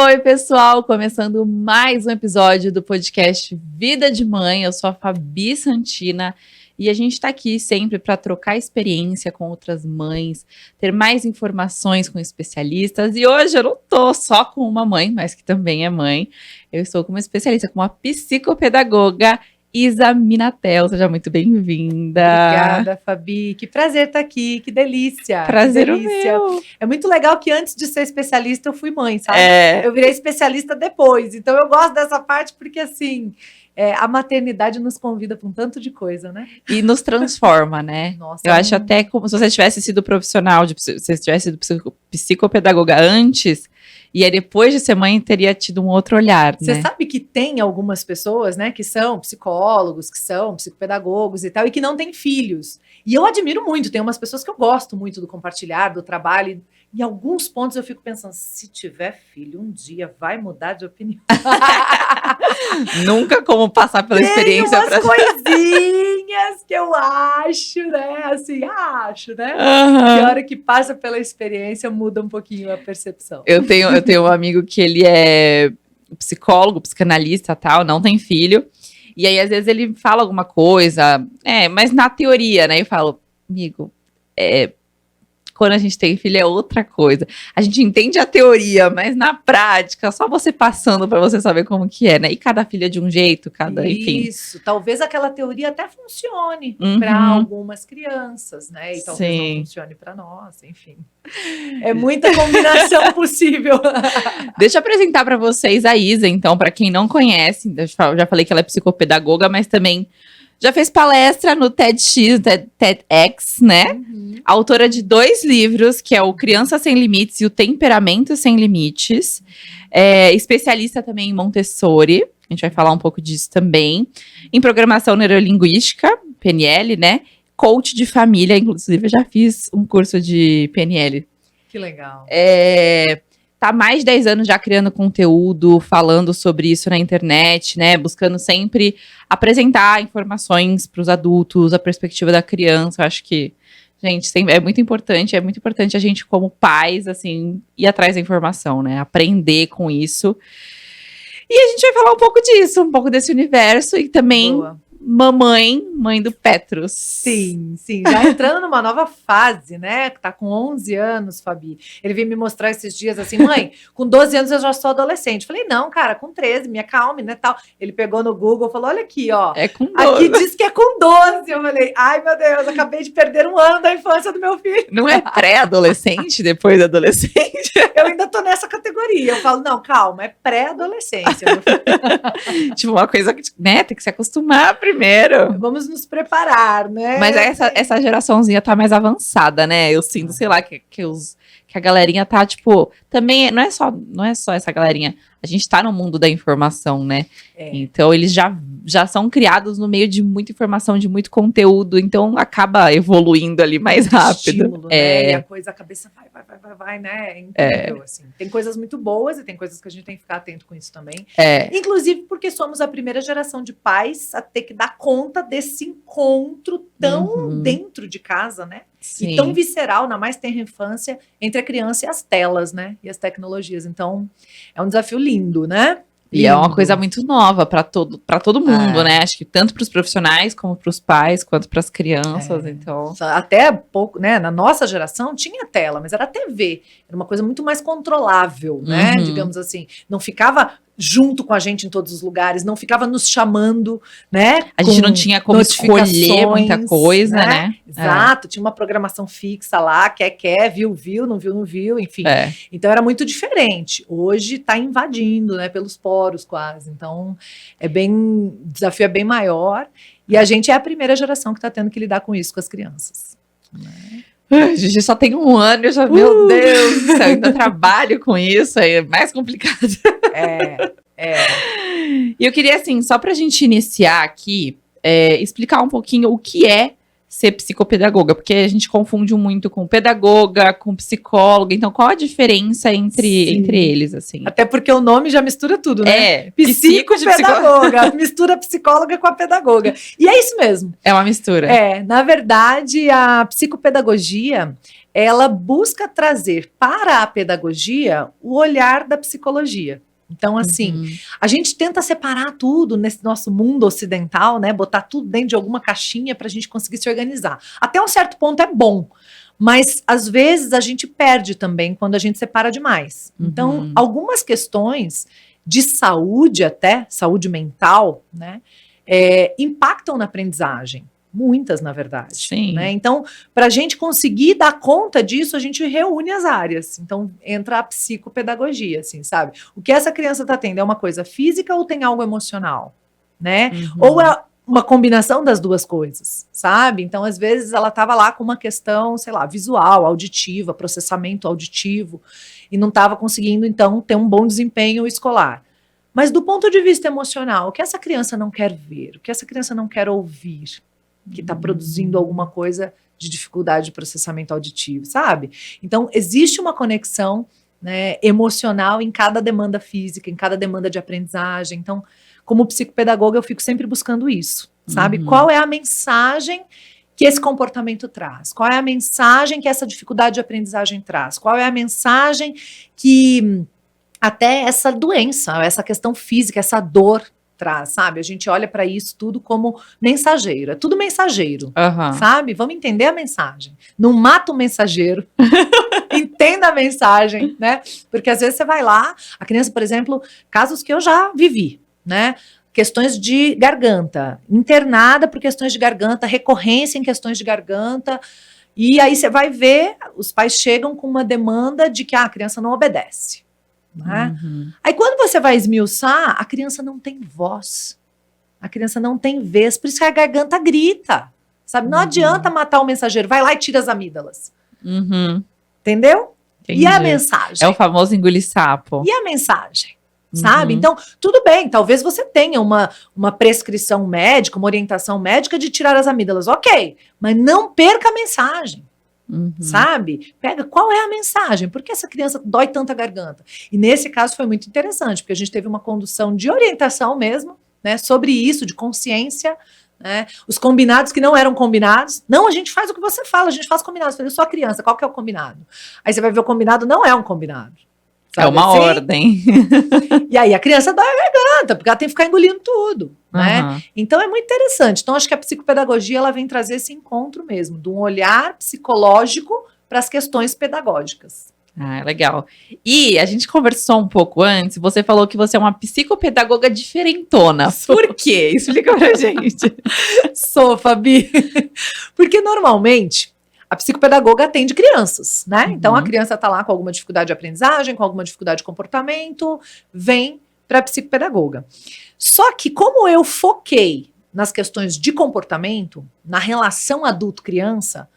Oi, pessoal! Começando mais um episódio do podcast Vida de Mãe. Eu sou a Fabi Santina e a gente está aqui sempre para trocar experiência com outras mães, ter mais informações com especialistas. E hoje eu não estou só com uma mãe, mas que também é mãe. Eu estou com uma especialista, com uma psicopedagoga, Isa Minatel. Seja muito bem-vinda. Obrigada, Fabi. Que prazer estar aqui, que delícia. Prazer que delícia. Meu. É muito legal que antes de ser especialista eu fui mãe, sabe? Eu virei especialista depois. Então eu gosto dessa parte porque, assim, a maternidade nos convida para um tanto de coisa, né? E nos transforma, né? Nossa, eu acho até como se você tivesse sido profissional, se você tivesse sido psicopedagoga antes, e aí depois de ser mãe teria tido um outro olhar, né? Você sabe que tem algumas pessoas, né, que são psicólogos, que são psicopedagogos e tal, e que não têm filhos. E eu admiro muito, tem umas pessoas que eu gosto muito do compartilhar, do trabalho, e em alguns pontos eu fico pensando, se tiver filho, um dia vai mudar de opinião. Nunca como passar pela experiência. Tem umas coisinhas que eu acho, né, assim, né? Que a hora que passa pela experiência muda um pouquinho a percepção. Eu tenho um amigo que ele é psicólogo, psicanalista, tal, não tem filho. E aí, às vezes, ele fala alguma coisa, mas na teoria, né? Eu falo, amigo, quando a gente tem filho é outra coisa. A gente entende a teoria, mas na prática, só você passando para você saber como que é, né? E cada filho é de um jeito, enfim. Isso, talvez aquela teoria até funcione para algumas crianças, né? E talvez não funcione para nós, enfim. É muita combinação possível. Deixa eu apresentar para vocês a Isa, então, para quem não conhece, eu já falei que ela é psicopedagoga, mas também já fez palestra no TEDx, TEDx, né? Autora de 2 livros, que é o Criança Sem Limites e o Temperamento Sem Limites. Especialista também em Montessori. A gente vai falar um pouco disso também. Em Programação Neurolinguística, PNL, né? Coach de família, inclusive eu já fiz um curso de PNL. Que legal. Tá há mais de 10 anos já criando conteúdo, falando sobre isso na internet, né? Buscando sempre apresentar informações para os adultos, a perspectiva da criança. Eu acho que, gente, é muito importante a gente, como pais, assim, ir atrás da informação, né? Aprender com isso. E a gente vai falar um pouco disso, um pouco desse universo e também. Boa. Mãe do Petrus. Sim, já entrando numa nova fase, né? Tá com 11 anos, Fabi. Ele veio me mostrar esses dias assim, mãe, com 12 anos eu já sou adolescente. Falei, não, cara, com 13, me acalme, né, tal. Ele pegou no Google, falou, olha aqui, ó. É com 12. Aqui diz que é com 12. Eu falei, ai, meu Deus, acabei de perder um ano da infância do meu filho. Não é pré-adolescente, depois adolescente? Eu ainda tô nessa categoria. Eu falo, não, calma, é pré-adolescência. Tipo, uma coisa que, né, tem que se acostumar primeiro. Vamos nos preparar, né? Mas essa geraçãozinha tá mais avançada, né? Eu sinto, sei lá, que a galerinha tá, tipo, também não é só essa galerinha. A gente tá no mundo da informação, né? Então, eles já são criados no meio de muita informação, de muito conteúdo. Então, acaba evoluindo ali mais rápido. Estímulo, né? E a cabeça vai, né? É incrível, assim. Tem coisas muito boas e tem coisas que a gente tem que ficar atento com isso também. Inclusive porque somos a primeira geração de pais a ter que dar conta desse encontro tão dentro de casa, né? Sim. E tão visceral, na mais tenra infância, entre a criança e as telas, né? E as tecnologias. Então, é um desafio lindo, né? E é uma coisa muito nova para todo mundo, né? Acho que tanto para os profissionais, como para os pais, quanto para as crianças. Então, até pouco, né? Na nossa geração tinha tela, mas era TV. Era uma coisa muito mais controlável, né? Digamos assim. Não ficava junto com a gente em todos os lugares, não ficava nos chamando, né? A gente não tinha como escolher muita coisa, né? Exato, tinha uma programação fixa lá, quer, viu, não viu, enfim. Então era muito diferente. Hoje tá invadindo, né, pelos poros quase. Então o desafio é bem maior e a gente é a primeira geração que tá tendo que lidar com isso com as crianças, né? A gente só tem 1 ano e eu já, meu Deus do céu, ainda trabalho com isso, aí é mais complicado. E eu queria, assim, só pra gente iniciar aqui, explicar um pouquinho o que é ser psicopedagoga? Porque a gente confunde muito com pedagoga, com psicóloga. Então, qual a diferença entre eles, assim? Até porque o nome já mistura tudo, né? Psicopedagoga. Mistura psicóloga com a pedagoga. E é isso mesmo. É uma mistura. Na verdade, a psicopedagogia, ela busca trazer para a pedagogia o olhar da psicologia. Então, assim, a gente tenta separar tudo nesse nosso mundo ocidental, né? Botar tudo dentro de alguma caixinha para a gente conseguir se organizar. Até um certo ponto é bom, mas às vezes a gente perde também quando a gente separa demais. Então, algumas questões de saúde, até saúde mental, né? Impactam na aprendizagem. Muitas, na verdade. Sim. Né? Então, para a gente conseguir dar conta disso, a gente reúne as áreas. Então, entra a psicopedagogia, assim, sabe? O que essa criança está tendo é uma coisa física ou tem algo emocional? Né? Ou é uma combinação das duas coisas, sabe? Então, às vezes, ela estava lá com uma questão, sei lá, visual, auditiva, processamento auditivo, e não estava conseguindo, então, ter um bom desempenho escolar. Mas, do ponto de vista emocional, o que essa criança não quer ver? O que essa criança não quer ouvir? Que está produzindo alguma coisa de dificuldade de processamento auditivo, sabe? Então, existe uma conexão, né, emocional em cada demanda física, em cada demanda de aprendizagem. Então, como psicopedagoga, eu fico sempre buscando isso, sabe? Qual é a mensagem que esse comportamento traz? Qual é a mensagem que essa dificuldade de aprendizagem traz? Qual é a mensagem que até essa doença, essa questão física, essa dor traz, sabe? A gente olha para isso tudo como mensageiro. É tudo mensageiro, sabe? Vamos entender a mensagem. Não mata o mensageiro. Entenda a mensagem, né? Porque às vezes você vai lá, a criança, por exemplo, casos que eu já vivi, né? Questões de garganta, internada por questões de garganta, recorrência em questões de garganta, e aí você vai ver, os pais chegam com uma demanda de que a criança não obedece. Né? Aí quando você vai esmiuçar, a criança não tem voz, a criança não tem vez, por isso que a garganta grita, sabe? Não adianta matar o mensageiro, vai lá e tira as amígdalas. Entendeu? Entendi. E a mensagem? É o famoso engolir sapo. E a mensagem? Sabe? Então, tudo bem, talvez você tenha uma prescrição médica, uma orientação médica de tirar as amígdalas, ok, mas não perca a mensagem. Sabe? Pega qual é a mensagem, por que essa criança dói tanta garganta? E nesse caso foi muito interessante, porque a gente teve uma condução de orientação mesmo, né, sobre isso, de consciência, né, os combinados que não eram combinados. Não, a gente faz o que você fala, a gente faz combinados. Eu sou a criança, qual que é o combinado? Aí você vai ver o combinado não é um combinado. Sabe? É uma ordem. E aí a criança dói a garganta, porque ela tem que ficar engolindo tudo, né? Então é muito interessante. Então acho que a psicopedagogia ela vem trazer esse encontro mesmo, de um olhar psicológico para as questões pedagógicas. Ah, legal. E a gente conversou um pouco antes, você falou que você é uma psicopedagoga diferentona. Por quê? Explica pra gente. Sou, Fabi. Porque normalmente a psicopedagoga atende crianças, né? Então a criança está lá com alguma dificuldade de aprendizagem, com alguma dificuldade de comportamento, vem para a psicopedagoga. Só que como eu foquei nas questões de comportamento, na relação adulto-criança,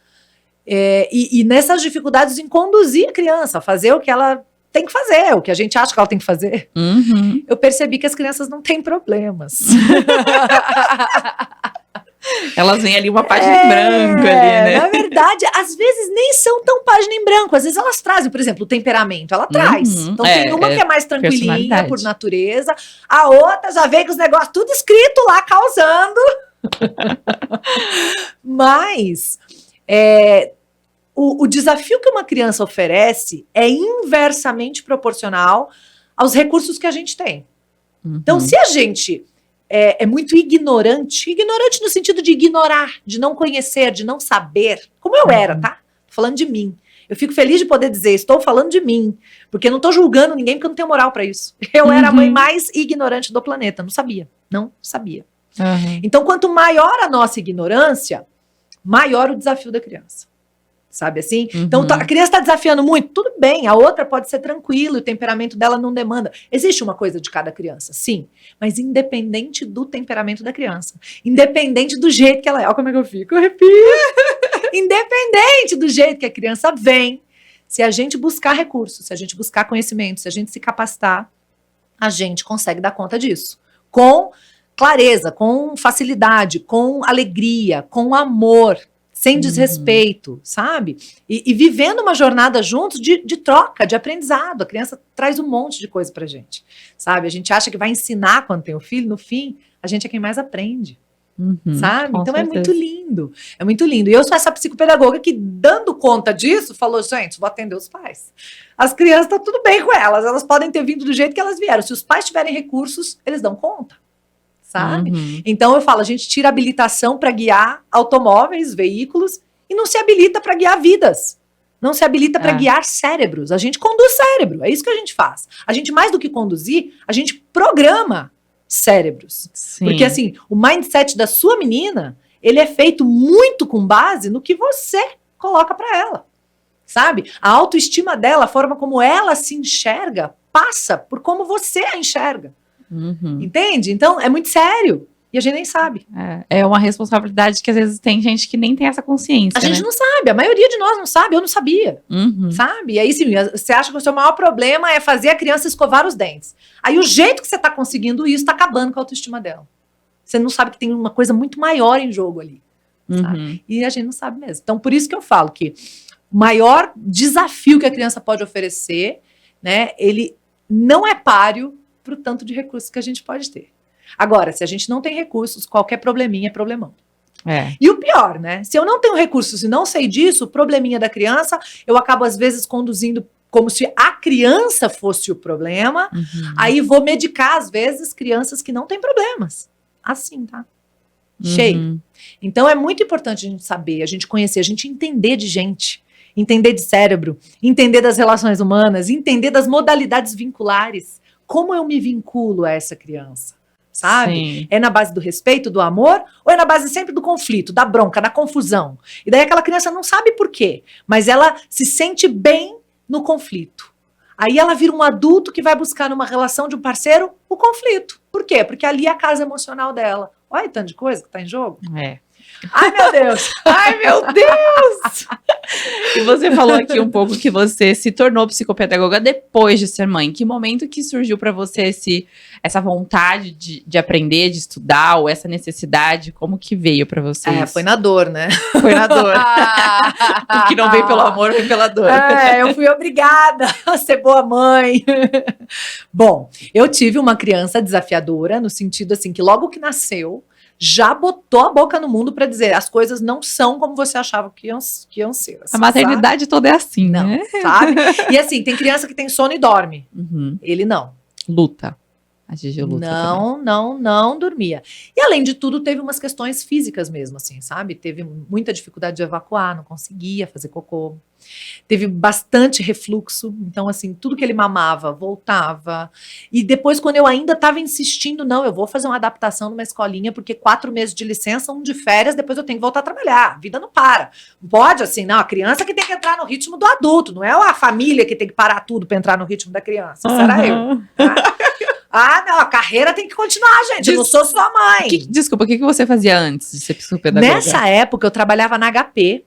e nessas dificuldades em conduzir a criança a fazer o que ela tem que fazer, o que a gente acha que ela tem que fazer, eu percebi que as crianças não têm problemas. Elas vêm ali uma página em branco ali, né? Na verdade, às vezes nem são tão página em branco. Às vezes elas trazem, por exemplo, o temperamento. Ela traz. Então tem uma que é mais tranquilinha por natureza. A outra já vem com os negócios tudo escrito lá, causando. Mas o desafio que uma criança oferece é inversamente proporcional aos recursos que a gente tem. Então, se a gente é muito ignorante no sentido de ignorar, de não conhecer, de não saber, como eu era, tá? Tô falando de mim. Eu fico feliz de poder dizer, estou falando de mim, porque não tô julgando ninguém, porque eu não tenho moral para isso. Eu era a mãe mais ignorante do planeta, não sabia. Então, quanto maior a nossa ignorância, maior o desafio da criança. Sabe assim? Então, a criança está desafiando muito, tudo bem, a outra pode ser tranquila, o temperamento dela não demanda. Existe uma coisa de cada criança, sim, mas independente do temperamento da criança, independente do jeito que ela é, olha como é que eu fico, eu arrepio. Independente do jeito que a criança vem, se a gente buscar recursos, se a gente buscar conhecimento, se a gente se capacitar, a gente consegue dar conta disso. Com clareza, com facilidade, com alegria, com amor, sem desrespeito, sabe? E vivendo uma jornada juntos de troca, de aprendizado. A criança traz um monte de coisa pra gente, sabe? A gente acha que vai ensinar quando tem o filho, no fim, a gente é quem mais aprende. Sabe? Então é muito lindo. É muito lindo. E eu sou essa psicopedagoga que, dando conta disso, falou, gente, vou atender os pais. As crianças, tá tudo bem com elas podem ter vindo do jeito que elas vieram. Se os pais tiverem recursos, eles dão conta. Sabe? Então eu falo, a gente tira habilitação para guiar automóveis, veículos, e não se habilita para guiar vidas. Não se habilita para guiar cérebros. A gente conduz cérebro, é isso que a gente faz. A gente, mais do que conduzir, a gente programa cérebros. Sim. Porque assim, o mindset da sua menina, ele é feito muito com base no que você coloca para ela, sabe? A autoestima dela, a forma como ela se enxerga, passa por como você a enxerga. Entende? Então, é muito sério. E a gente nem sabe. É uma responsabilidade que às vezes tem gente que nem tem essa consciência. A gente não sabe, a maioria de nós não sabe, eu não sabia. Sabe? E aí, sim, você acha que o seu maior problema é fazer a criança escovar os dentes. Aí o jeito que você está conseguindo isso está acabando com a autoestima dela. Você não sabe que tem uma coisa muito maior em jogo ali. Sabe? E a gente não sabe mesmo. Então, por isso que eu falo que o maior desafio que a criança pode oferecer, né, ele não é páreo para o tanto de recursos que a gente pode ter. Agora, se a gente não tem recursos, qualquer probleminha é problemão. E o pior, né? Se eu não tenho recursos e não sei disso, o probleminha da criança, eu acabo às vezes conduzindo como se a criança fosse o problema, aí vou medicar às vezes crianças que não têm problemas. Assim, tá? Cheio. Então é muito importante a gente saber, a gente conhecer, a gente entender de gente, entender de cérebro, entender das relações humanas, entender das modalidades vinculares. Como eu me vinculo a essa criança? Sabe? Sim. É na base do respeito, do amor, ou é na base sempre do conflito, da bronca, da confusão? E daí aquela criança não sabe por quê, mas ela se sente bem no conflito. Aí ela vira um adulto que vai buscar numa relação de um parceiro o conflito. Por quê? Porque ali é a casa emocional dela. Olha tanto de coisa que tá em jogo. Ai, meu Deus! Ai, meu Deus! E você falou aqui um pouco que você se tornou psicopedagoga depois de ser mãe. Que momento que surgiu para você essa vontade de aprender, de estudar, ou essa necessidade? Como que veio para você? Foi na dor, né? Foi na dor. O que não vem pelo amor, vem pela dor. Eu fui obrigada a ser boa mãe. Bom, eu tive uma criança desafiadora, no sentido assim, que logo que nasceu, já botou a boca no mundo para dizer as coisas não são como você achava que iam ser. Assim, a maternidade toda é assim, não, né? Sabe? E assim, tem criança que tem sono e dorme. Ele não. Luta. A Gigi luta não dormia. E além de tudo, teve umas questões físicas mesmo, assim, sabe? Teve muita dificuldade de evacuar, não conseguia fazer cocô. Teve bastante refluxo, então assim, tudo que ele mamava, voltava. E depois, quando eu ainda estava insistindo, não, eu vou fazer uma adaptação numa escolinha, porque 4 meses de licença, 1 de férias, depois eu tenho que voltar a trabalhar. A vida não para. Não pode assim, não, a criança que tem que entrar no ritmo do adulto, não é a família que tem que parar tudo para entrar no ritmo da criança. Isso era eu. Tá? Não, a carreira tem que continuar, gente. Eu não sou sua mãe. Desculpa, o que você fazia antes de ser psicopedagoga? Nessa época, eu trabalhava na HP,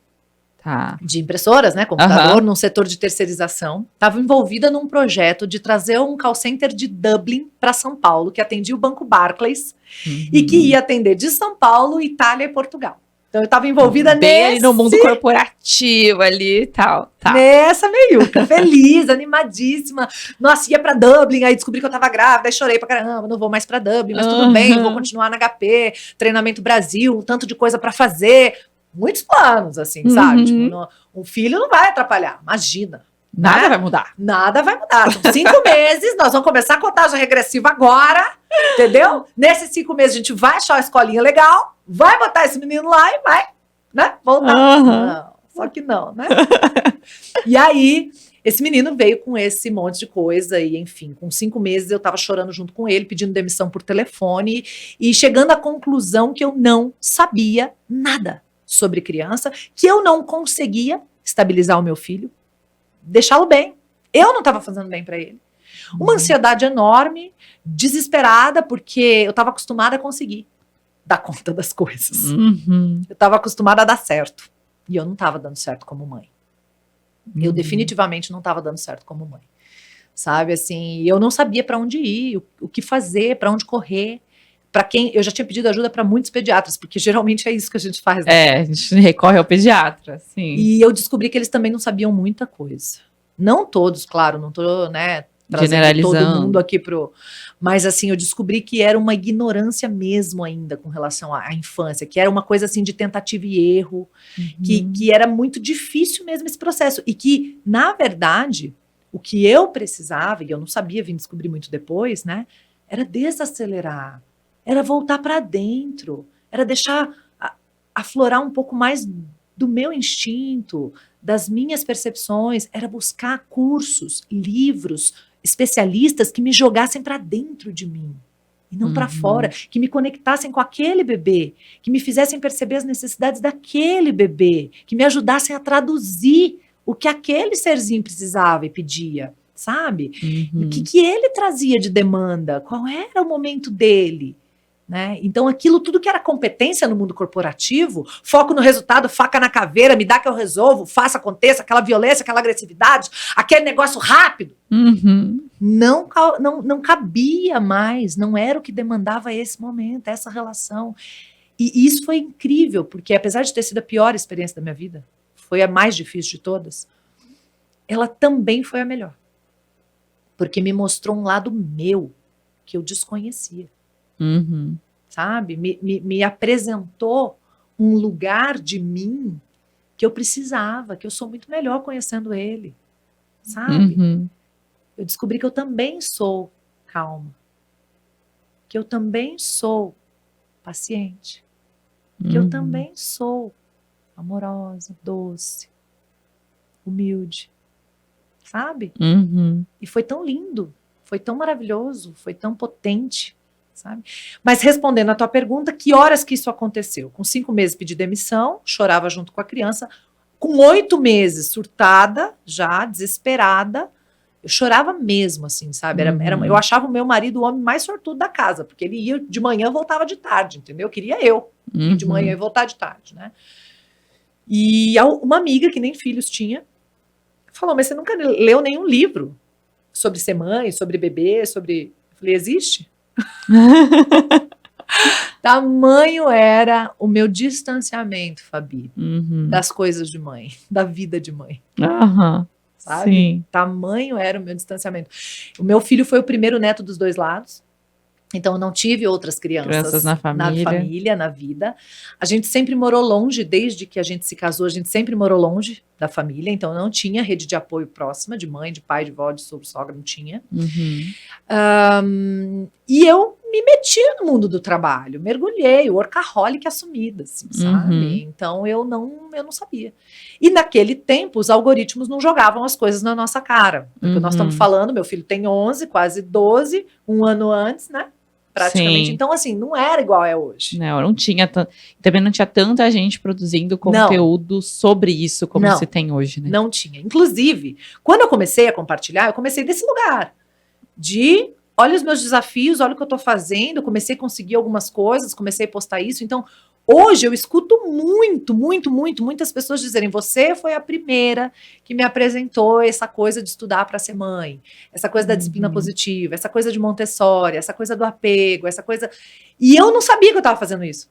de impressoras, né, computador, num setor de terceirização. Estava envolvida num projeto de trazer um call center de Dublin para São Paulo, que atendia o Banco Barclays, e que ia atender de São Paulo, Itália e Portugal. Então eu estava envolvida bem no mundo corporativo ali e tal. Nessa meiuca, feliz, animadíssima. Nossa, ia pra Dublin, aí descobri que eu tava grávida, aí chorei pra caramba, não vou mais pra Dublin, mas tudo bem, vou continuar na HP, treinamento Brasil, um tanto de coisa pra fazer. Muitos planos, assim, sabe? Tipo, um filho não vai atrapalhar, imagina. Nada vai mudar. Nada vai mudar. São 5 meses, nós vamos começar a contagem regressiva agora, entendeu? Nesses 5 meses a gente vai achar uma escolinha legal, vai botar esse menino lá e vai, né? Voltar. Não, só que não, né? E aí, esse menino veio com esse monte de coisa e, enfim, com 5 meses eu tava chorando junto com ele, pedindo demissão por telefone e chegando à conclusão que eu não sabia nada sobre criança, que eu não conseguia estabilizar o meu filho, deixá-lo bem. Eu não estava fazendo bem para ele. Uma ansiedade enorme, desesperada, porque eu estava acostumada a conseguir dar conta das coisas. Eu estava acostumada a dar certo. E eu não estava dando certo como mãe. Eu definitivamente não estava dando certo como mãe. Sabe, assim, eu não sabia para onde ir, o que fazer, para onde correr. para quem eu já tinha pedido ajuda para muitos pediatras, porque geralmente é isso que a gente faz, né? A gente recorre ao pediatra, sim. E eu descobri que eles também não sabiam muita coisa. Não todos, claro, não tô, né, trazendo todo mundo aqui mas assim, eu descobri que era uma ignorância mesmo ainda com relação à infância, que era uma coisa assim de tentativa e erro, que era muito difícil mesmo esse processo, e que, na verdade, o que eu precisava, e eu não sabia, vim descobrir muito depois, né, era desacelerar, era voltar para dentro, era deixar aflorar um pouco mais do meu instinto, das minhas percepções, era buscar cursos, livros, especialistas que me jogassem para dentro de mim e não para fora, que me conectassem com aquele bebê, que me fizessem perceber as necessidades daquele bebê, que me ajudassem a traduzir o que aquele serzinho precisava e pedia, sabe? O que ele trazia de demanda, qual era o momento dele, né? Então aquilo tudo que era competência no mundo corporativo, foco no resultado, faca na caveira, me dá que eu resolvo, faça, aconteça, aquela violência, aquela agressividade, aquele negócio rápido, não cabia mais, não era o que demandava esse momento, essa relação. E isso foi incrível, porque apesar de ter sido a pior experiência da minha vida, foi a mais difícil de todas, ela também foi a melhor, porque me mostrou um lado meu que eu desconhecia. Sabe? Me apresentou um lugar de mim que eu precisava, que eu sou muito melhor conhecendo ele, sabe? Eu descobri que eu também sou calma, que eu também sou paciente, que eu também sou amorosa, doce, humilde, sabe? E foi tão lindo, foi tão maravilhoso, foi tão potente, sabe? Mas respondendo a tua pergunta, que horas que isso aconteceu? Com 5 meses pedi demissão, chorava junto com a criança. Com 8 meses, surtada, já desesperada, eu chorava mesmo, assim, sabe? Eu achava o meu marido o homem mais sortudo da casa, porque ele ia de manhã, voltava de tarde, entendeu? Queria eu ir de manhã e voltar de tarde, né? E uma amiga que nem filhos tinha falou: mas você nunca leu nenhum livro sobre ser mãe, sobre bebê, sobre... Eu falei: existe? Tamanho era o meu distanciamento, Fabi, das coisas de mãe, da vida de mãe. Sabe? Sim. Tamanho era o meu distanciamento. O meu filho foi o primeiro neto dos 2 lados, então eu não tive outras crianças na família, na vida. A gente sempre morou longe, desde que a gente se casou, a gente sempre morou longe da família, então não tinha rede de apoio próxima, de mãe, de pai, de vó, de sogro, sogra, não tinha. E eu me meti no mundo do trabalho, mergulhei, workaholic assumida, assim, sabe? Então eu não sabia. E naquele tempo, os algoritmos não jogavam as coisas na nossa cara. Porque nós estamos falando, meu filho tem 11, quase 12, um ano antes, né? Praticamente. Sim. Então, assim, não era igual é hoje. Não tinha também não tinha tanta gente produzindo conteúdo sobre isso como se tem hoje, né? Não tinha. Inclusive, quando eu comecei a compartilhar, eu comecei desse lugar de... Olha os meus desafios, olha o que eu tô fazendo, eu comecei a conseguir algumas coisas, comecei a postar isso. Então, hoje eu escuto muitas pessoas dizerem: você foi a primeira que me apresentou essa coisa de estudar para ser mãe, essa coisa da disciplina positiva, essa coisa de Montessori, essa coisa do apego, essa coisa... E eu não sabia que eu estava fazendo isso.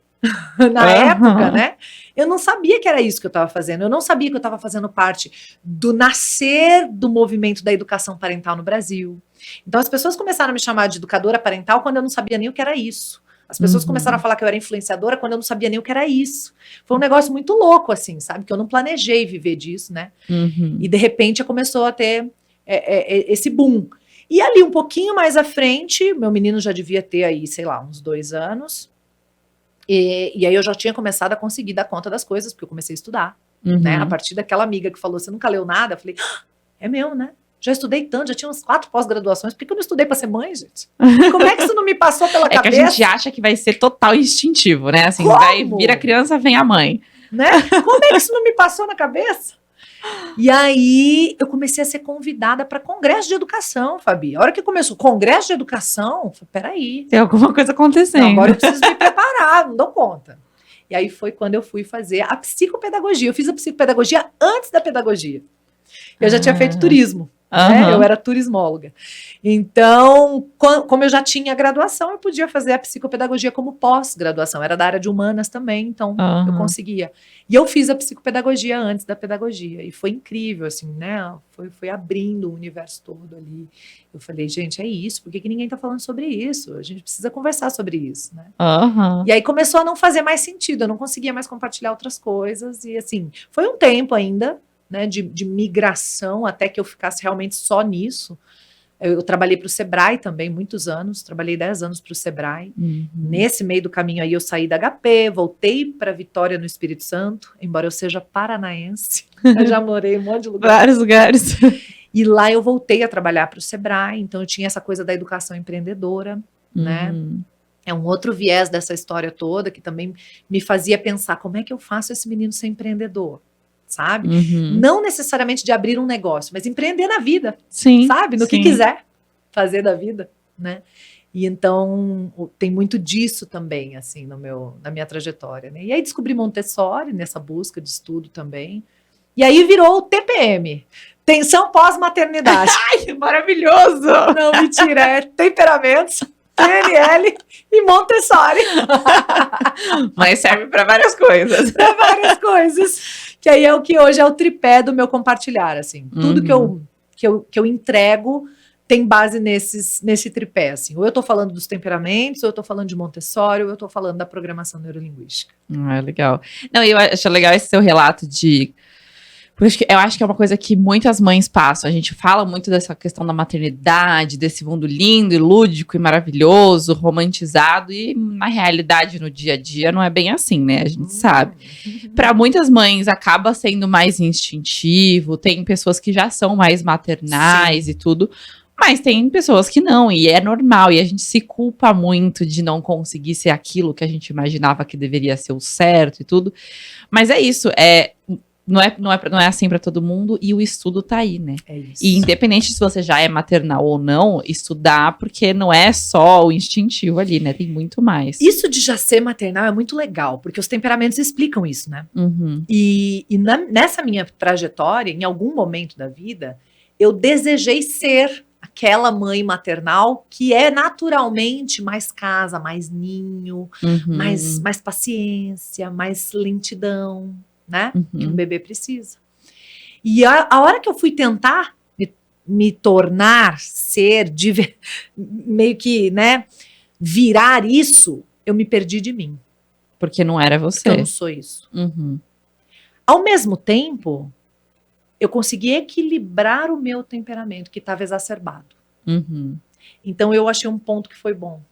Na época, né? Eu não sabia que era isso que eu estava fazendo. Eu não sabia que eu estava fazendo parte do nascer do movimento da educação parental no Brasil. Então as pessoas começaram a me chamar de educadora parental quando eu não sabia nem o que era isso. As pessoas começaram a falar que eu era influenciadora quando eu não sabia nem o que era isso. Foi um negócio muito louco, assim, sabe? Que eu não planejei viver disso, né? E de repente começou a ter esse boom. E ali um pouquinho mais à frente, meu menino já devia ter aí, sei lá, uns 2 anos. E aí eu já tinha começado a conseguir dar conta das coisas, porque eu comecei a estudar, né? A partir daquela amiga que falou: você nunca leu nada? Eu falei: é meu, né? Já estudei tanto, já tinha uns 4 pós-graduações, por que eu não estudei para ser mãe, gente? Como é que isso não me passou pela cabeça? Que a gente acha que vai ser total instintivo, né? Assim, vai vir a criança, vem a mãe. Né? Como é que isso não me passou na cabeça? E aí eu comecei a ser convidada para congresso de educação, Fabi. A hora que começou o congresso de educação, eu falei: peraí. Tem alguma coisa acontecendo. Não, agora eu preciso me preparar, não dou conta. E aí foi quando eu fui fazer a psicopedagogia. Eu fiz a psicopedagogia antes da pedagogia. Eu já tinha feito turismo né? Eu era turismóloga. Então, como eu já tinha graduação, eu podia fazer a psicopedagogia como pós-graduação. Era da área de humanas também, então eu conseguia. E eu fiz a psicopedagogia antes da pedagogia. E foi incrível, assim, né? Foi abrindo o universo todo ali. Eu falei, gente, é isso. Por que ninguém tá falando sobre isso? A gente precisa conversar sobre isso, né? E aí começou a não fazer mais sentido. Eu não conseguia mais compartilhar outras coisas. E, assim, foi um tempo ainda, né, de migração, até que eu ficasse realmente só nisso. Eu trabalhei para o Sebrae também, muitos anos, trabalhei 10 anos para o Sebrae. Nesse meio do caminho aí eu saí da HP, voltei para Vitória no Espírito Santo, embora eu seja paranaense, eu já morei em um monte de lugares. Vários lugares. E lá eu voltei a trabalhar para o Sebrae, então eu tinha essa coisa da educação empreendedora, né? É um outro viés dessa história toda, que também me fazia pensar, como é que eu faço esse menino ser empreendedor? Sabe? Não necessariamente de abrir um negócio, mas empreender na vida, sabe? No que quiser fazer da vida, né? E então tem muito disso também, assim, na minha trajetória, né? E aí descobri Montessori nessa busca de estudo também. E aí virou o TPM, Tensão Pós-Maternidade. Ai, maravilhoso! Não, mentira, é temperamentos, PNL e Montessori. Mas serve para várias coisas. Para várias coisas. Que aí é o que hoje é o tripé do meu compartilhar, assim. Tudo que eu entrego tem base nesse tripé, assim. Ou eu tô falando dos temperamentos, ou eu tô falando de Montessori, ou eu tô falando da programação neurolinguística. Legal. Não, eu acho legal esse seu relato de... Porque eu acho que é uma coisa que muitas mães passam. A gente fala muito dessa questão da maternidade, desse mundo lindo e lúdico e maravilhoso, romantizado, e na realidade, no dia a dia, não é bem assim, né? A gente sabe. Para muitas mães, acaba sendo mais instintivo, tem pessoas que já são mais maternais e tudo, mas tem pessoas que não, e é normal, e a gente se culpa muito de não conseguir ser aquilo que a gente imaginava que deveria ser o certo e tudo. Mas é isso, não é assim para todo mundo, e o estudo tá aí, né? É isso. E independente se você já é maternal ou não, estudar, porque não é só o instintivo ali, né? Tem muito mais. Isso de já ser maternal é muito legal, porque os temperamentos explicam isso, né? E nessa minha trajetória, em algum momento da vida, eu desejei ser aquela mãe maternal que é naturalmente mais casa, mais ninho, mais paciência, mais lentidão, né? Que um bebê precisa. E a hora que eu fui tentar me tornar, meio que, né, virar isso, eu me perdi de mim. Porque não era você. Porque eu não sou isso. Ao mesmo tempo, eu consegui equilibrar o meu temperamento, que estava exacerbado. Então, eu achei um ponto que foi bom.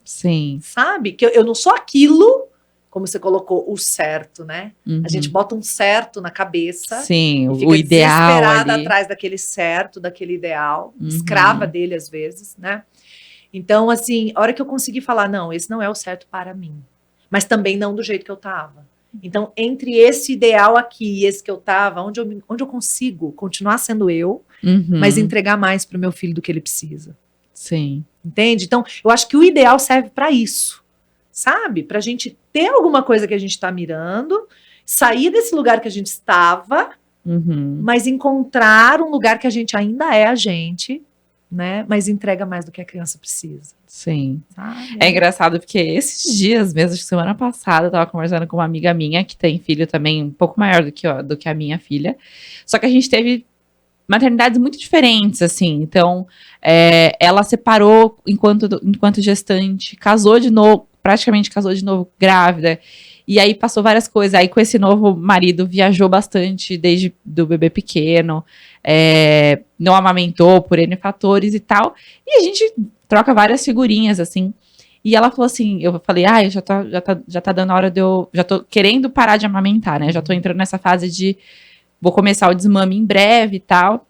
Sim. Sabe? Que eu não sou aquilo... Como você colocou, o certo, né? A gente bota um certo na cabeça. Sim, e fica o ideal desesperada ali. atrás daquele certo, daquele ideal. Escrava dele, às vezes, né? Então, assim, a hora que eu consegui falar, não, esse não é o certo para mim. Mas também não do jeito que eu tava. Então, entre esse ideal aqui e esse que eu tava, onde eu consigo continuar sendo eu, mas entregar mais pro meu filho do que ele precisa. Sim. Entende? Então, eu acho que o ideal serve para isso. Sabe? Pra gente ter alguma coisa que a gente tá mirando, sair desse lugar que a gente estava, mas encontrar um lugar que a gente ainda é a gente, né? Mas entrega mais do que a criança precisa. Sim. Sabe? É engraçado porque esses dias mesmo, acho que semana passada, eu tava conversando com uma amiga minha que tem filho também um pouco maior do que a minha filha. Só que a gente teve maternidades muito diferentes, assim. Então, ela separou enquanto gestante, casou de novo, praticamente casou de novo grávida, e aí passou várias coisas, aí com esse novo marido viajou bastante desde do bebê pequeno, não amamentou por N fatores e tal, e a gente troca várias figurinhas, assim, e ela falou assim, eu falei, já tá dando a hora já tô querendo parar de amamentar, né, já tô entrando nessa fase de, vou começar o desmame em breve e tal,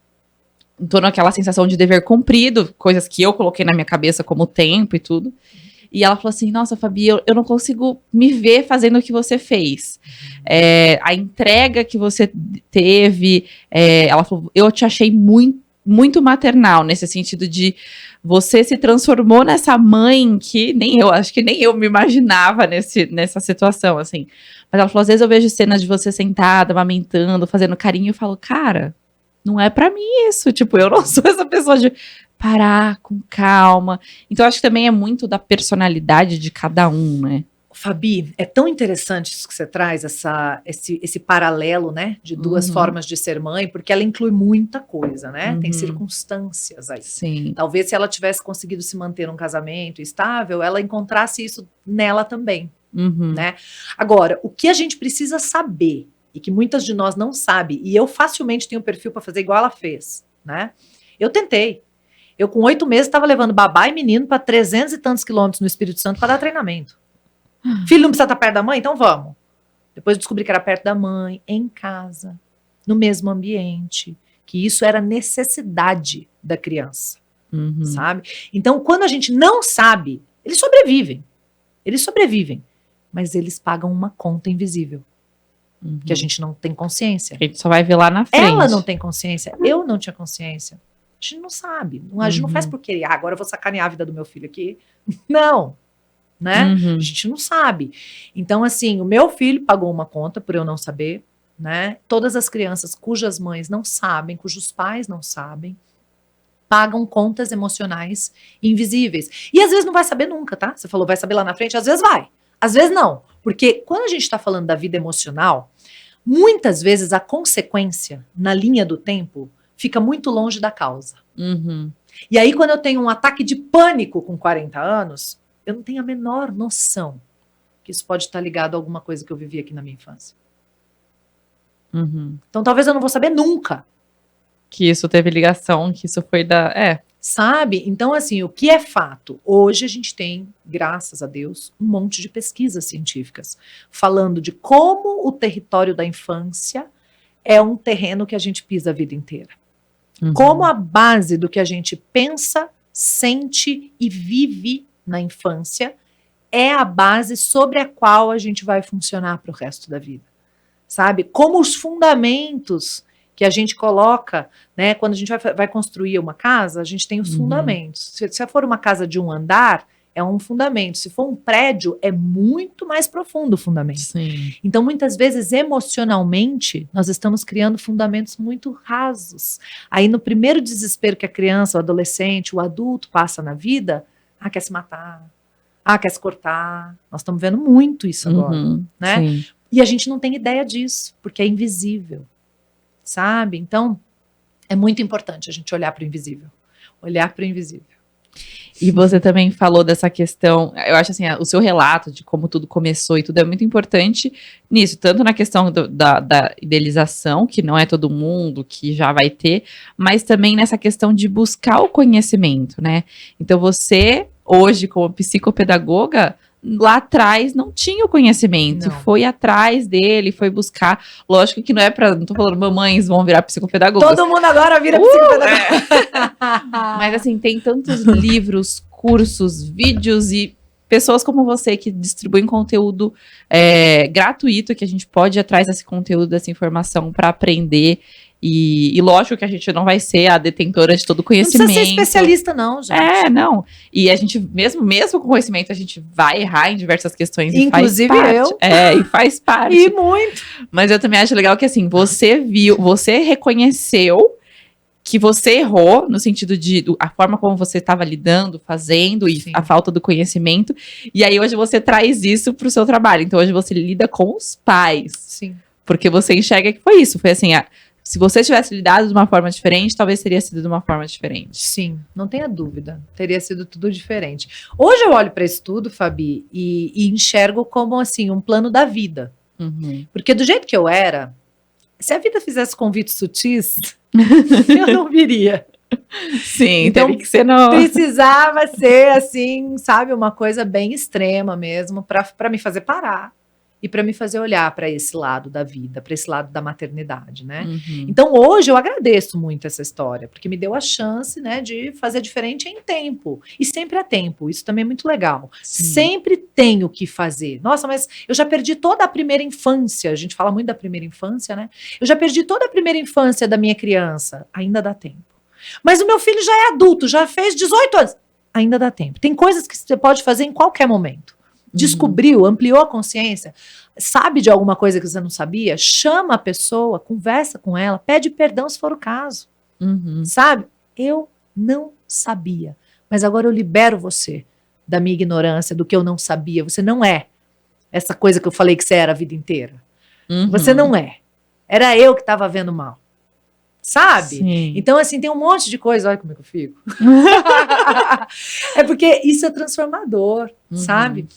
tô naquela sensação de dever cumprido, coisas que eu coloquei na minha cabeça como tempo e tudo. E ela falou assim, nossa, Fabi, eu não consigo me ver fazendo o que você fez. A entrega que você teve, ela falou, eu te achei muito, muito maternal, nesse sentido de você se transformou nessa mãe que acho que nem eu me imaginava nessa situação, assim. Mas ela falou, às vezes eu vejo cenas de você sentada, amamentando, fazendo carinho, e eu falo, cara, não é pra mim isso. Tipo, eu não sou essa pessoa de parar com calma. Então, acho que também é muito da personalidade de cada um, né? Fabi, é tão interessante isso que você traz, esse paralelo, né, de duas formas de ser mãe, porque ela inclui muita coisa, né? Tem circunstâncias aí. Sim. Talvez se ela tivesse conseguido se manter num casamento estável, ela encontrasse isso nela também, né? Agora, o que a gente precisa saber, e que muitas de nós não sabem, e eu facilmente tenho perfil para fazer igual ela fez, né? Eu tentei. Eu, com 8 meses, estava levando babá e menino para 300 e tantos quilômetros no Espírito Santo para dar treinamento. Filho não precisa estar perto da mãe? Então vamos. Depois descobri que era perto da mãe, em casa, no mesmo ambiente, que isso era necessidade da criança, sabe? Então, quando a gente não sabe, eles sobrevivem, mas eles pagam uma conta invisível, que a gente não tem consciência. A gente só vai ver lá na frente. Ela não tem consciência, eu não tinha consciência. A gente não sabe, a gente não faz por querer, agora eu vou sacanear a vida do meu filho aqui. Não. Né? A gente não sabe. Então, assim, o meu filho pagou uma conta por eu não saber, né? Todas as crianças cujas mães não sabem, cujos pais não sabem, pagam contas emocionais invisíveis. E às vezes não vai saber nunca, tá? Você falou, vai saber lá na frente, às vezes vai, às vezes não. Porque quando a gente está falando da vida emocional, muitas vezes a consequência, na linha do tempo, fica muito longe da causa. E aí, quando eu tenho um ataque de pânico com 40 anos, eu não tenho a menor noção que isso pode estar ligado a alguma coisa que eu vivi aqui na minha infância. Então talvez eu não vou saber nunca. Que isso teve ligação, que isso foi da... Sabe? Então, assim, o que é fato? Hoje a gente tem, graças a Deus, um monte de pesquisas científicas falando de como o território da infância é um terreno que a gente pisa a vida inteira. Como a base do que a gente pensa, sente e vive na infância é a base sobre a qual a gente vai funcionar para o resto da vida, sabe? Como os fundamentos que a gente coloca, né? Quando a gente vai construir uma casa, a gente tem os fundamentos. Se for uma casa de um andar, é um fundamento. Se for um prédio, é muito mais profundo o fundamento. Sim. Então, muitas vezes, emocionalmente, nós estamos criando fundamentos muito rasos. Aí, no primeiro desespero que a criança, o adolescente, o adulto passa na vida, quer se matar, quer se cortar. Nós estamos vendo muito isso agora, né? Sim. E a gente não tem ideia disso, porque é invisível, sabe? Então, é muito importante a gente olhar para o invisível. Olhar para o invisível. E você também falou dessa questão, eu acho assim, o seu relato de como tudo começou e tudo é muito importante nisso, tanto na questão da idealização, que não é todo mundo que já vai ter, mas também nessa questão de buscar o conhecimento, né? Então você, hoje, como psicopedagoga, lá atrás não tinha o conhecimento, foi atrás dele, foi buscar, lógico que não tô falando mamães vão virar psicopedagogas. Todo mundo agora vira psicopedagoga. Mas assim, tem tantos livros, cursos, vídeos e pessoas como você que distribuem conteúdo gratuito, que a gente pode ir atrás desse conteúdo, dessa informação para aprender. E lógico que a gente não vai ser a detentora de todo o conhecimento. Não precisa ser especialista não, gente. Não. E a gente, mesmo com conhecimento, a gente vai errar em diversas questões. Inclusive e faz eu. parte. E faz parte. E muito. Mas eu também acho legal que, assim, você reconheceu que você errou, no sentido de a forma como você estava lidando, fazendo, e a falta do conhecimento. E aí, hoje, você traz isso para o seu trabalho. Então, hoje, você lida com os pais. Sim. Porque você enxerga que foi isso. Foi assim, se você tivesse lidado de uma forma diferente, talvez teria sido de uma forma diferente. Sim, não tenha dúvida. Teria sido tudo diferente. Hoje eu olho para isso tudo, Fabi, e enxergo como, assim, um plano da vida. Porque do jeito que eu era, se a vida fizesse convites sutis, eu não viria. Sim, então teve que ser no... precisava ser, assim, sabe, uma coisa bem extrema mesmo, para me fazer parar. E para me fazer olhar para esse lado da vida, para esse lado da maternidade, né? Então hoje eu agradeço muito essa história, porque me deu a chance, né, de fazer diferente em tempo. E sempre há tempo, isso também é muito legal. Sempre tem o que fazer. Nossa, mas eu já perdi toda a primeira infância, a gente fala muito da primeira infância, né? Eu já perdi toda a primeira infância da minha criança, ainda dá tempo. Mas o meu filho já é adulto, já fez 18 anos, ainda dá tempo. Tem coisas que você pode fazer em qualquer momento. descobriu, ampliou a consciência, sabe de alguma coisa que você não sabia, chama a pessoa, conversa com ela, pede perdão se for o caso. Sabe? Eu não sabia, mas agora eu libero você da minha ignorância, do que eu não sabia. Você não é essa coisa que eu falei que você era a vida inteira. Você não é. Era eu que estava vendo mal. Sabe? Sim. Então, assim, tem um monte de coisa. Olha como é que eu fico. É porque isso é transformador, sabe?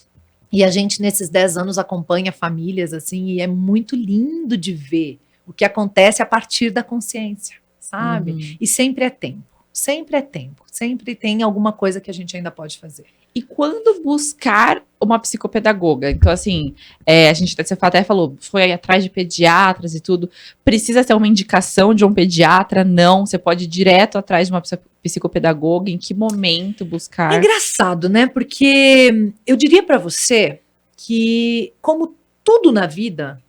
E a gente, nesses 10 anos, acompanha famílias, assim, e é muito lindo de ver o que acontece a partir da consciência, sabe? E sempre é tempo. Sempre é tempo. Sempre tem alguma coisa que a gente ainda pode fazer. E quando buscar uma psicopedagoga? Então, assim, a gente até falou, foi atrás de pediatras e tudo. Precisa ter uma indicação de um pediatra? Não. Você pode ir direto atrás de uma psicopedagoga? Em que momento buscar? É engraçado, né? Porque eu diria para você que, como tudo na vida,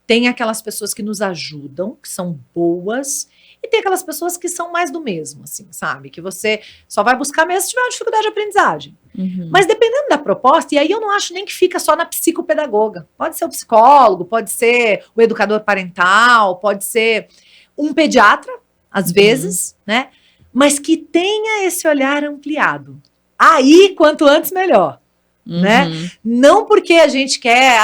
tem aquelas pessoas que nos ajudam, que são boas, e tem aquelas pessoas que são mais do mesmo, assim, sabe? Que você só vai buscar mesmo se tiver uma dificuldade de aprendizagem. Mas dependendo da proposta, e aí eu não acho nem que fica só na psicopedagoga. Pode ser o psicólogo, pode ser o educador parental, pode ser um pediatra, às vezes, né? Mas que tenha esse olhar ampliado. Aí, quanto antes, melhor, né? Não porque a gente quer...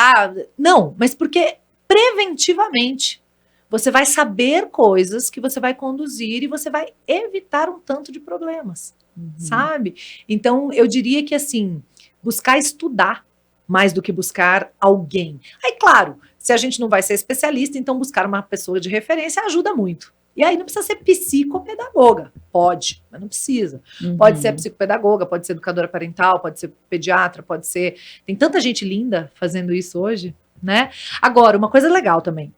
não, mas porque preventivamente você vai saber coisas que você vai conduzir e você vai evitar um tanto de problemas, sabe? Então, eu diria que, assim, buscar estudar mais do que buscar alguém. Aí, claro, se a gente não vai ser especialista, então buscar uma pessoa de referência ajuda muito. E aí não precisa ser psicopedagoga. Pode, mas não precisa. Pode ser a psicopedagoga, pode ser educadora parental, pode ser pediatra, pode ser... Tem tanta gente linda fazendo isso hoje, né? Agora, uma coisa legal também.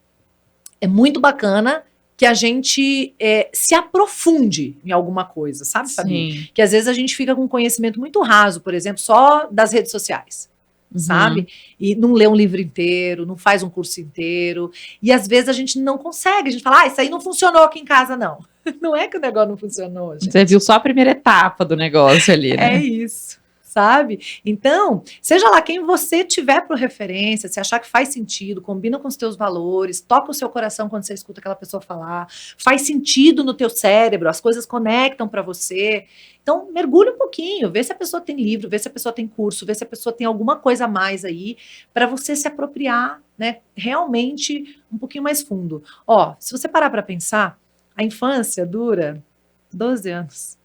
É muito bacana que a gente se aprofunde em alguma coisa, sabe, Fabi? Que às vezes a gente fica com conhecimento muito raso, por exemplo, só das redes sociais, sabe? E não lê um livro inteiro, não faz um curso inteiro. E às vezes a gente não consegue, a gente fala, isso aí não funcionou aqui em casa, não. Não é que o negócio não funcionou, gente. Você viu só a primeira etapa do negócio ali, né? É isso. Sabe? Então, seja lá quem você tiver por referência, se achar que faz sentido, combina com os teus valores, toca o seu coração quando você escuta aquela pessoa falar, faz sentido no teu cérebro, as coisas conectam para você. Então, mergulha um pouquinho, vê se a pessoa tem livro, vê se a pessoa tem curso, vê se a pessoa tem alguma coisa a mais aí para você se apropriar, né? Realmente um pouquinho mais fundo. Ó, se você parar para pensar, a infância dura 12 anos.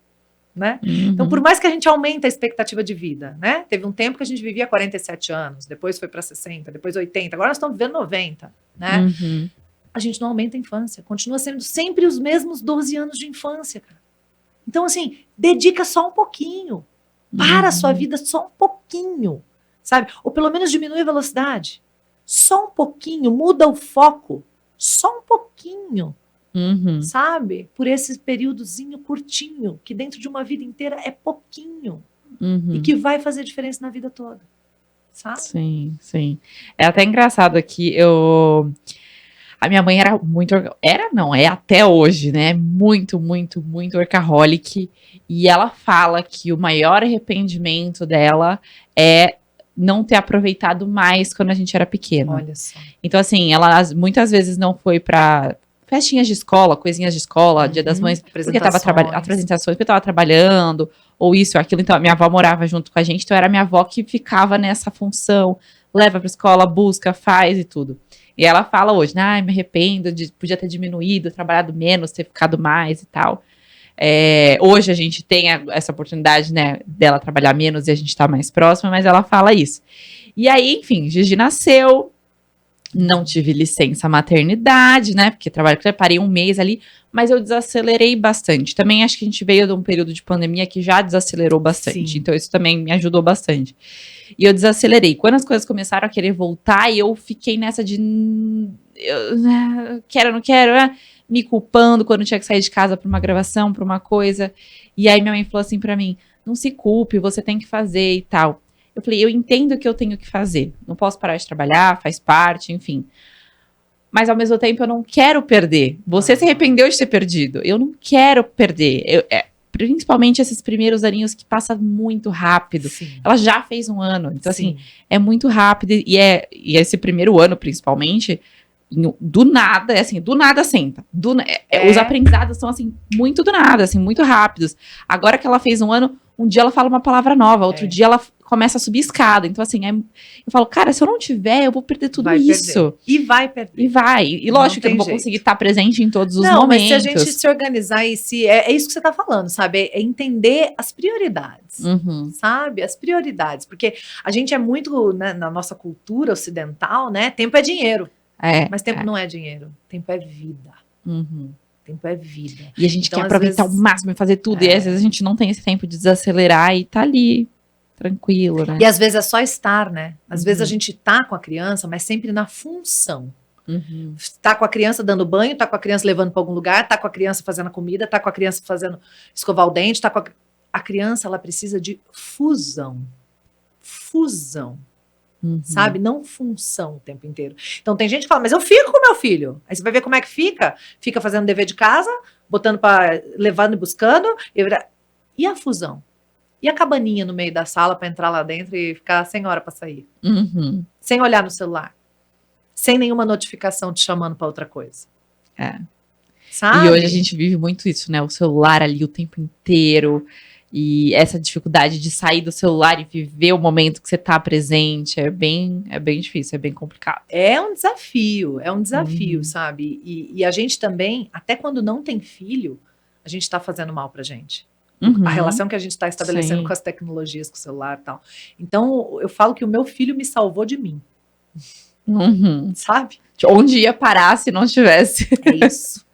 Né? Então, por mais que a gente aumente a expectativa de vida, né? Teve um tempo que a gente vivia 47 anos, depois foi para 60, depois 80, agora nós estamos vivendo 90, né? A gente não aumenta a infância, continua sendo sempre os mesmos 12 anos de infância, cara. Então, assim, dedica só um pouquinho, para a sua vida só um pouquinho, sabe? Ou pelo menos diminui a velocidade, só um pouquinho, muda o foco, só um pouquinho. Sabe? Por esse períodozinho curtinho, que dentro de uma vida inteira é pouquinho. E que vai fazer diferença na vida toda. Sabe? Sim, sim. É até engraçado aqui, a minha mãe era muito... é até hoje, né? Muito, muito, muito workaholic. E ela fala que o maior arrependimento dela é não ter aproveitado mais quando a gente era pequena. Olha só. Então, assim, ela muitas vezes não foi pra... festinhas de escola, coisinhas de escola, Dia das Mães, porque tava apresentações, porque eu tava trabalhando, ou isso, ou aquilo. Então, a minha avó morava junto com a gente, então era a minha avó que ficava nessa função, leva pra escola, busca, faz e tudo. E ela fala hoje, me arrependo, podia ter diminuído, trabalhado menos, ter ficado mais e tal. Hoje a gente tem essa oportunidade, né, dela trabalhar menos e a gente tá mais próxima, mas ela fala isso. E aí, enfim, Gigi nasceu, não tive licença maternidade, né? Porque parei um mês ali, mas eu desacelerei bastante. Também acho que a gente veio de um período de pandemia que já desacelerou bastante. Sim. Então isso também me ajudou bastante. E eu desacelerei. Quando as coisas começaram a querer voltar, eu fiquei nessa de quero, não quero, me culpando quando tinha que sair de casa para uma gravação, para uma coisa. E aí minha mãe falou assim para mim, não se culpe, você tem que fazer e tal. Eu falei, eu entendo o que eu tenho que fazer. Não posso parar de trabalhar, faz parte, enfim. Mas, ao mesmo tempo, eu não quero perder. Você se arrependeu de ter perdido. Eu não quero perder. principalmente esses primeiros aninhos que passa muito rápido. Sim. Ela já fez 1 ano, então Sim. assim, é muito rápido, e esse primeiro ano, principalmente, do nada, do nada senta. Os aprendizados são, assim, muito do nada, assim, muito rápidos. Agora que ela fez 1 ano, um dia ela fala uma palavra nova, outro dia ela começa a subir escada. Então, assim, eu falo, cara, se eu não tiver, eu vou perder tudo isso. Perder. E vai perder. E vai. E lógico que eu não vou conseguir estar presente em todos os momentos. Não, mas se a gente se organizar e é isso que você está falando, sabe? É entender as prioridades, sabe? As prioridades. Porque a gente é muito, né, na nossa cultura ocidental, né? Tempo é dinheiro. Mas tempo não é dinheiro. Tempo é vida. Tempo é vida. E a gente quer aproveitar o máximo e fazer tudo. E às vezes a gente não tem esse tempo de desacelerar e tá ali, tranquilo, né? E às vezes é só estar, né? Às vezes a gente tá com a criança, mas sempre na função. Tá com a criança dando banho, tá com a criança levando para algum lugar, tá com a criança fazendo a comida, tá com a criança fazendo escovar o dente, tá com a criança, ela precisa de fusão. Fusão. Sabe? Não função o tempo inteiro. Então tem gente que fala, mas eu fico com meu filho. Aí você vai ver como é que fica. Fica fazendo dever de casa, botando para levando e buscando. E a fusão? E a cabaninha no meio da sala para entrar lá dentro e ficar sem hora para sair? Sem olhar no celular. Sem nenhuma notificação te chamando para outra coisa. Sabe? E hoje a gente vive muito isso, né? O celular ali o tempo inteiro. E essa dificuldade de sair do celular e viver o momento que você está presente é bem difícil, é bem complicado. É um desafio, sabe? E a gente também, até quando não tem filho, a gente está fazendo mal pra gente. A relação que a gente está estabelecendo com as tecnologias, com o celular e tal. Então, eu falo que o meu filho me salvou de mim. Sabe? Onde ia parar se não tivesse? É isso.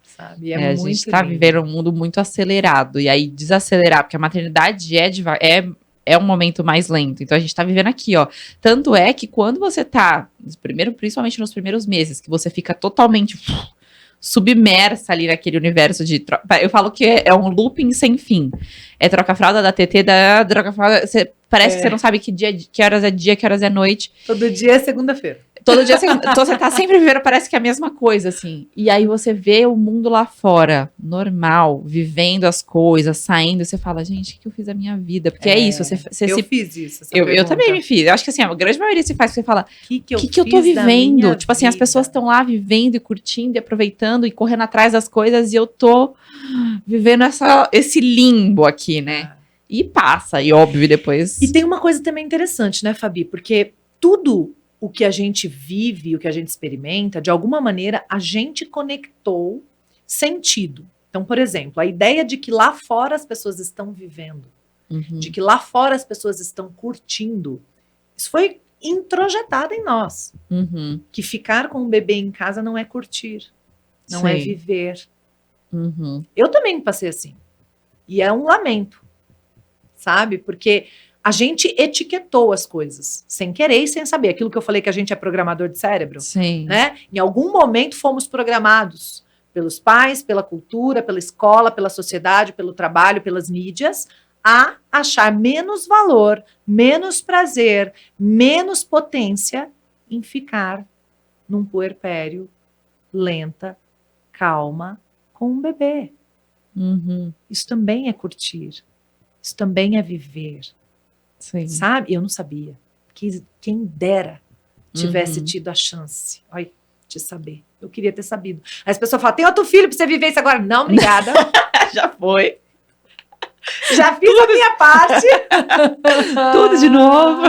Sabe? A gente está vivendo um mundo muito acelerado. E aí, desacelerar, porque a maternidade é um momento mais lento. Então, a gente está vivendo aqui, ó. Tanto é que quando você tá, principalmente nos primeiros meses, que você fica totalmente submersa ali naquele universo de eu falo que é um looping sem fim. É troca a fralda da TT, troca a fralda. Parece que você não sabe que horas é dia, que horas é noite. Todo dia é segunda-feira. Todo dia então você tá sempre vivendo, parece que é a mesma coisa, assim. E aí você vê o mundo lá fora, normal, vivendo as coisas, saindo, e você fala, gente, o que eu fiz da minha vida? Porque é isso, eu fiz isso. Eu também me fiz. Eu acho que assim, a grande maioria se faz, você fala, o que eu tô vivendo? Tipo assim, as pessoas estão lá vivendo e curtindo e aproveitando e correndo atrás das coisas, e eu tô vivendo esse limbo aqui, né? E passa, e óbvio, depois. E tem uma coisa também interessante, né, Fabi? Porque tudo o que a gente vive, o que a gente experimenta, de alguma maneira, a gente conectou sentido. Então, por exemplo, a ideia de que lá fora as pessoas estão vivendo, de que lá fora as pessoas estão curtindo, isso foi introjetado em nós. Que ficar com um bebê em casa não é curtir, não é viver. Eu também passei assim. E é um lamento, sabe? Porque a gente etiquetou as coisas, sem querer e sem saber. Aquilo que eu falei que a gente é programador de cérebro. Sim. Né? Em algum momento fomos programados pelos pais, pela cultura, pela escola, pela sociedade, pelo trabalho, pelas mídias, a achar menos valor, menos prazer, menos potência em ficar num puerpério lenta, calma, com um bebê. Isso também é curtir. Isso também é viver. Sim. Sabe? Eu não sabia. Quem dera tivesse tido a chance de saber. Eu queria ter sabido. Aí as pessoas falam, tem outro filho pra você viver isso agora. Não, obrigada. Já foi. Já fiz a minha parte. Tudo de novo.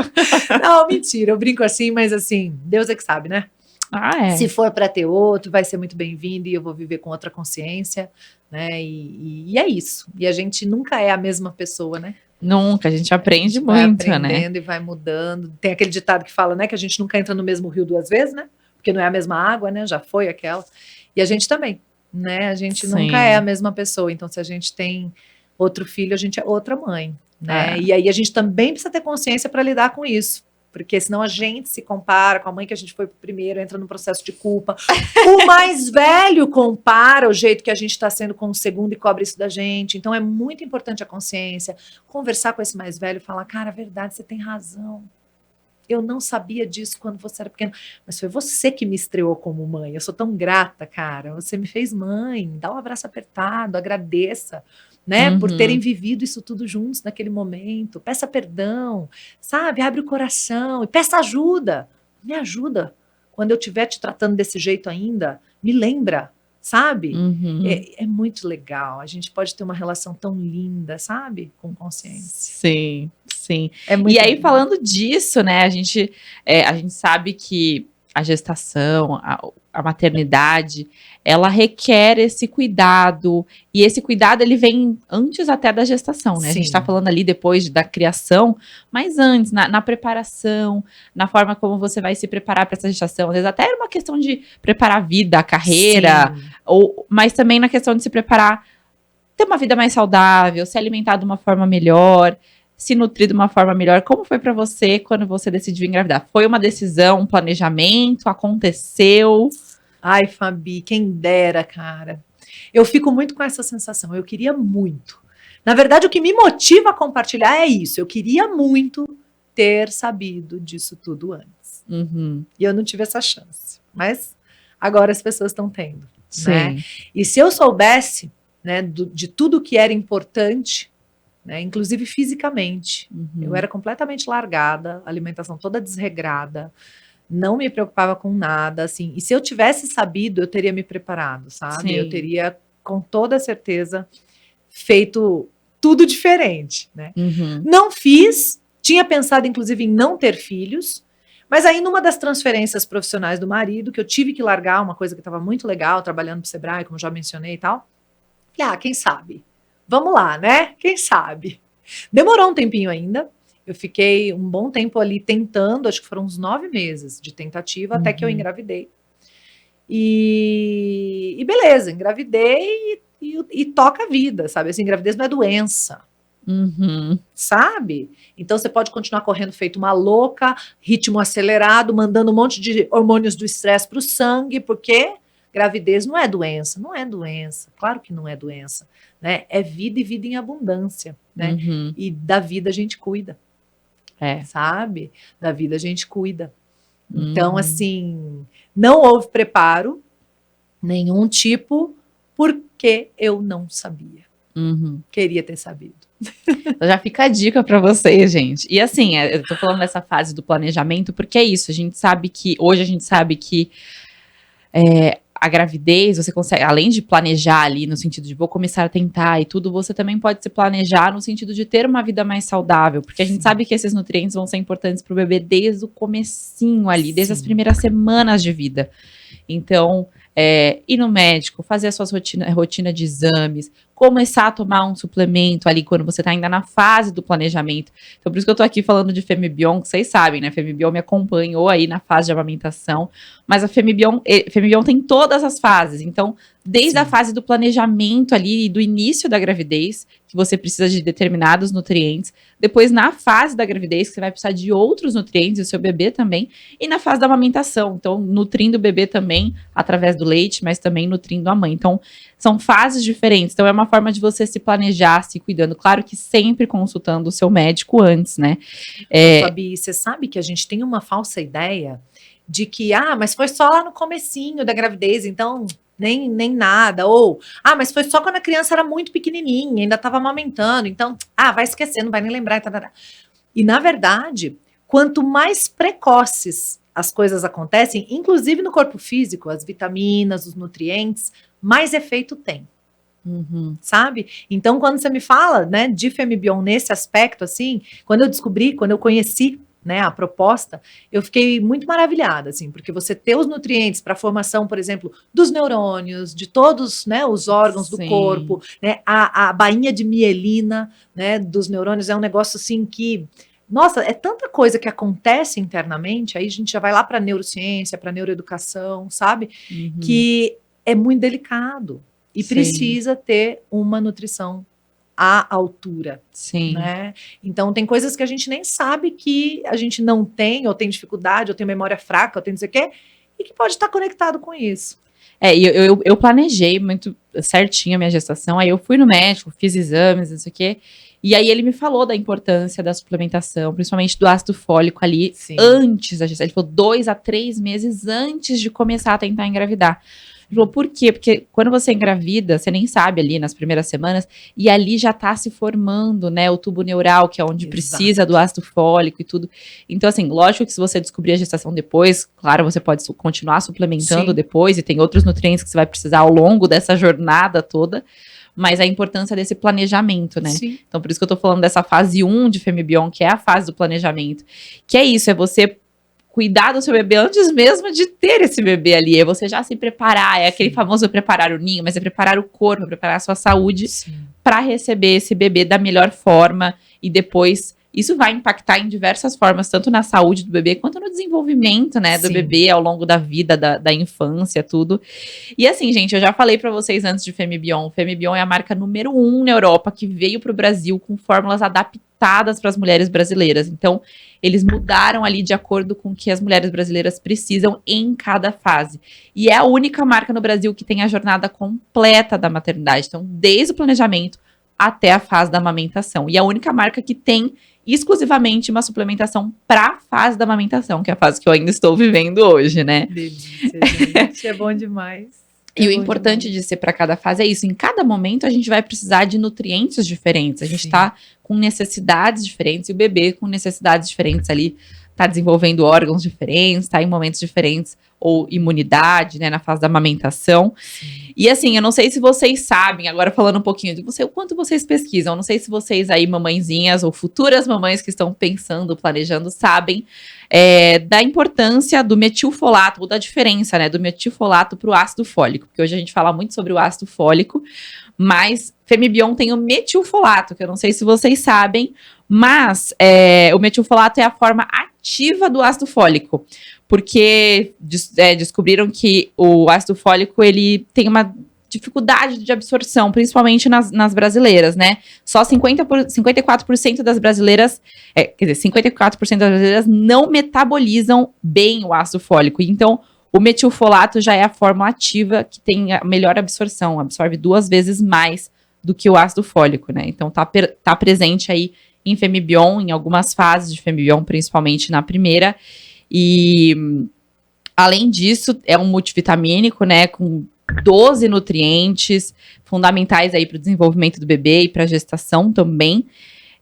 Não, mentira. Eu brinco assim, mas assim, Deus é que sabe, né? Se for para ter outro, vai ser muito bem-vindo e eu vou viver com outra consciência, né? E é isso. E a gente nunca é a mesma pessoa, né? Nunca, a gente aprende muito, vai aprendendo, né? E vai mudando. Tem aquele ditado que fala, né, que a gente nunca entra no mesmo rio 2 vezes, né? Porque não é a mesma água, né? Já foi aquela. E a gente também, né? A gente nunca é a mesma pessoa. Então, se a gente tem outro filho, a gente é outra mãe, né? E aí a gente também precisa ter consciência para lidar com isso. Porque senão a gente se compara com a mãe que a gente foi primeiro, entra num processo de culpa. O mais velho compara o jeito que a gente está sendo com o segundo e cobra isso da gente. Então é muito importante a consciência. Conversar com esse mais velho e falar, cara, é verdade, você tem razão. eu não sabia disso quando você era pequeno, mas foi você que me estreou como mãe. Eu sou tão grata, cara. Você me fez mãe. Dá um abraço apertado, agradeça, né, por terem vivido isso tudo juntos naquele momento. Peça perdão, sabe? Abre o coração e peça ajuda. Me ajuda. Quando eu estiver te tratando desse jeito ainda, me lembra, sabe? É muito legal. A gente pode ter uma relação tão linda, sabe? Com consciência. Sim, sim. E aí, falando disso, né, a gente sabe que a gestação, a maternidade, ela requer esse cuidado, e esse cuidado, ele vem antes até da gestação, né? Sim. A gente tá falando ali depois da criação, mas antes, na preparação, na forma como você vai se preparar para essa gestação, às vezes até era uma questão de preparar a vida, a carreira, mas também na questão de se preparar, ter uma vida mais saudável, se alimentar de uma forma melhor, se nutrir de uma forma melhor. Como foi para você quando você decidiu engravidar? Foi uma decisão, um planejamento? Aconteceu? Ai, Fabi, quem dera, cara. Eu fico muito com essa sensação. Eu queria muito. Na verdade, o que me motiva a compartilhar é isso. Eu queria muito ter sabido disso tudo antes. E eu não tive essa chance. Mas agora as pessoas estão tendo. Né? E se eu soubesse, né, de tudo que era importante, né, inclusive fisicamente, eu era completamente largada, alimentação toda desregrada, não me preocupava com nada, assim, e se eu tivesse sabido, eu teria me preparado, sabe? Sim. Eu teria, com toda certeza, feito tudo diferente, né? Não fiz, tinha pensado, inclusive, em não ter filhos, mas aí, numa das transferências profissionais do marido, que eu tive que largar, uma coisa que estava muito legal, trabalhando para o Sebrae, como já mencionei e tal, falei, quem sabe? Vamos lá, né? Quem sabe? Demorou um tempinho ainda. Eu fiquei um bom tempo ali tentando, acho que foram uns 9 meses de tentativa, até que eu engravidei. E beleza, engravidei e toca a vida, sabe? Assim, gravidez não é doença. Sabe? Então você pode continuar correndo feito uma louca, ritmo acelerado, mandando um monte de hormônios do estresse para o sangue, porque gravidez não é doença, não é doença, claro que não é doença, né? É vida e vida em abundância, né? E da vida a gente cuida, sabe? Da vida a gente cuida. Então, assim, não houve preparo nenhum tipo, porque eu não sabia. Queria ter sabido. Então já fica a dica para vocês, gente. E assim, eu tô falando dessa fase do planejamento, porque é isso, hoje a gente sabe que a gravidez, você consegue, além de planejar ali no sentido de vou começar a tentar e tudo, você também pode se planejar no sentido de ter uma vida mais saudável, porque a gente sabe que esses nutrientes vão ser importantes para o bebê desde o comecinho ali, desde as primeiras semanas de vida. Então, ir no médico, fazer a sua rotina de exames, começar a tomar um suplemento ali quando você tá ainda na fase do planejamento. Então, por isso que eu tô aqui falando de Femibion, que vocês sabem, né? Femibion me acompanhou aí na fase de amamentação, mas a Femibion tem todas as fases. Então, desde a fase do planejamento ali, do início da gravidez, que você precisa de determinados nutrientes, depois na fase da gravidez, que você vai precisar de outros nutrientes, e o seu bebê também, e na fase da amamentação, então, nutrindo o bebê também, através do leite, mas também nutrindo a mãe. Então, são fases diferentes, então é uma forma de você se planejar, se cuidando, claro que sempre consultando o seu médico antes, né? Fabi, você sabe que a gente tem uma falsa ideia de que, mas foi só lá no comecinho da gravidez, então nem nada, ou, mas foi só quando a criança era muito pequenininha, ainda estava amamentando, então, vai esquecer, não vai nem lembrar, e na verdade, quanto mais precoces as coisas acontecem, inclusive no corpo físico, as vitaminas, os nutrientes, mais efeito tem. Sabe? Então, quando você me fala, né, de Femibion nesse aspecto, assim, quando eu conheci, né, a proposta, eu fiquei muito maravilhada, assim, porque você ter os nutrientes para a formação, por exemplo, dos neurônios, de todos, né, os órgãos do corpo, né, a bainha de mielina, né, dos neurônios é um negócio, assim, que, nossa, é tanta coisa que acontece internamente, aí a gente já vai lá para neurociência, para neuroeducação, sabe? Que é muito delicado e precisa ter uma nutrição à altura, né? Então tem coisas que a gente nem sabe que a gente não tem, ou tem dificuldade, ou tem memória fraca, ou tem não sei o quê, e que pode estar conectado com isso. Eu planejei muito certinho a minha gestação, aí eu fui no médico, fiz exames, não sei o quê, E aí ele me falou da importância da suplementação, principalmente do ácido fólico ali, Sim. antes da gestação. Ele falou 2 a 3 meses antes de começar a tentar engravidar. Ele falou, por quê? Porque quando você engravida, você nem sabe ali nas primeiras semanas, e ali já tá se formando, né, o tubo neural, que é onde precisa do ácido fólico e tudo. Então, assim, lógico que se você descobrir a gestação depois, claro, você pode continuar suplementando depois, e tem outros nutrientes que você vai precisar ao longo dessa jornada toda, mas a importância desse planejamento, né? Sim. Então, por isso que eu tô falando dessa fase 1 de Femibion, que é a fase do planejamento. Que é isso, é você cuidar do seu bebê antes mesmo de ter esse bebê ali. É você já se preparar, é aquele famoso preparar o ninho, mas é preparar o corpo, preparar a sua saúde para receber esse bebê da melhor forma e depois... Isso vai impactar em diversas formas, tanto na saúde do bebê, quanto no desenvolvimento, né, do bebê ao longo da vida, da infância, tudo. E assim, gente, eu já falei pra vocês antes de Femibion. Femibion é a marca número 1 na Europa que veio pro Brasil com fórmulas adaptadas para as mulheres brasileiras. Então, eles mudaram ali de acordo com o que as mulheres brasileiras precisam em cada fase. E é a única marca no Brasil que tem a jornada completa da maternidade. Então, desde o planejamento até a fase da amamentação. E é a única marca que tem exclusivamente uma suplementação para a fase da amamentação, que é a fase que eu ainda estou vivendo hoje, né? Delícia, gente. É bom demais. E o importante de ser para cada fase é isso. Em cada momento a gente vai precisar de nutrientes diferentes. A gente está com necessidades diferentes e o bebê com necessidades diferentes ali. Está desenvolvendo órgãos diferentes, está em momentos diferentes, ou imunidade, né, na fase da amamentação. E assim, eu não sei se vocês sabem, agora falando um pouquinho de você, o quanto vocês pesquisam, eu não sei se vocês aí, mamãezinhas ou futuras mamães que estão pensando, planejando, sabem da importância do metilfolato, ou da diferença, né, do metilfolato para o ácido fólico, porque hoje a gente fala muito sobre o ácido fólico, mas Femibion tem o metilfolato, que eu não sei se vocês sabem, mas o metilfolato é a forma ativa do ácido fólico, porque descobriram que o ácido fólico ele tem uma dificuldade de absorção, principalmente nas brasileiras, né? Só 54% das brasileiras, 54% das brasileiras não metabolizam bem o ácido fólico. Então, o metilfolato já é a forma ativa que tem a melhor absorção, absorve 2 vezes mais do que o ácido fólico, né? Então, tá presente aí em Femibion, em algumas fases de Femibion, principalmente na primeira. E, além disso, é um multivitamínico, né, com 12 nutrientes fundamentais aí para o desenvolvimento do bebê e para a gestação também.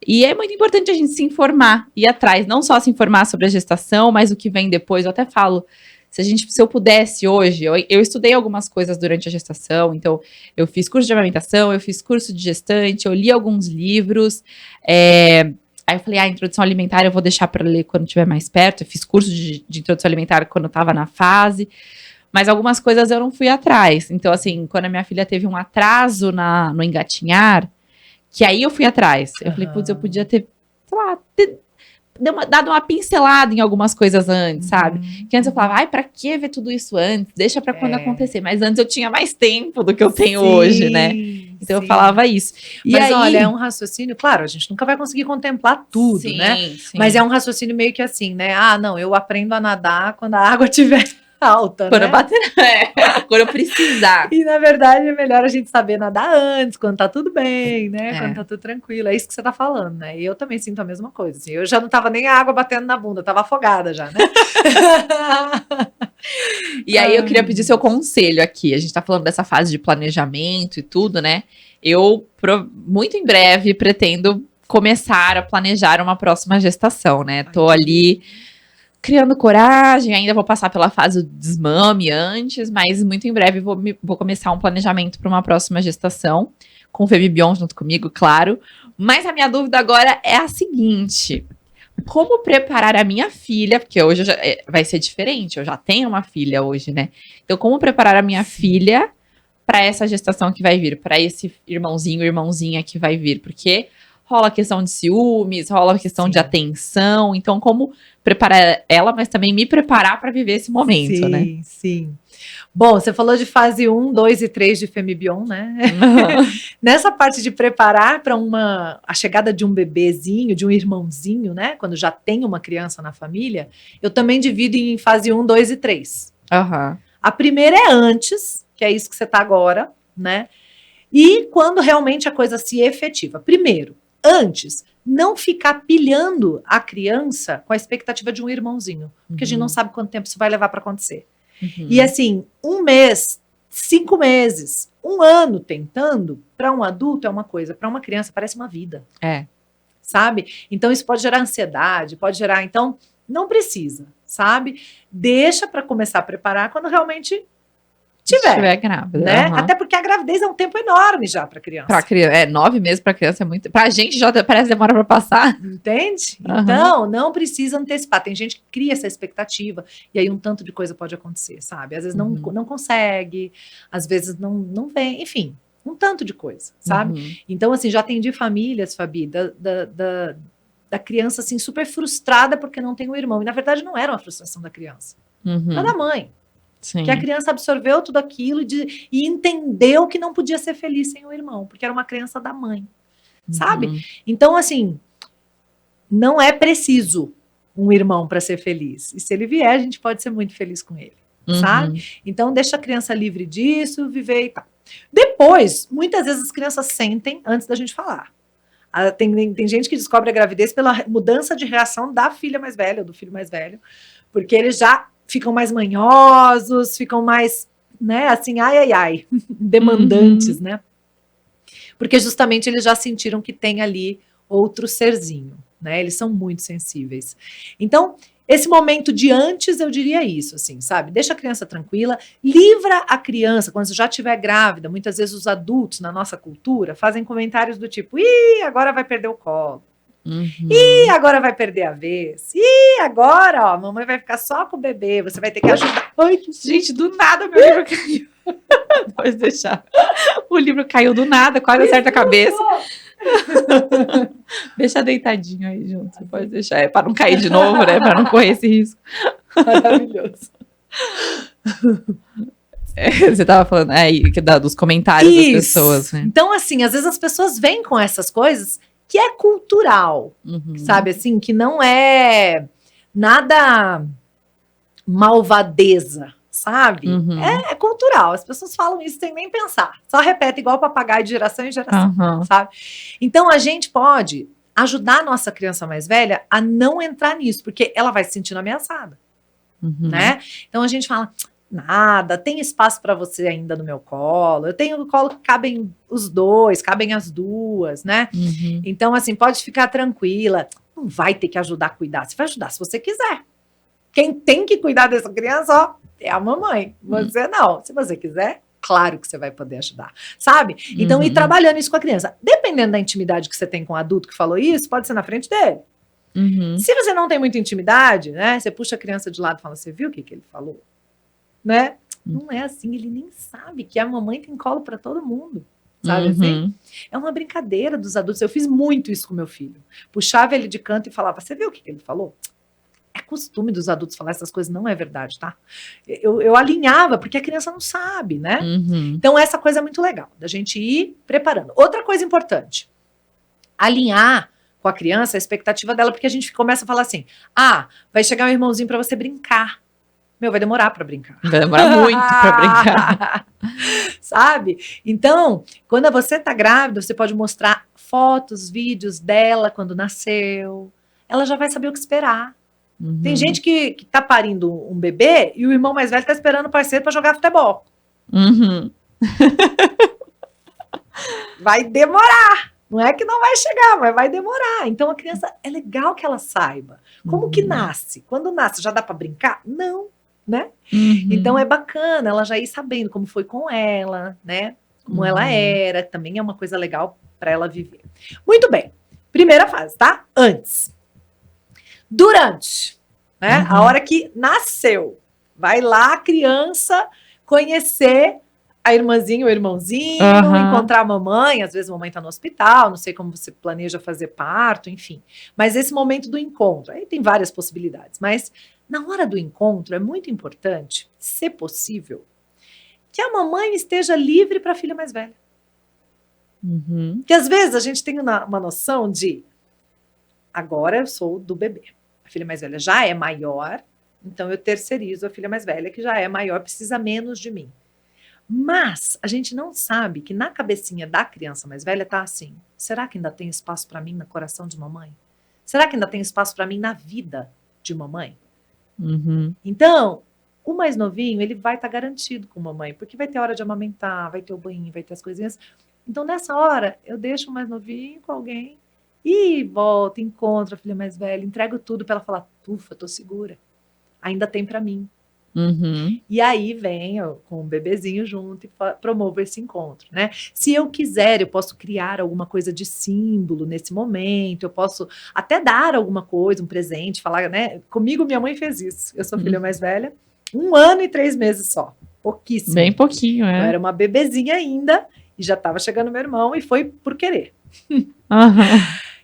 E é muito importante a gente se informar, ir atrás, não só se informar sobre a gestação, mas o que vem depois. Eu até falo, se eu pudesse hoje, eu estudei algumas coisas durante a gestação, então eu fiz curso de amamentação, eu fiz curso de gestante, eu li alguns livros, aí eu falei, a introdução alimentar eu vou deixar para ler quando estiver mais perto, eu fiz curso de introdução alimentar quando eu estava na fase, mas algumas coisas eu não fui atrás, então assim, quando a minha filha teve um atraso no engatinhar, que aí eu fui atrás, eu falei, putz, eu podia ter, sei lá, dado uma pincelada em algumas coisas antes, sabe? Que antes eu falava, ai, pra que ver tudo isso antes? Deixa pra quando acontecer. Mas antes eu tinha mais tempo do que eu tenho hoje, né? Então eu falava isso. E mas aí, olha, é um raciocínio, claro, a gente nunca vai conseguir contemplar tudo, né? Sim. Mas é um raciocínio meio que assim, né? Ah, não, eu aprendo a nadar quando a água estiver alta, quando né? eu bater, quando eu precisar. E na verdade é melhor a gente saber nadar antes, quando tá tudo bem, né? Quando tá tudo tranquilo. É isso que você tá falando, né? E eu também sinto a mesma coisa. Assim, eu já não tava nem a água batendo na bunda, eu tava afogada já, né? E aí eu queria pedir seu conselho aqui. A gente tá falando dessa fase de planejamento e tudo, né? Eu, muito em breve, pretendo começar a planejar uma próxima gestação, né? Tô ali criando coragem, ainda vou passar pela fase do desmame antes, mas muito em breve vou começar um planejamento para uma próxima gestação, com o Femibion junto comigo, claro. Mas a minha dúvida agora é a seguinte: como preparar a minha filha, porque hoje vai ser diferente, eu já tenho uma filha hoje, né? Então, como preparar a minha filha para essa gestação que vai vir, para esse irmãozinho, irmãzinha que vai vir, porque rola a questão de ciúmes, rola a questão de atenção. Então, como preparar ela, mas também me preparar para viver esse momento, né? Sim, sim. Bom, você falou de fase 1, 2 e 3 de Femibion, né? Nessa parte de preparar para a chegada de um bebezinho, de um irmãozinho, né? Quando já tem uma criança na família, eu também divido em fase 1, 2 e 3. A primeira é antes, que é isso que você está agora, né? E quando realmente a coisa se efetiva. Primeiro, Antes, não ficar pilhando a criança com a expectativa de um irmãozinho, porque a gente não sabe quanto tempo isso vai levar para acontecer. E assim, 1 mês, 5 meses, 1 ano tentando, para um adulto é uma coisa, para uma criança parece uma vida. Sabe? Então isso pode gerar ansiedade, pode gerar, então não precisa, sabe? Deixa para começar a preparar quando realmente tiver grávida, né? Até porque a gravidez é um tempo enorme já para criança. 9 meses para criança é muito. Pra gente já parece demora para passar. Entende? Então, não precisa antecipar. Tem gente que cria essa expectativa e aí um tanto de coisa pode acontecer, sabe? Às vezes não consegue, às vezes não vem, enfim, um tanto de coisa, sabe? Então, assim, já atendi famílias, Fabi, da criança, assim, super frustrada porque não tem um irmão. E, na verdade, não era uma frustração da criança. Era da mãe. Sim. Que a criança absorveu tudo aquilo e entendeu que não podia ser feliz sem o irmão, porque era uma crença da mãe, sabe? Então, assim, não é preciso um irmão para ser feliz. E se ele vier, a gente pode ser muito feliz com ele, sabe? Então, deixa a criança livre disso, viver e tal. Depois, muitas vezes as crianças sentem antes da gente falar. Tem gente que descobre a gravidez pela mudança de reação da filha mais velha, ou do filho mais velho, porque eles já ficam mais manhosos, ficam mais, né, assim, demandantes, né? Porque justamente eles já sentiram que tem ali outro serzinho, né? Eles são muito sensíveis. Então, esse momento de antes, eu diria isso, assim, sabe? Deixa a criança tranquila, livra a criança, quando você já estiver grávida, muitas vezes os adultos, na nossa cultura, fazem comentários do tipo, agora vai perder o colo. Agora vai perder a vez. Agora, ó, a mamãe vai ficar só com o bebê, você vai ter que ajudar. Ai, gente, do nada meu livro caiu. Pode deixar. O livro caiu do nada, quase acerta a cabeça. Deixa deitadinho aí junto, você pode deixar. Para não cair de novo, né? Para não correr esse risco. Maravilhoso. Você estava falando aí dos comentários das pessoas, né? Então, assim, às vezes as pessoas vêm com essas coisas que é cultural, sabe, assim, que não é nada malvadeza, sabe? É cultural, as pessoas falam isso sem nem pensar, só repete igual papagaio de geração em geração, sabe? Então, a gente pode ajudar a nossa criança mais velha a não entrar nisso, porque ela vai se sentindo ameaçada, né? Então, a gente fala... Nada, tem espaço para você ainda no meu colo. Eu tenho no colo que cabem os dois, cabem as duas, né? Então, assim, pode ficar tranquila. Não vai ter que ajudar a cuidar. Você vai ajudar se você quiser. Quem tem que cuidar dessa criança, ó, é a mamãe. Você não. Se você quiser, claro que você vai poder ajudar, sabe? Então, ir trabalhando isso com a criança. Dependendo da intimidade que você tem com o adulto que falou isso, pode ser na frente dele. Se você não tem muita intimidade, né? Você puxa a criança de lado e fala, você viu o que ele falou? Né? Não é assim, ele nem sabe que a mamãe tem colo para todo mundo, sabe assim? É uma brincadeira dos adultos. Eu fiz muito isso com meu filho. Puxava ele de canto e falava, você viu o que ele falou? É costume dos adultos falar essas coisas, não é verdade, tá? Eu alinhava, porque a criança não sabe, né? Então essa coisa é muito legal, da gente ir preparando. Outra coisa importante, alinhar com a criança a expectativa dela, porque a gente começa a falar assim, vai chegar um irmãozinho para você brincar. Vai demorar para brincar. Vai demorar muito para brincar. Sabe? Então, quando você tá grávida, você pode mostrar fotos, vídeos dela quando nasceu. Ela já vai saber o que esperar. Tem gente que tá parindo um bebê e o irmão mais velho tá esperando o parceiro para jogar futebol. Vai demorar. Não é que não vai chegar, mas vai demorar. Então, a criança, é legal que ela saiba. Como que nasce? Quando nasce, já dá para brincar? Não. Né? Então é bacana ela já ir sabendo como foi com ela, né? Como ela era, também é uma coisa legal para ela viver. Muito bem. Primeira fase, tá? Antes. Durante, né? A hora que nasceu. Vai lá a criança conhecer a irmãzinha, o irmãozinho, encontrar a mamãe, às vezes a mamãe tá no hospital, não sei como você planeja fazer parto, enfim. Mas esse momento do encontro, aí tem várias possibilidades, mas na hora do encontro é muito importante, se possível, que a mamãe esteja livre para a filha mais velha. Porque às vezes a gente tem uma noção de agora eu sou do bebê. A filha mais velha já é maior, então eu terceirizo a filha mais velha, que já é maior, precisa menos de mim. Mas a gente não sabe que na cabecinha da criança mais velha tá assim, será que ainda tem espaço para mim no coração de mamãe? Será que ainda tem espaço para mim na vida de mamãe? Então, o mais novinho, ele vai estar garantido com mamãe, porque vai ter hora de amamentar, vai ter o banho, vai ter as coisinhas. Então, nessa hora, eu deixo o mais novinho com alguém e volto, encontro a filha mais velha, entrego tudo para ela falar, ufa, tô segura. Ainda tem para mim. E aí vem com o bebezinho junto e promovo esse encontro, né? Se eu quiser, eu posso criar alguma coisa de símbolo nesse momento, eu posso até dar alguma coisa, um presente, falar, né? Comigo, minha mãe fez isso. Eu sou filha mais velha, 1 ano e 3 meses só. Pouquíssimo. Bem pouquinho, Eu era uma bebezinha ainda e já estava chegando meu irmão e foi por querer.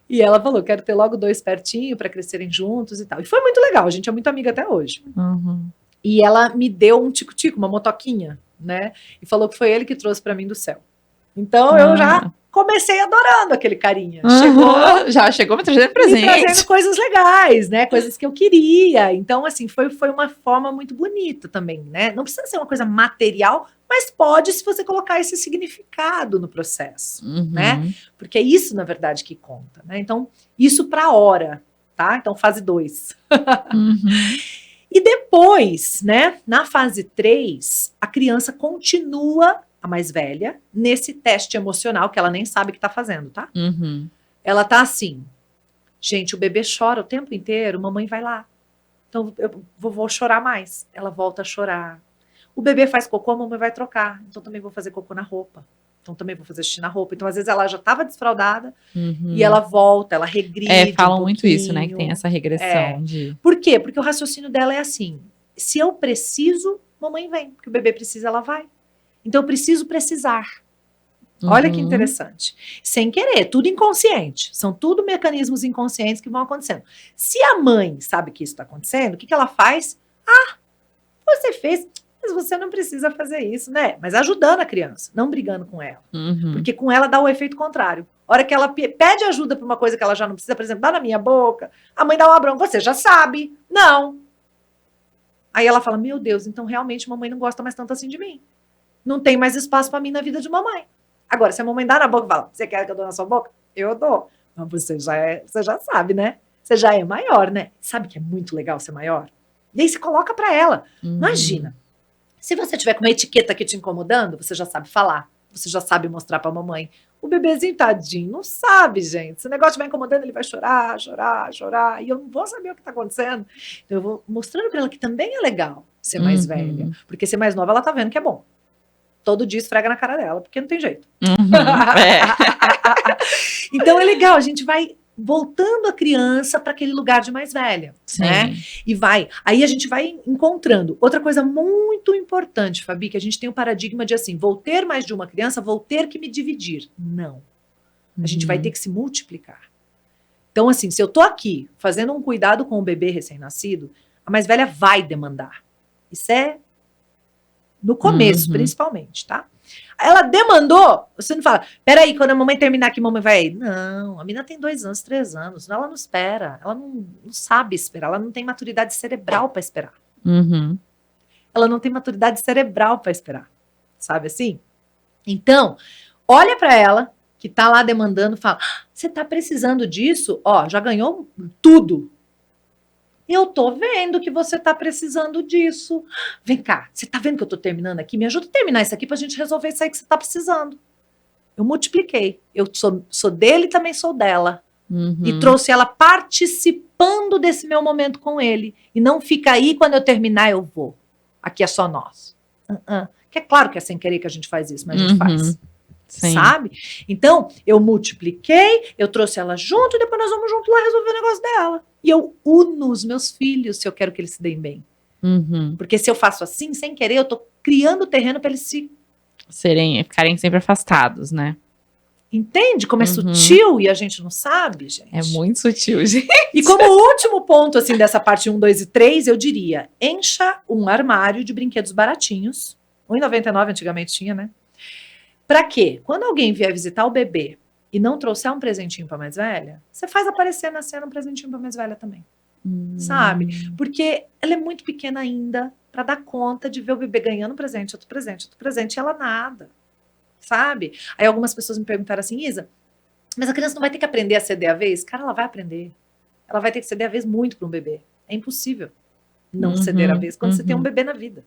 E ela falou, quero ter logo 2 pertinho para crescerem juntos e tal. E foi muito legal, a gente é muito amiga até hoje. E ela me deu um tico-tico, uma motoquinha, né? E falou que foi ele que trouxe para mim do céu. Então eu já comecei adorando aquele carinha. Já chegou me trazendo presente. Me trazendo coisas legais, né? Coisas que eu queria. Então, assim, foi uma forma muito bonita também, né? Não precisa ser uma coisa material, mas pode se você colocar esse significado no processo, né? Porque é isso, na verdade, que conta, né? Então, isso para a hora, tá? Então, fase 2. E depois, né, na fase 3, a criança continua, a mais velha, nesse teste emocional que ela nem sabe que tá fazendo, tá? Ela tá assim, gente, o bebê chora o tempo inteiro, mamãe vai lá. Então eu vou chorar mais. Ela volta a chorar. O bebê faz cocô, a mamãe vai trocar. Então também vou fazer cocô na roupa. Então também vou fazer xixi na roupa. Então às vezes ela já estava desfraldada e ela volta, ela regride falam muito isso, né? Que tem essa regressão. Por quê? Porque o raciocínio dela é assim, se eu preciso, mamãe vem. Porque o bebê precisa, ela vai. Então eu preciso precisar. Olha que interessante. Sem querer, tudo inconsciente. São tudo mecanismos inconscientes que vão acontecendo. Se a mãe sabe que isso está acontecendo, o que ela faz? Você fez, mas você não precisa fazer isso, né? Mas ajudando a criança, não brigando com ela. Porque com ela dá o efeito contrário. A hora que ela pede ajuda para uma coisa que ela já não precisa, por exemplo, dá na minha boca, a mãe dá uma bronca, você já sabe. Não. Aí ela fala, meu Deus, então realmente mamãe não gosta mais tanto assim de mim. Não tem mais espaço para mim na vida de mamãe. Agora, se a mamãe dá na boca e fala, você quer que eu dou na sua boca? Eu dou. Mas você já sabe, né? Você já é maior, né? Sabe que é muito legal ser maior? E aí você coloca para ela. Imagina, se você tiver com uma etiqueta aqui te incomodando, você já sabe falar. Você já sabe mostrar pra mamãe. O bebezinho tadinho não sabe, gente. Se o negócio estiver incomodando, ele vai chorar, chorar, chorar. E eu não vou saber o que tá acontecendo. Então eu vou mostrando pra ela que também é legal ser mais velha. Porque ser mais nova, ela tá vendo que é bom. Todo dia esfrega na cara dela, porque não tem jeito. Então é legal, a gente vai voltando a criança para aquele lugar de mais velha, né? E aí a gente vai encontrando. Outra coisa muito importante, Fabi, que a gente tem um paradigma de assim, vou ter mais de uma criança, vou ter que me dividir. Não. A gente vai ter que se multiplicar. Então assim, se eu tô aqui fazendo um cuidado com o bebê recém-nascido, a mais velha vai demandar. Isso é no começo, principalmente, tá? Ela demandou, você não fala, peraí, quando a mamãe terminar aqui, mamãe vai. Não, a menina tem 2 anos, 3 anos, ela não espera, ela não sabe esperar, ela não tem maturidade cerebral para esperar. Ela não tem maturidade cerebral para esperar, sabe assim? Então, olha para ela, que tá lá demandando, fala, você tá precisando disso? Ó, já ganhou tudo. Eu tô vendo que você tá precisando disso. Vem cá, você tá vendo que eu tô terminando aqui? Me ajuda a terminar isso aqui pra gente resolver isso aí que você tá precisando. Eu multipliquei. Eu sou dele e também sou dela. E trouxe ela participando desse meu momento com ele. E não fica aí, quando eu terminar eu vou. Aqui é só nós. Que é claro que é sem querer que a gente faz isso, mas a gente faz. Sim. Sabe? Então, eu multipliquei, eu trouxe ela junto e depois nós vamos junto lá resolver o negócio dela. E eu uno os meus filhos se eu quero que eles se deem bem. Porque se eu faço assim, sem querer, eu tô criando terreno para eles ficarem sempre afastados, né? Entende como é sutil e a gente não sabe, gente? É muito sutil, gente. E como último ponto, assim, dessa parte 1, 2 e 3, eu diria, encha um armário de brinquedos baratinhos. R$1,99 antigamente tinha, né? Pra quê? Quando alguém vier visitar o bebê e não trouxer um presentinho pra mais velha, você faz aparecer na cena um presentinho pra mais velha também. Sabe? Porque ela é muito pequena ainda para dar conta de ver o bebê ganhando presente, outro presente, outro presente, e ela nada, sabe? Aí algumas pessoas me perguntaram assim, Isa, mas a criança não vai ter que aprender a ceder a vez? Cara, ela vai aprender. Ela vai ter que ceder a vez muito para um bebê. É impossível não ceder a vez quando você tem um bebê na vida,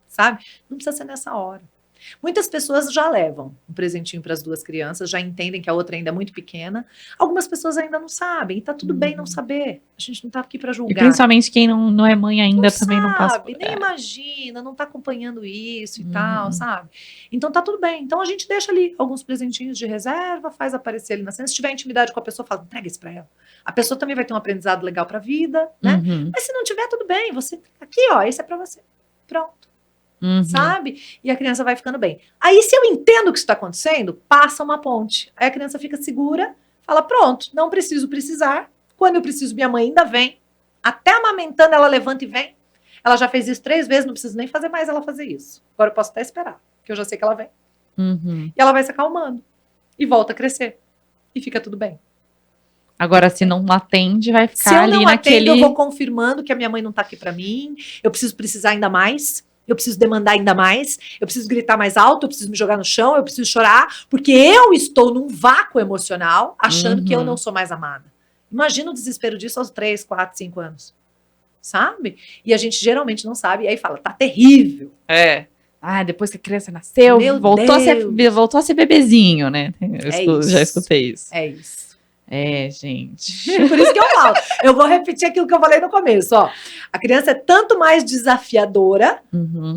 sabe? Não precisa ser nessa hora. Muitas pessoas já levam um presentinho para as duas crianças, já entendem que a outra ainda é muito pequena. Algumas pessoas ainda não sabem, e tá tudo bem não saber. A gente não tá aqui para julgar. E principalmente quem não é mãe ainda não também sabe, não passa. Nem imagina, não tá acompanhando isso e tal, sabe? Então tá tudo bem. Então a gente deixa ali alguns presentinhos de reserva, faz aparecer ali na cena. Se tiver intimidade com a pessoa, fala, entrega isso para ela. A pessoa também vai ter um aprendizado legal para a vida, né? Mas se não tiver, tudo bem. Você aqui, ó, esse é para você. Pronto. Sabe? E a criança vai ficando bem. Aí, se eu entendo o que está acontecendo, passa uma ponte. Aí a criança fica segura, fala, pronto, não preciso precisar. Quando eu preciso, minha mãe ainda vem. Até amamentando, ela levanta e vem. Ela já fez isso 3 vezes, não preciso nem fazer mais ela fazer isso. Agora eu posso até esperar, porque eu já sei que ela vem. E ela vai se acalmando. E volta a crescer. E fica tudo bem. Agora, se não atende, vai ficar ali naquele... Se eu não atendo, eu vou confirmando que a minha mãe não está aqui para mim. Eu preciso precisar ainda mais. Eu preciso demandar ainda mais, eu preciso gritar mais alto, eu preciso me jogar no chão, eu preciso chorar, porque eu estou num vácuo emocional, achando que eu não sou mais amada. Imagina o desespero disso aos 3, 4, 5 anos. Sabe? E a gente geralmente não sabe, e aí fala, tá terrível. Depois que a criança nasceu, voltou a ser bebezinho, né? Já escutei isso. É isso. Gente. Por isso que eu falo. Eu vou repetir aquilo que eu falei no começo, ó. A criança é tanto mais desafiadora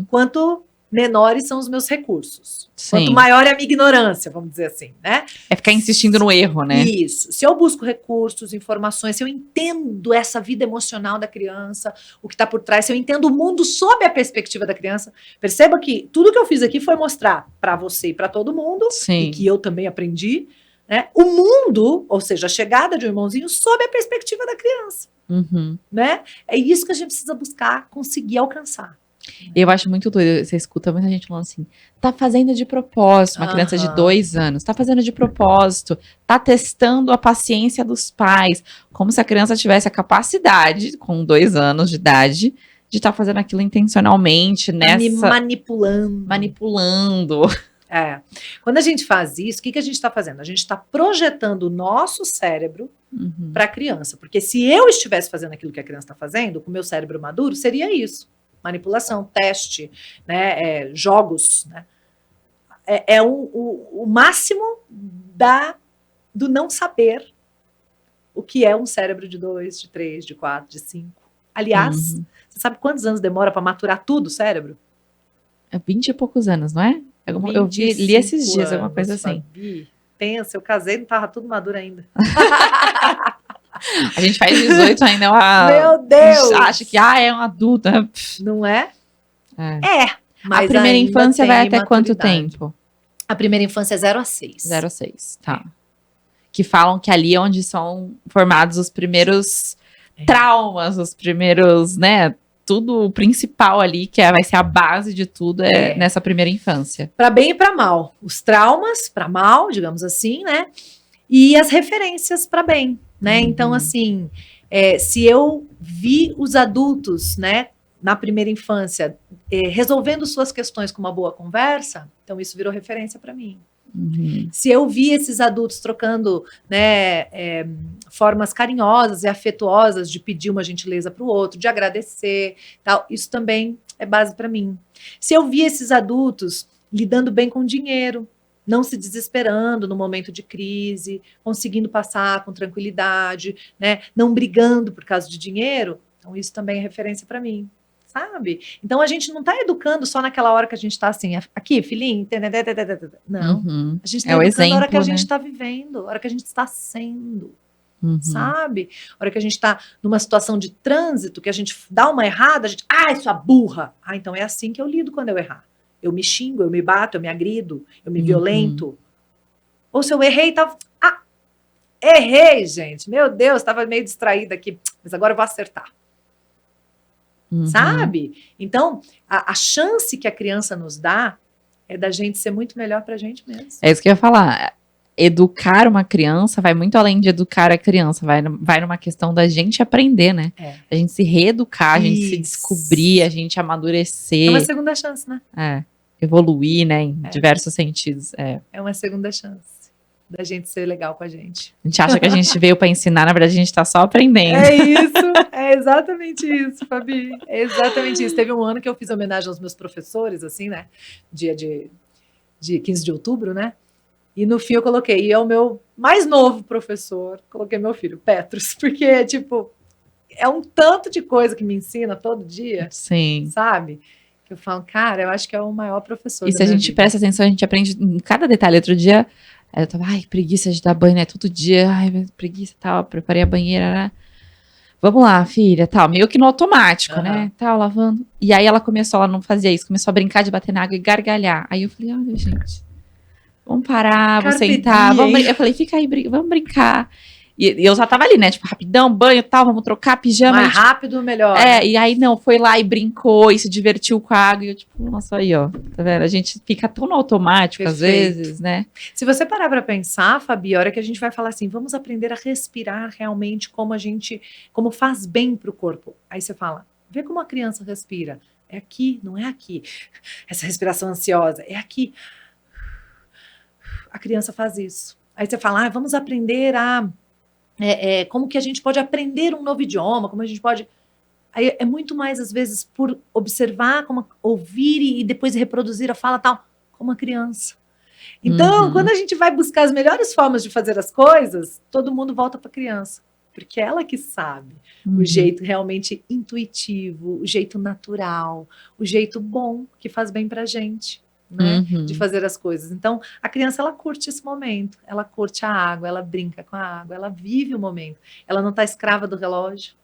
quanto menores são os meus recursos. Sim. Quanto maior é a minha ignorância, vamos dizer assim, né? É ficar insistindo no erro, né? Isso. Se eu busco recursos, informações, se eu entendo essa vida emocional da criança, o que está por trás, se eu entendo o mundo sob a perspectiva da criança, perceba que tudo que eu fiz aqui foi mostrar para você e para todo mundo, e que eu também aprendi, né? O mundo, ou seja, a chegada de um irmãozinho sob a perspectiva da criança. Né? É isso que a gente precisa buscar, conseguir alcançar. Eu acho muito doido, você escuta muita gente falando assim, tá fazendo de propósito, uma criança de 2 anos, tá fazendo de propósito, tá testando a paciência dos pais, como se a criança tivesse a capacidade, com 2 anos de idade, de estar fazendo aquilo intencionalmente, manipulando. Quando a gente faz isso, o que a gente está fazendo? A gente está projetando o nosso cérebro para a criança. Porque se eu estivesse fazendo aquilo que a criança está fazendo, com o meu cérebro maduro, seria isso. Manipulação, teste, né, jogos. Né? O máximo do não saber o que é um cérebro de 2, de 3, de 4, de 5. Aliás, você sabe quantos anos demora para maturar tudo o cérebro? 20 e poucos anos, não é? Eu li esses dias, alguma coisa assim. Fabi. Pensa, eu casei, não estava tudo maduro ainda. A gente faz 18 ainda. Meu Deus! Acha que é um adulto. Não é? Mas a primeira infância vai até quanto tempo? A primeira infância é 0 a 6. 0 a 6, tá. Que falam que ali é onde são formados os primeiros traumas, os primeiros, né? Tudo o principal ali, que vai ser a base de tudo, nessa primeira infância. Para bem e para mal. Os traumas, para mal, digamos assim, né? E as referências para bem, né? Então, assim, se eu vi os adultos, né, na primeira infância, resolvendo suas questões com uma boa conversa, então isso virou referência para mim. Se eu vi esses adultos trocando, né, formas carinhosas e afetuosas de pedir uma gentileza para o outro, de agradecer, tal, isso também é base para mim. Se eu vi esses adultos lidando bem com dinheiro, não se desesperando no momento de crise, conseguindo passar com tranquilidade, né, não brigando por causa de dinheiro, então isso também é referência para mim. Sabe? Então a gente não está educando só naquela hora que a gente está assim, aqui, filhinho, não. A gente está educando exemplo, a hora que a gente está vivendo, a hora que a gente está sendo, sabe? A hora que a gente está numa situação de trânsito, que a gente dá uma errada, a gente, sua burra. Então é assim que eu lido quando eu errar. Eu me xingo, eu me bato, eu me agrido, eu me violento. Ou se eu errei, errei, gente, meu Deus, estava meio distraída aqui, mas agora eu vou acertar. Sabe? Então, a chance que a criança nos dá é da gente ser muito melhor pra gente mesmo. É isso que eu ia falar. educar uma criança vai muito além de educar a criança, vai numa questão da gente aprender, né? A gente se reeducar, a gente se descobrir, a gente amadurecer. É uma segunda chance, né? Evoluir, né, em diversos sentidos. É uma segunda chance da gente ser legal com a gente. A gente acha que a gente veio para ensinar, na verdade a gente tá só aprendendo. É isso, é exatamente isso, Fabi. É exatamente isso. Teve um ano que eu fiz homenagem aos meus professores, assim, né? Dia de 15 de outubro, né? E no fim eu coloquei, e é o meu mais novo professor, coloquei meu filho, Petrus, porque, tipo, é um tanto de coisa que me ensina todo dia. Sim. Sabe? Que eu falo, cara, eu acho que é o maior professor. E se a gente presta atenção, a gente aprende em cada detalhe. Outro dia, eu tava, preguiça de dar banho, né? Todo dia, preguiça e tal, preparei a banheira, né? Vamos lá, filha, tal, meio que no automático, né? Tal, lavando. E aí ela não fazia isso, começou a brincar de bater na água e gargalhar. Aí eu falei, olha, gente, vamos parar, vamos sentar, eu falei, fica aí, vamos brincar. E eu já tava ali, né? Tipo, rapidão, banho e tal, vamos trocar pijama. Mais rápido, melhor. E aí não, foi lá e brincou e se divertiu com a água. E eu, tipo, nossa, aí, ó, tá vendo? A gente fica tão no automático, às vezes, né? Se você parar pra pensar, Fabi, a hora que a gente vai falar assim, vamos aprender a respirar realmente como faz bem pro corpo. Aí você fala, vê como a criança respira. É aqui, não é aqui. Essa respiração ansiosa, é aqui. A criança faz isso. Aí você fala, vamos aprender como que a gente pode aprender um novo idioma, como a gente pode... Aí é muito mais, às vezes, por observar, como ouvir e depois reproduzir a fala tal, como a criança. Então, quando a gente vai buscar as melhores formas de fazer as coisas, todo mundo volta para a criança. Porque ela que sabe o jeito realmente intuitivo, o jeito natural, o jeito bom que faz bem para a gente. Né, de fazer as coisas. Então, a criança, ela curte esse momento, ela curte a água, ela brinca com a água, ela vive o momento. Ela não está escrava do relógio,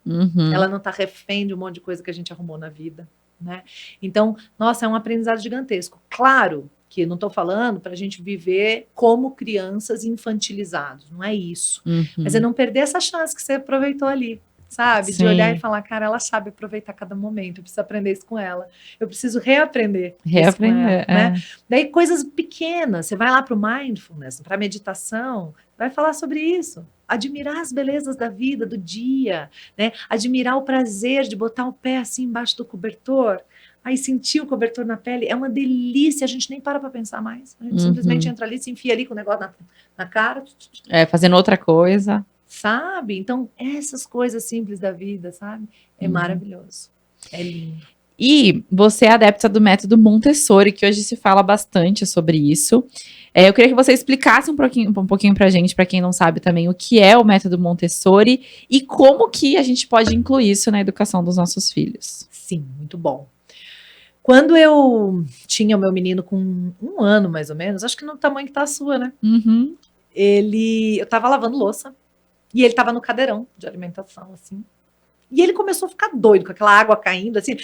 ela não está refém de um monte de coisa que a gente arrumou na vida. Né? Então, nossa, é um aprendizado gigantesco. Claro que eu não estou falando para a gente viver como crianças infantilizados, não é isso. Mas é não perder essa chance que você aproveitou ali. Sabe? Sim. De olhar e falar, cara, ela sabe aproveitar cada momento, eu preciso aprender isso com ela, eu preciso reaprender isso com ela, né? Daí coisas pequenas, você vai lá para o mindfulness, para a meditação, vai falar sobre isso, admirar as belezas da vida, do dia, né? Admirar o prazer de botar o pé assim embaixo do cobertor, aí sentir o cobertor na pele, é uma delícia, a gente nem para pensar mais, a gente simplesmente entra ali, se enfia ali com o negócio na cara. Fazendo outra coisa. Sabe? Então, essas coisas simples da vida, sabe? É maravilhoso. É lindo. E você é adepta do método Montessori, que hoje se fala bastante sobre isso. Eu queria que você explicasse um pouquinho pra gente, pra quem não sabe também, o que é o método Montessori e como que a gente pode incluir isso na educação dos nossos filhos. Sim, muito bom. Quando eu tinha o meu menino com 1 ano, mais ou menos, acho que no tamanho que tá a sua, né? Eu tava lavando louça. E ele tava no cadeirão de alimentação, assim. E ele começou a ficar doido, com aquela água caindo, assim.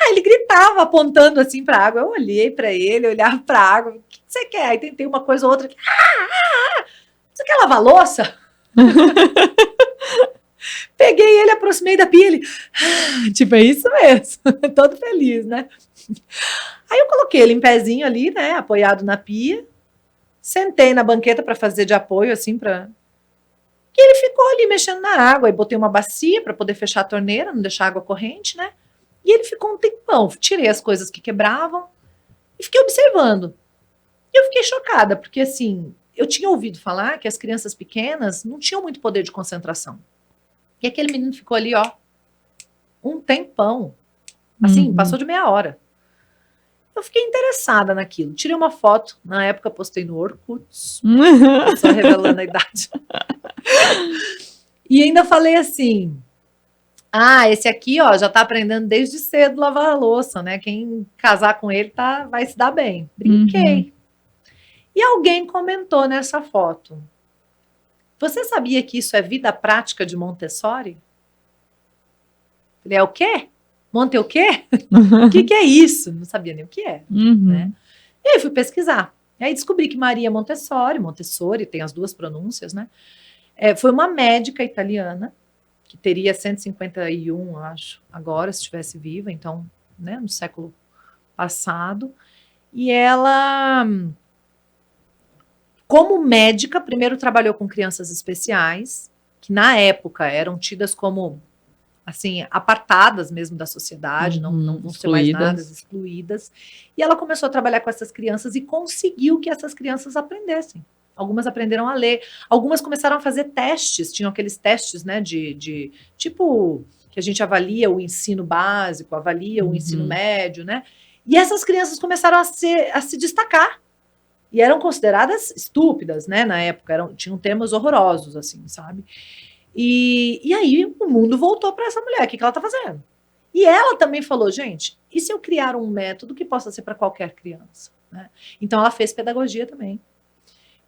Ele gritava, apontando, assim, pra água. Eu olhei pra ele, olhava pra água. O que você quer? Aí tentei uma coisa ou outra. Você quer lavar louça? Peguei ele, aproximei da pia, ele... tipo, é isso mesmo. Todo feliz, né? Aí eu coloquei ele em pezinho ali, né? Apoiado na pia. Sentei na banqueta pra fazer de apoio, assim, pra... E ele ficou ali mexendo na água, e botei uma bacia para poder fechar a torneira, não deixar a água corrente, né? E ele ficou um tempão, tirei as coisas que quebravam e fiquei observando. E eu fiquei chocada, porque assim, eu tinha ouvido falar que as crianças pequenas não tinham muito poder de concentração. E aquele menino ficou ali, ó, um tempão. Assim, passou de meia hora. Eu fiquei interessada naquilo. Tirei uma foto, na época postei no Orkut, só revelando a idade. E ainda falei assim, esse aqui, ó, já tá aprendendo desde cedo lavar a louça, né? Quem casar com ele vai se dar bem. Brinquei. E alguém comentou nessa foto, você sabia que isso é vida prática de Montessori? Falei, é o quê? Monte o quê? O que é isso? Não sabia nem o que é. Né? E aí fui pesquisar. E aí descobri que Maria Montessori, tem as duas pronúncias, né? Foi uma médica italiana, que teria 151, acho, agora, se estivesse viva, então, né, no século passado. E ela como médica, primeiro trabalhou com crianças especiais, que na época eram tidas como, assim, apartadas mesmo da sociedade, não vão ser mais nada, excluídas. E ela começou a trabalhar com essas crianças e conseguiu que essas crianças aprendessem. Algumas aprenderam a ler, algumas começaram a fazer testes, tinham aqueles testes, né, de tipo, que a gente avalia o ensino básico, avalia o ensino médio, né? E essas crianças começaram a se destacar. E eram consideradas estúpidas, né, na época, tinham temas horrorosos, assim, sabe? E aí o mundo voltou para essa mulher, o que ela está fazendo? E ela também falou, gente, e se eu criar um método que possa ser para qualquer criança? Né? Então ela fez pedagogia também.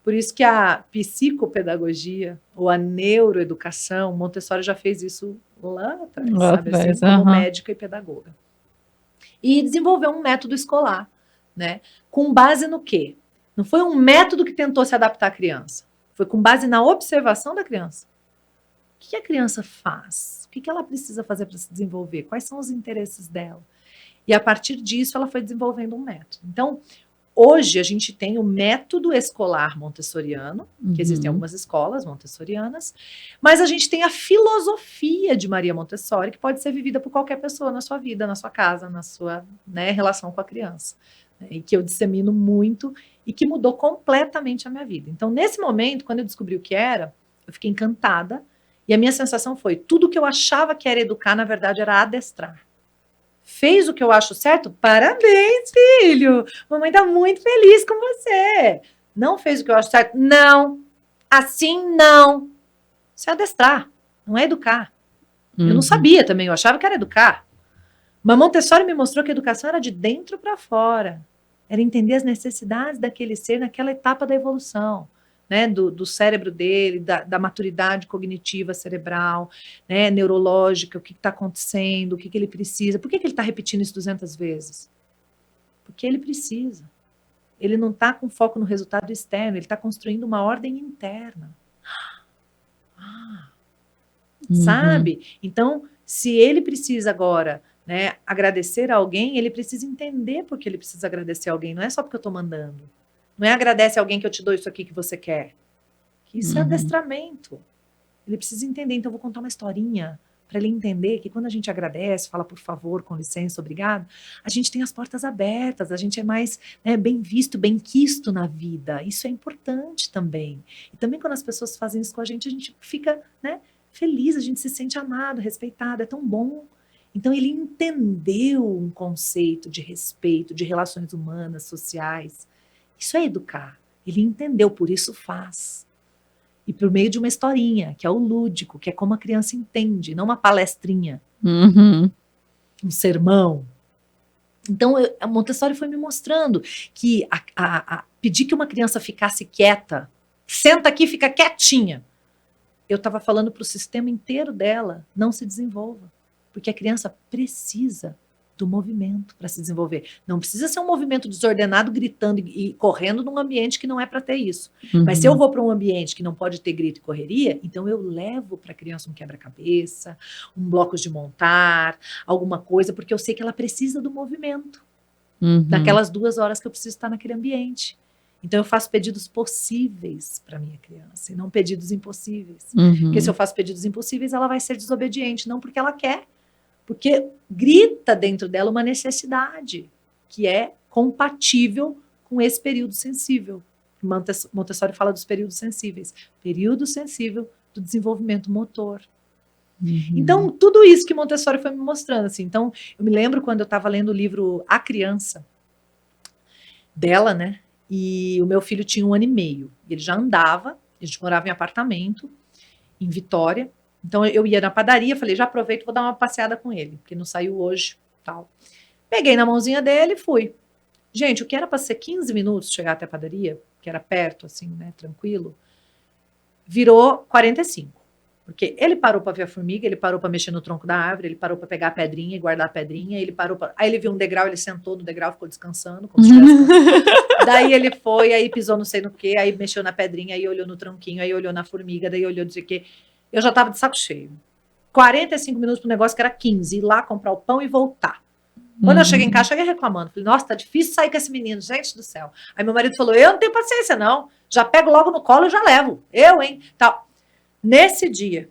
Por isso que a psicopedagogia ou a neuroeducação, Montessori já fez isso lá atrás, sabe? Assim, como médica e pedagoga. E desenvolveu um método escolar, né? Com base no quê? Não foi um método que tentou se adaptar à criança. Foi com base na observação da criança. O que a criança faz? O que ela precisa fazer para se desenvolver? Quais são os interesses dela? E a partir disso ela foi desenvolvendo um método. Então, hoje a gente tem o método escolar montessoriano, que existem algumas escolas montessorianas, mas a gente tem a filosofia de Maria Montessori, que pode ser vivida por qualquer pessoa na sua vida, na sua casa, na sua, né, relação com a criança. Né, e que eu dissemino muito e que mudou completamente a minha vida. Então, nesse momento, quando eu descobri o que era, eu fiquei encantada. E a minha sensação foi, tudo que eu achava que era educar, na verdade, era adestrar. Fez o que eu acho certo? Parabéns, filho! Mamãe tá muito feliz com você. Não fez o que eu acho certo? Não. Assim, não. Isso é adestrar, não é educar. Eu não sabia também, eu achava que era educar. Mas Montessori me mostrou que a educação era de dentro para fora. Era entender as necessidades daquele ser naquela etapa da evolução. Né, do cérebro dele, da maturidade cognitiva cerebral, né, neurológica, o que está acontecendo, o que ele precisa. Por que ele está repetindo isso 200 vezes? Porque ele precisa. Ele não está com foco no resultado externo, ele está construindo uma ordem interna. Sabe? Então, se ele precisa agora, né, agradecer a alguém, ele precisa entender por que ele precisa agradecer a alguém, não é só porque eu estou mandando. Não é agradece a alguém que eu te dou isso aqui que você quer. Isso é adestramento. Ele precisa entender. Então, eu vou contar uma historinha para ele entender que quando a gente agradece, fala por favor, com licença, obrigado, a gente tem as portas abertas, a gente é mais, né, bem visto, bem quisto na vida. Isso é importante também. E também quando as pessoas fazem isso com a gente fica, né, feliz, a gente se sente amado, respeitado, é tão bom. Então, ele entendeu um conceito de respeito, de relações humanas, sociais. Isso é educar. Ele entendeu, por isso faz. E por meio de uma historinha, que é o lúdico, que é como a criança entende, não uma palestrinha. Um sermão. Então, a Montessori foi me mostrando que pedir que uma criança ficasse quieta, senta aqui e fica quietinha. Eu estava falando para o sistema inteiro dela, não se desenvolva. Porque a criança precisa do movimento para se desenvolver. Não precisa ser um movimento desordenado, gritando e correndo num ambiente que não é para ter isso. Mas se eu vou para um ambiente que não pode ter grito e correria, então eu levo para a criança um quebra-cabeça, um bloco de montar, alguma coisa, porque eu sei que ela precisa do movimento. Daquelas 2 horas que eu preciso estar naquele ambiente. Então eu faço pedidos possíveis para minha criança, e não pedidos impossíveis. Porque se eu faço pedidos impossíveis, ela vai ser desobediente, não porque ela quer, porque grita dentro dela uma necessidade que é compatível com esse período sensível. Montessori fala dos períodos sensíveis. Período sensível do desenvolvimento motor. Então, tudo isso que Montessori foi me mostrando. Assim. Então, eu me lembro quando eu estava lendo o livro A Criança, dela, né? E o meu filho tinha 1 ano e meio. Ele já andava, a gente morava em apartamento, em Vitória. Então, eu ia na padaria, falei, já aproveito, vou dar uma passeada com ele, porque não saiu hoje, tal. Peguei na mãozinha dele e fui. Gente, o que era para ser 15 minutos chegar até a padaria, que era perto, assim, né, tranquilo, virou 45. Porque ele parou para ver a formiga, ele parou para mexer no tronco da árvore, ele parou para pegar a pedrinha e guardar a pedrinha, ele parou pra... Aí ele viu um degrau, ele sentou no degrau, ficou descansando, como se tivesse... Daí ele foi, aí pisou não sei no que, aí mexeu na pedrinha, aí olhou no tronquinho, aí olhou na formiga, daí olhou não sei o que... Eu já estava de saco cheio. 45 minutos para o negócio que era 15. Ir lá, comprar o pão e voltar. Quando eu cheguei em casa, cheguei reclamando. Falei, nossa, tá difícil sair com esse menino, gente do céu. Aí meu marido falou, eu não tenho paciência, não. Já pego logo no colo e já levo. Eu, hein? Tal. Nesse dia,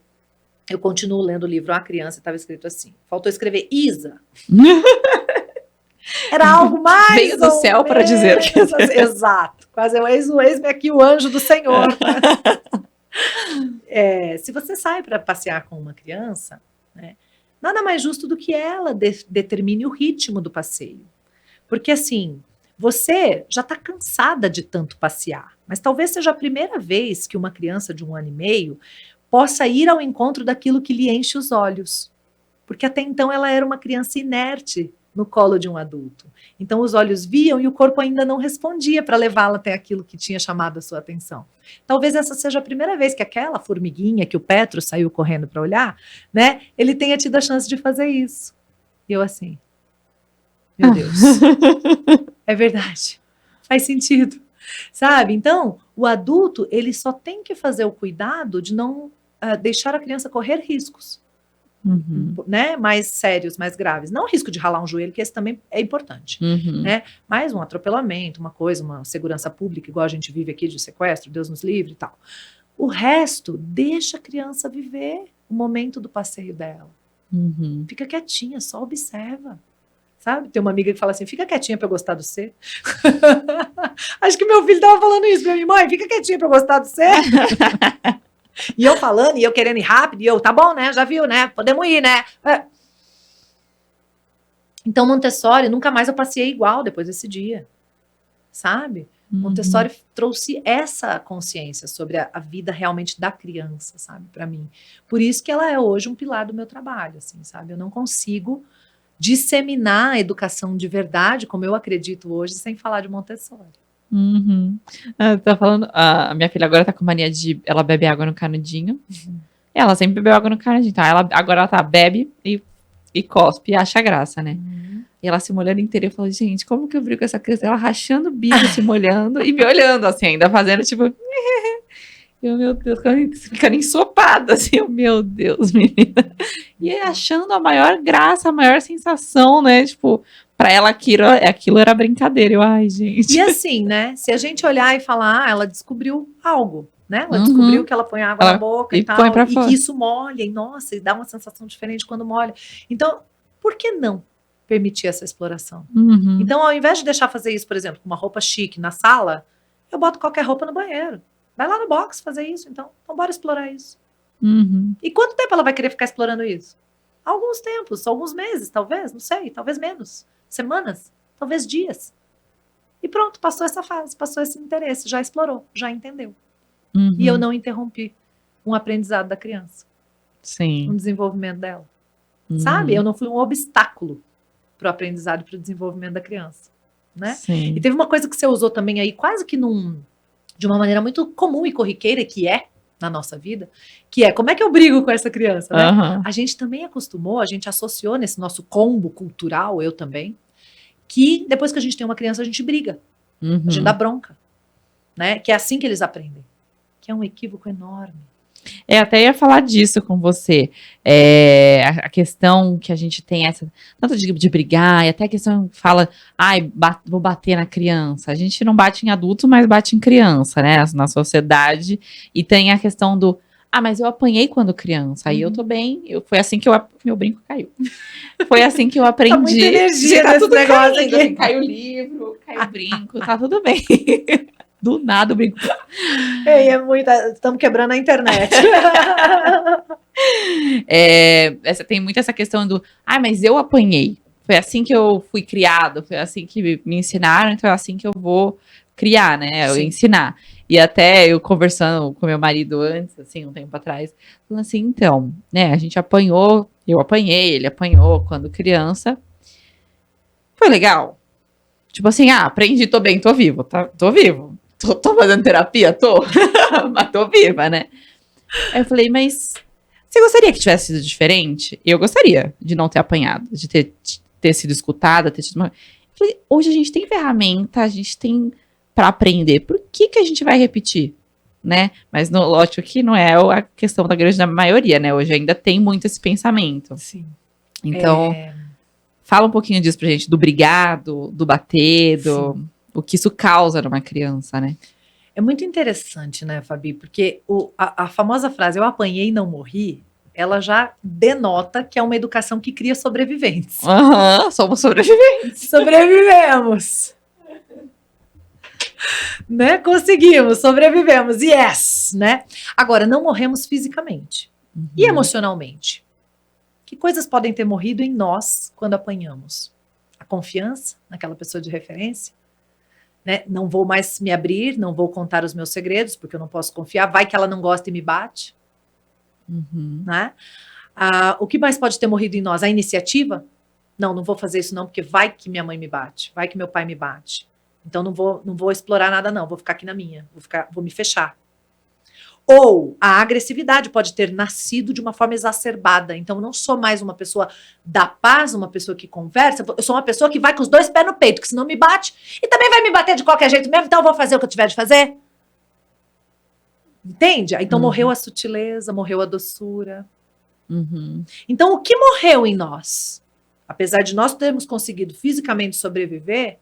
eu continuo lendo o livro. Uma criança, estava escrito assim. Faltou escrever Isa. Era algo mais. Veio do céu para dizer que. Exato. Quase eis-me aqui o anjo do Senhor. Se você sai para passear com uma criança, né, nada mais justo do que ela determine o ritmo do passeio. Porque assim, você já está cansada de tanto passear, mas talvez seja a primeira vez que uma criança de 1 ano e meio possa ir ao encontro daquilo que lhe enche os olhos. Porque até então ela era uma criança inerte no colo de um adulto. Então os olhos viam e o corpo ainda não respondia para levá-la até aquilo que tinha chamado a sua atenção. Talvez essa seja a primeira vez que aquela formiguinha que o Petro saiu correndo para olhar, né, ele tenha tido a chance de fazer isso. E eu assim, meu Deus, é verdade, faz sentido, sabe? Então, o adulto, ele só tem que fazer o cuidado de não deixar a criança correr riscos. Né, mais sérios, mais graves. Não o risco de ralar um joelho, que esse também é importante. Né? Mas um atropelamento, uma segurança pública, igual a gente vive aqui de sequestro, Deus nos livre e tal. O resto, deixa a criança viver o momento do passeio dela. Fica quietinha, só observa. Sabe? Tem uma amiga que fala assim, fica quietinha pra eu gostar do você. Acho que meu filho tava falando isso pra mim, mãe, fica quietinha pra eu gostar do você. E eu falando, e eu querendo ir rápido, e eu, tá bom, né? Já viu, né? Podemos ir, né? Então, Montessori, nunca mais eu passei igual depois desse dia. Sabe? Montessori trouxe essa consciência sobre a vida realmente da criança, sabe? Para mim. Por isso que ela é hoje um pilar do meu trabalho, assim, sabe? Eu não consigo disseminar a educação de verdade, como eu acredito hoje, sem falar de Montessori. Tá falando, a minha filha agora tá com mania de, ela bebe água no canudinho, ela sempre bebeu água no canudinho, então agora ela bebe e cospe e acha graça, né? E ela se molhando inteira, eu falo, gente, como que eu brinco com essa criança? Ela rachando o bico, se molhando e me olhando assim, ainda fazendo tipo, eu, meu Deus, ficando ensopada, assim, meu Deus, menina. E achando a maior graça, a maior sensação, né, tipo, pra ela aquilo era brincadeira, eu, ai, gente. E assim, né, se a gente olhar e falar, ela descobriu algo, né, ela descobriu que ela põe água na boca e tal, e que isso molha, e nossa, e dá uma sensação diferente quando molha. Então, por que não permitir essa exploração? Então, ao invés de deixar fazer isso, por exemplo, com uma roupa chique na sala, eu boto qualquer roupa no banheiro. Vai lá no box fazer isso, então bora explorar isso. E quanto tempo ela vai querer ficar explorando isso? Alguns tempos, alguns meses, talvez, não sei, talvez menos. Semanas, talvez dias. E pronto, passou essa fase, passou esse interesse, já explorou, já entendeu. E eu não interrompi um aprendizado da criança. Sim. Um desenvolvimento dela. Sabe? Eu não fui um obstáculo para o aprendizado e para o desenvolvimento da criança. Né? Sim. E teve uma coisa que você usou também aí, quase que de uma maneira muito comum e corriqueira, que é na nossa vida, que é como é que eu brigo com essa criança, né? A gente também acostumou, a gente associou nesse nosso combo cultural, eu também, que depois que a gente tem uma criança, a gente briga, a gente dá bronca, né? Que é assim que eles aprendem, que é um equívoco enorme. Até ia falar disso com você. A questão que a gente tem essa, tanto de brigar, e até a questão que fala, vou bater na criança. A gente não bate em adulto, mas bate em criança, né? Na sociedade. E tem a questão do, mas eu apanhei quando criança, aí eu tô bem. Foi assim que meu brinco caiu. Foi assim que eu aprendi. Tá muita energia tá tudo negócio aqui. Assim, caiu o livro, caiu o brinco, tá tudo bem. Do nada o brinco. É muito. Estamos quebrando a internet. Tem muito essa questão do, mas eu apanhei. Foi assim que eu fui criado, foi assim que me ensinaram, então é assim que eu vou criar, né? Eu ensinar. E até eu conversando com meu marido antes, assim, um tempo atrás, falando assim, então, né, a gente apanhou, eu apanhei, ele apanhou quando criança. Foi legal. Tipo assim, aprendi, tô bem, tô vivo, tá? Tô vivo. Tô fazendo terapia? Tô. Mas tô viva, né? Aí eu falei, mas você gostaria que tivesse sido diferente? Eu gostaria de não ter apanhado, de ter sido escutada, ter tido uma... Eu falei, hoje a gente tem ferramenta, a gente tem pra aprender. Por que a gente vai repetir? Né? Mas lógico que não é a questão da grande maioria, né? Hoje ainda tem muito esse pensamento. Sim. Então, fala um pouquinho disso pra gente, do brigar, do bater, o que isso causa numa criança, né? É muito interessante, né, Fabi? Porque a famosa frase, eu apanhei e não morri, ela já denota que é uma educação que cria sobreviventes. Somos sobreviventes. Sobrevivemos. Né? Conseguimos, sobrevivemos, yes, né? Agora, não morremos fisicamente e emocionalmente. Que coisas podem ter morrido em nós quando apanhamos? A confiança naquela pessoa de referência, né? Não vou mais me abrir, não vou contar os meus segredos, porque eu não posso confiar, vai que ela não gosta e me bate. Né? O que mais pode ter morrido em nós? A iniciativa? Não vou fazer isso não, porque vai que minha mãe me bate, vai que meu pai me bate. Então não vou explorar nada não, vou ficar aqui na minha, vou me fechar. Ou a agressividade pode ter nascido de uma forma exacerbada. Então eu não sou mais uma pessoa da paz, uma pessoa que conversa, eu sou uma pessoa que vai com os dois pés no peito, que senão me bate, e também vai me bater de qualquer jeito mesmo, então eu vou fazer o que eu tiver de fazer. Entende? Então morreu a sutileza, morreu a doçura. Então o que morreu em nós? Apesar de nós termos conseguido fisicamente sobreviver,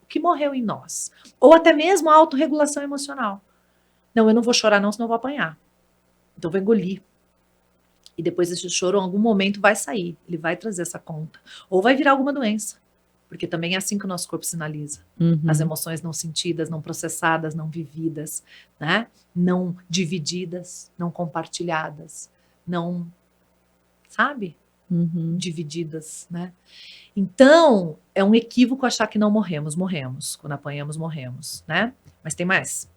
o que morreu em nós? Ou até mesmo a autorregulação emocional. Não, eu não vou chorar não, senão eu vou apanhar. Então eu vou engolir. E depois esse choro, em algum momento, vai sair. Ele vai trazer essa conta. Ou vai virar alguma doença. Porque também é assim que o nosso corpo sinaliza. As emoções não sentidas, não processadas, não vividas, né? Não divididas, não compartilhadas, não, sabe? Divididas, né? Então, é um equívoco achar que não morremos. Morremos. Quando apanhamos, morremos, né? Mas tem mais.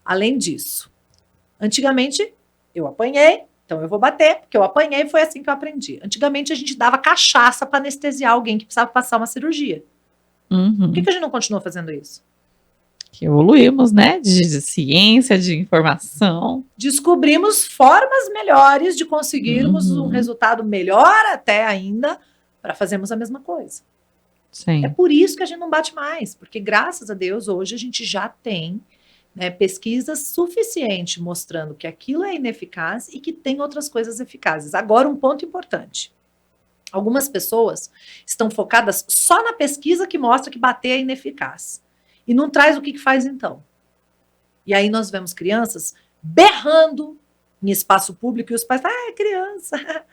Além disso, antigamente eu apanhei, então eu vou bater, porque eu apanhei e foi assim que eu aprendi. Antigamente a gente dava cachaça para anestesiar alguém que precisava passar uma cirurgia. Por que a gente não continua fazendo isso? Que evoluímos, né? De ciência, de informação. Descobrimos formas melhores de conseguirmos um resultado melhor até ainda para fazermos a mesma coisa. Sim. É por isso que a gente não bate mais, porque graças a Deus hoje a gente já tem, né, pesquisas suficientes mostrando que aquilo é ineficaz e que tem outras coisas eficazes. Agora, um ponto importante. Algumas pessoas estão focadas só na pesquisa que mostra que bater é ineficaz. E não traz o que faz então. E aí nós vemos crianças berrando em espaço público e os pais, é criança.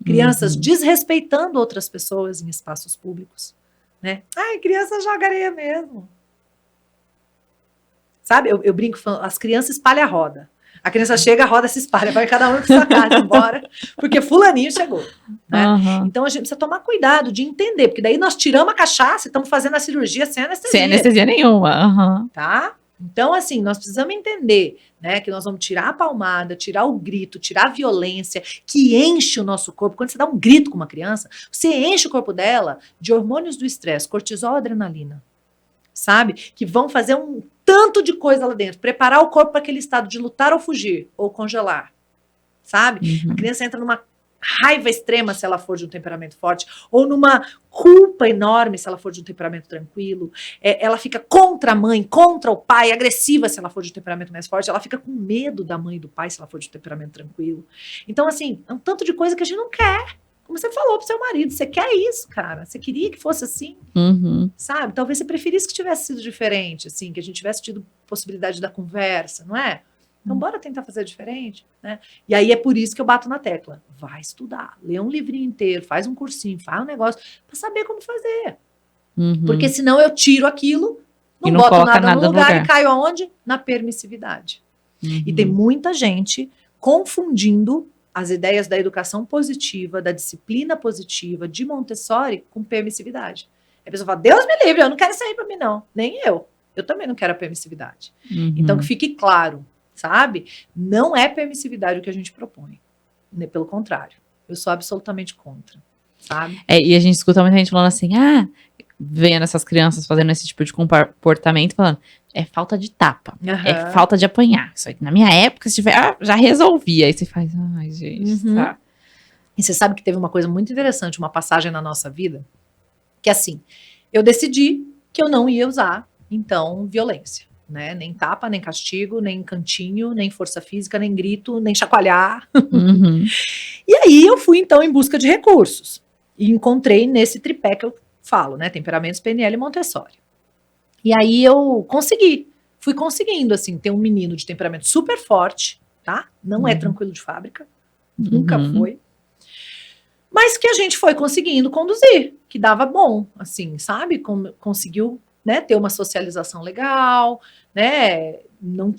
Crianças desrespeitando outras pessoas em espaços públicos. Né? Criança joga areia mesmo. Sabe, eu brinco, as crianças espalham a roda. A criança chega, a roda se espalha, vai cada um para sua casa embora, porque fulaninho chegou. Né? Então a gente precisa tomar cuidado de entender, porque daí nós tiramos a cachaça e estamos fazendo a cirurgia sem anestesia. Sem anestesia nenhuma. Tá? Então, assim, nós precisamos entender, né, que nós vamos tirar a palmada, tirar o grito, tirar a violência, que enche o nosso corpo. Quando você dá um grito com uma criança, você enche o corpo dela de hormônios do estresse, cortisol, adrenalina. Sabe? Que vão fazer um tanto de coisa lá dentro, preparar o corpo para aquele estado de lutar ou fugir, ou congelar, sabe? A criança entra numa raiva extrema se ela for de um temperamento forte, ou numa culpa enorme se ela for de um temperamento tranquilo, ela fica contra a mãe, contra o pai, agressiva se ela for de um temperamento mais forte, ela fica com medo da mãe e do pai se ela for de um temperamento tranquilo. Então, assim, é um tanto de coisa que a gente não quer. Como você falou pro seu marido, você quer isso, cara. Você queria que fosse assim, sabe? Talvez você preferisse que tivesse sido diferente, assim, que a gente tivesse tido possibilidade da conversa, não é? Então, bora tentar fazer diferente, né? E aí é por isso que eu bato na tecla. Vai estudar, lê um livrinho inteiro, faz um cursinho, faz um negócio, para saber como fazer. Porque senão eu tiro aquilo, não boto nada no lugar e caio aonde? Na permissividade. E tem muita gente confundindo as ideias da educação positiva, da disciplina positiva, de Montessori, com permissividade. A pessoa fala, Deus me livre, eu não quero isso aí para mim, não. Nem eu. Eu também não quero a permissividade. Então, que fique claro, sabe? Não é permissividade o que a gente propõe. Pelo contrário. Eu sou absolutamente contra, sabe? E a gente escuta muita gente falando assim, vendo essas crianças fazendo esse tipo de comportamento, falando, é falta de tapa, é falta de apanhar. Isso aí, na minha época, se tiver, já resolvia. Aí você faz, ai, gente, tá. E você sabe que teve uma coisa muito interessante, uma passagem na nossa vida, que assim, eu decidi que eu não ia usar, então, violência, né? Nem tapa, nem castigo, nem cantinho, nem força física, nem grito, nem chacoalhar. E aí eu fui, então, em busca de recursos. E encontrei nesse tripé que eu falo, né? Temperamentos, PNL e Montessori. E aí eu fui conseguindo, assim, ter um menino de temperamento super forte, tá? Não é tranquilo de fábrica, nunca foi. Mas que a gente foi conseguindo conduzir, que dava bom, assim, sabe? Conseguiu, né, ter uma socialização legal, né? Não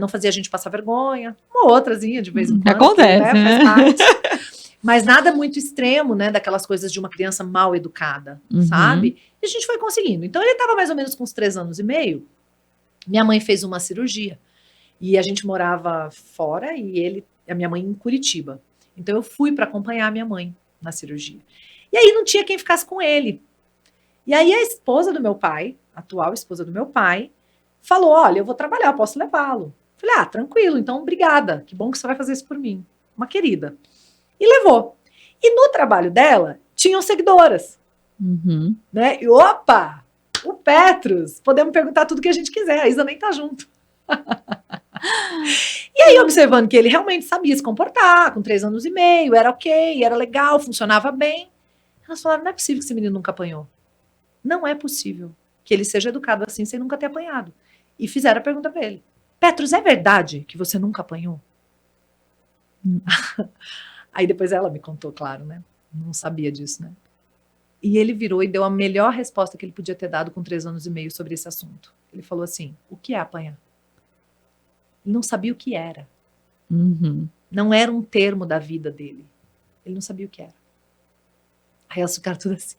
fazia a gente passar vergonha, uma outrazinha de vez em quando. Acontece, que, né? Faz parte. Mas nada muito extremo, né? Daquelas coisas de uma criança mal educada, sabe? E a gente foi conseguindo. Então ele estava mais ou menos com uns 3 anos e meio. Minha mãe fez uma cirurgia. E a gente morava fora e a minha mãe em Curitiba. Então eu fui para acompanhar a minha mãe na cirurgia. E aí não tinha quem ficasse com ele. E aí a esposa do meu pai, a atual esposa do meu pai, falou: olha, eu vou trabalhar, eu posso levá-lo. Falei: tranquilo, então obrigada. Que bom que você vai fazer isso por mim. Uma querida. E levou. E no trabalho dela, tinham seguidoras. Né? E opa! O Petrus! Podemos perguntar tudo que a gente quiser. A Isa nem tá junto. E aí, observando que ele realmente sabia se comportar, com 3 anos e meio, era ok, era legal, funcionava bem. Elas falaram: não é possível que esse menino nunca apanhou. Não é possível que ele seja educado assim sem nunca ter apanhado. E fizeram a pergunta para ele: Petrus, é verdade que você nunca apanhou? Aí depois ela me contou, claro, né? Não sabia disso, né? E ele virou e deu a melhor resposta que ele podia ter dado com 3 anos e meio sobre esse assunto. Ele falou assim: o que é apanhar? Ele não sabia o que era. Não era um termo da vida dele. Ele não sabia o que era. Aí elas ficaram tudo assim: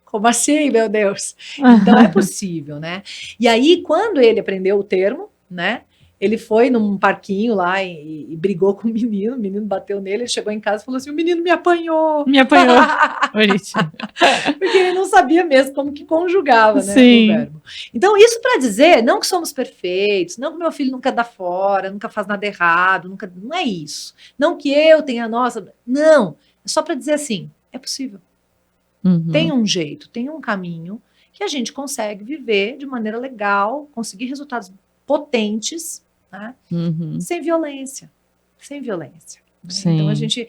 como assim, meu Deus? Então é possível, né? E aí, quando ele aprendeu o termo, né? Ele foi num parquinho lá e brigou com o menino bateu nele, ele chegou em casa e falou assim: o menino me apanhou. Me apanhou. Bonitinho. Porque ele não sabia mesmo como que conjugava, né, Sim. o verbo. Então, isso para dizer, não que somos perfeitos, não que meu filho nunca dá fora, nunca faz nada errado, não é isso. Não que eu tenha, nossa, não. É só para dizer assim, é possível. Tem um jeito, tem um caminho que a gente consegue viver de maneira legal, conseguir resultados potentes, né? Sem violência. Sem violência. Né? Então a gente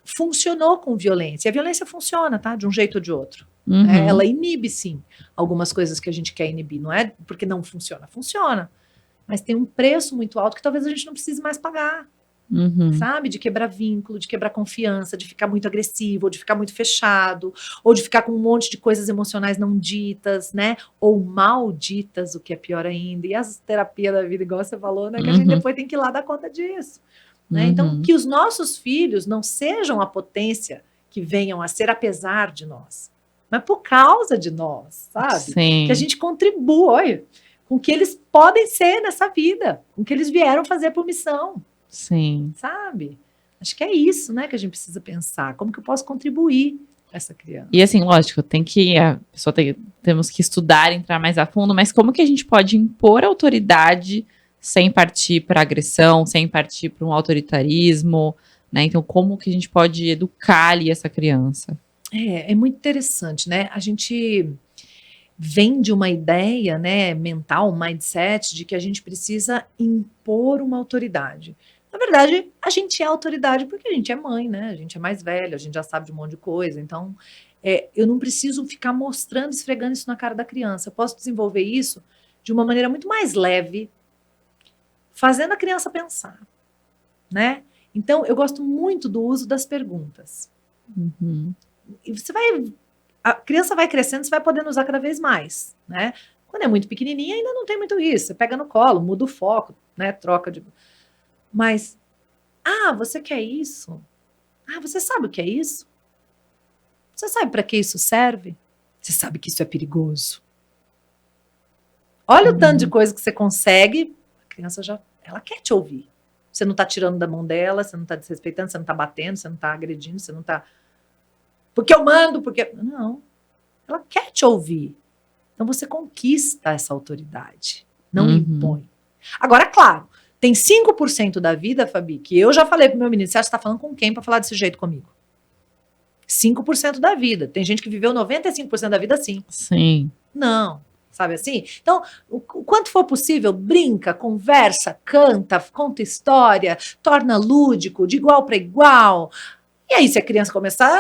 funcionou com violência. A violência funciona, tá? De um jeito ou de outro. Ela inibe, sim, algumas coisas que a gente quer inibir. Não é porque não funciona. Funciona. Mas tem um preço muito alto que talvez a gente não precise mais pagar. Sabe? De quebrar vínculo, de quebrar confiança, de ficar muito agressivo, ou de ficar muito fechado, ou de ficar com um monte de coisas emocionais não ditas, né? Ou mal ditas, o que é pior ainda. E as terapias da vida, igual você falou, né? Que a gente depois tem que ir lá dar conta disso. Né? Então, que os nossos filhos não sejam a potência que venham a ser apesar de nós, mas por causa de nós, sabe? Sim. Que a gente contribua, olha, com o que eles podem ser nessa vida, com o que eles vieram fazer por missão. Sim. Sabe? Acho que é isso, né, que a gente precisa pensar. Como que eu posso contribuir com essa criança? E assim, lógico, temos que estudar, entrar mais a fundo, mas como que a gente pode impor autoridade sem partir para agressão, sem partir para um autoritarismo, né? Então, como que a gente pode educar ali essa criança? É muito interessante, né? A gente vem de uma ideia, né, mental, um mindset, de que a gente precisa impor uma autoridade. Na verdade, a gente é autoridade porque a gente é mãe, né? A gente é mais velha, a gente já sabe de um monte de coisa. Então, eu não preciso ficar mostrando, esfregando isso na cara da criança. Eu posso desenvolver isso de uma maneira muito mais leve, fazendo a criança pensar, né? Então, eu gosto muito do uso das perguntas. E a criança vai crescendo, você vai podendo usar cada vez mais, né? Quando é muito pequenininha, ainda não tem muito isso. Você pega no colo, muda o foco, né? Troca de... Mas, você quer isso? Você sabe o que é isso? Você sabe para que isso serve? Você sabe que isso é perigoso? Olha o tanto de coisa que você consegue, a criança ela quer te ouvir. Você não está tirando da mão dela, você não está desrespeitando, você não está batendo, você não está agredindo, você não está... Porque eu mando, porque... Não, ela quer te ouvir. Então você conquista essa autoridade, não impõe. Agora, claro, tem 5% da vida, Fabi, que eu já falei pro meu menino: você acha que você tá falando com quem para falar desse jeito comigo? 5% da vida. Tem gente que viveu 95% da vida assim. Sim. Não, sabe assim? Então, o quanto for possível, brinca, conversa, canta, conta história, torna lúdico, de igual para igual. E aí, se a criança começar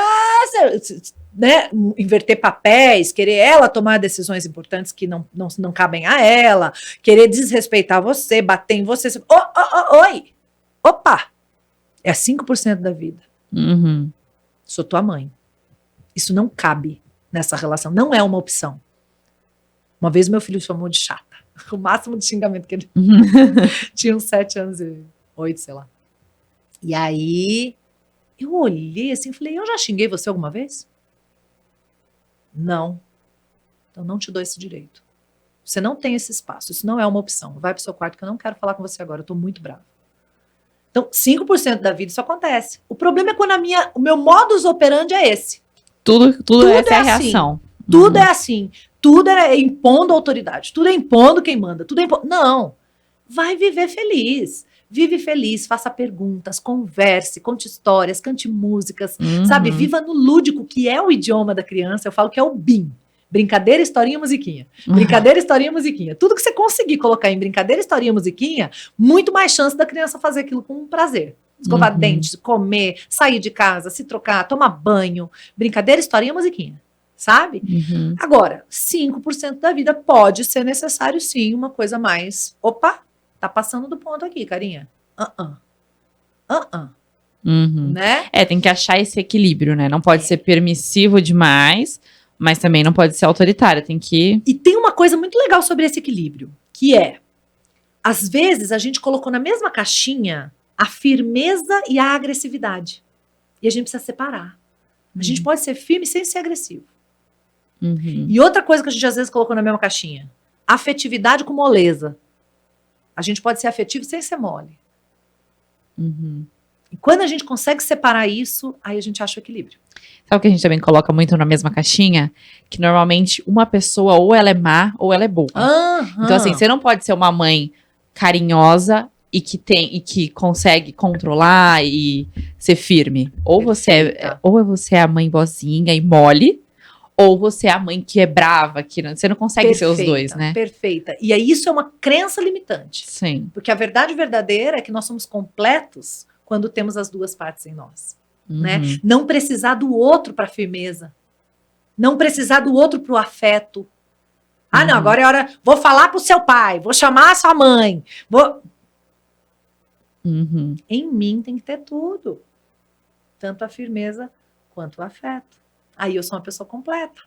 né, inverter papéis, querer ela tomar decisões importantes que não cabem a ela, querer desrespeitar você, bater em você, oi, opa, é 5% da vida. Uhum. Sou tua mãe. Isso não cabe nessa relação, não é uma opção. Uma vez meu filho chamou de chata. O máximo de xingamento que ele tinha uns 7 anos e 8, sei lá. E aí eu olhei assim e falei, eu já xinguei você alguma vez? Não. Então não te dou esse direito. Você não tem esse espaço, isso não é uma opção. Vai pro seu quarto que eu não quero falar com você agora, eu tô muito brava. Então 5% da vida isso acontece. O problema é quando o meu modus operandi é esse. Tudo essa é a reação. Tudo é assim. Tudo é impondo autoridade. Tudo é impondo quem manda. Tudo é impondo. Não. Vai viver feliz. Vive feliz, faça perguntas, converse, conte histórias, cante músicas, sabe? Viva no lúdico, que é o idioma da criança. Eu falo que é o BIM. Brincadeira, historinha, musiquinha. Brincadeira, historinha, musiquinha. Tudo que você conseguir colocar em brincadeira, historinha, musiquinha, muito mais chance da criança fazer aquilo com prazer. Escovar dentes, comer, sair de casa, se trocar, tomar banho. Brincadeira, historinha, musiquinha. Sabe? Agora, 5% da vida pode ser necessário, sim, uma coisa mais... Opa, tá passando do ponto aqui, carinha. Né? Tem que achar esse equilíbrio, né? Não pode ser permissivo demais, mas também não pode ser autoritário, tem que... E tem uma coisa muito legal sobre esse equilíbrio, que é, às vezes, a gente colocou na mesma caixinha a firmeza e a agressividade. E a gente precisa separar. A gente pode ser firme sem ser agressivo. E outra coisa que a gente às vezes colocou na mesma caixinha, afetividade com moleza. A gente pode ser afetivo sem ser mole. E quando a gente consegue separar isso, aí a gente acha o equilíbrio. Sabe o que a gente também coloca muito na mesma caixinha? Que normalmente uma pessoa ou ela é má ou ela é boa. Então assim, você não pode ser uma mãe carinhosa e que consegue controlar e ser firme. Ou você é a mãe boazinha e mole, ou você é a mãe que é brava, que você não consegue ser os dois, né? Perfeita. E aí isso é uma crença limitante. Sim. Porque a verdade verdadeira é que nós somos completos quando temos as duas partes em nós. Né? Não precisar do outro para firmeza. Não precisar do outro para o afeto. Não, agora é hora... Vou falar pro seu pai, vou chamar a sua mãe, Em mim tem que ter tudo. Tanto a firmeza quanto o afeto. Aí eu sou uma pessoa completa,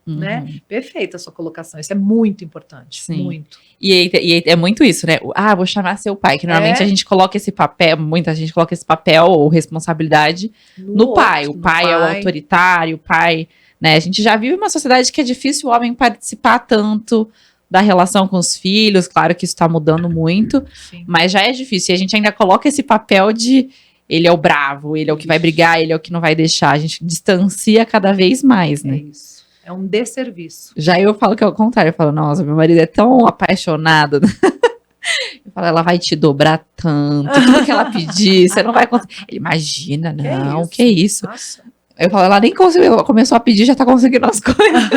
né? Perfeita a sua colocação, isso é muito importante, muito. E é muito isso, né? Vou chamar seu pai, que normalmente a gente coloca esse papel, muita gente coloca esse papel ou responsabilidade no pai. O pai é o autoritário, o pai, né? A gente já vive uma sociedade que é difícil o homem participar tanto da relação com os filhos, claro que isso tá mudando muito, mas já é difícil, e a gente ainda coloca esse papel de ele é o bravo, ele é o que vai brigar, ele é o que não vai deixar. A gente distancia cada vez mais, né? É isso. É um desserviço. Já eu falo que é o contrário. Eu falo, nossa, meu marido é tão apaixonado. Eu falo, ela vai te dobrar tanto. Tudo que ela pedir, você não vai conseguir. Ele, imagina, não, que isso? Nossa. Eu falo, ela nem conseguiu, ela começou a pedir, já tá conseguindo as coisas.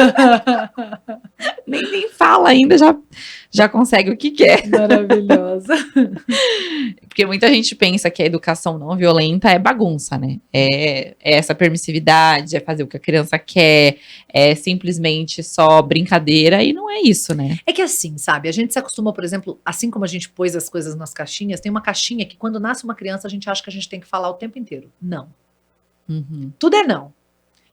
nem fala ainda, já consegue o que quer. Maravilhosa. Porque muita gente pensa que a educação não violenta é bagunça, né? É essa permissividade, é fazer o que a criança quer, é simplesmente só brincadeira, e não é isso, né? É que assim, sabe, a gente se acostuma, por exemplo, assim como a gente pôs as coisas nas caixinhas, tem uma caixinha que quando nasce uma criança a gente acha que a gente tem que falar o tempo inteiro. Não. Tudo é não.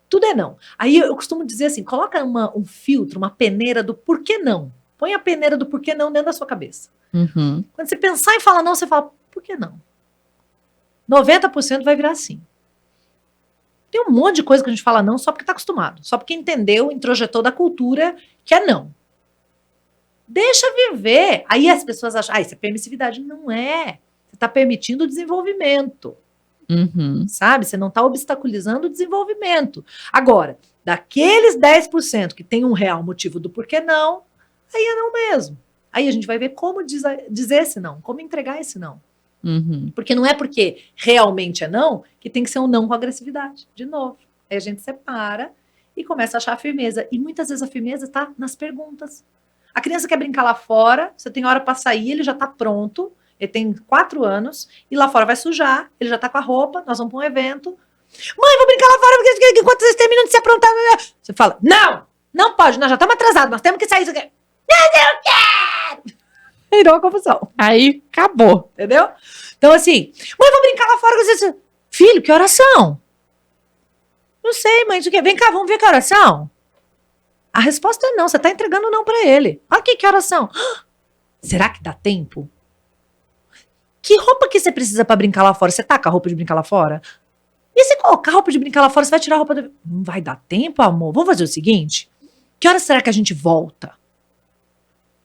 Tudo é não. Aí eu costumo dizer assim, coloca um filtro, uma peneira do porquê não. Põe a peneira do porquê não dentro da sua cabeça. Quando você pensar em falar não, você fala, por que não? 90% vai virar sim. Tem um monte de coisa que a gente fala não só porque está acostumado. Só porque entendeu, introjetou da cultura que é não. Deixa viver. Aí as pessoas acham, isso é permissividade. Não é. Você está permitindo o desenvolvimento. Sabe? Você não está obstaculizando o desenvolvimento. Agora, daqueles 10% que tem um real motivo do porquê não, aí é não mesmo. Aí a gente vai ver como dizer esse não, como entregar esse não. Porque não é porque realmente é não que tem que ser um não com agressividade. De novo. Aí a gente separa e começa a achar a firmeza. E muitas vezes a firmeza está nas perguntas. A criança quer brincar lá fora, você tem hora para sair, ele já está pronto. Ele tem 4 anos, e lá fora vai sujar, ele já tá com a roupa, nós vamos para um evento. Mãe, vou brincar lá fora, porque enquanto vocês terminam de se aprontar... Você fala, não pode, nós já estamos atrasados, nós temos que sair. Não, eu quero! Virou a confusão. Aí, acabou. Entendeu? Então, assim, mãe, vou brincar lá fora com vocês. Filho, que oração? Não sei, mãe, isso quê? Vem cá, vamos ver que oração? A resposta é não, você está entregando não para ele. Aqui, que oração? Será que dá tempo? Que roupa que você precisa para brincar lá fora? Você tá com a roupa de brincar lá fora? E se colocar a roupa de brincar lá fora, você vai tirar a roupa do... Não vai dar tempo, amor? Vamos fazer o seguinte? Que hora será que a gente volta?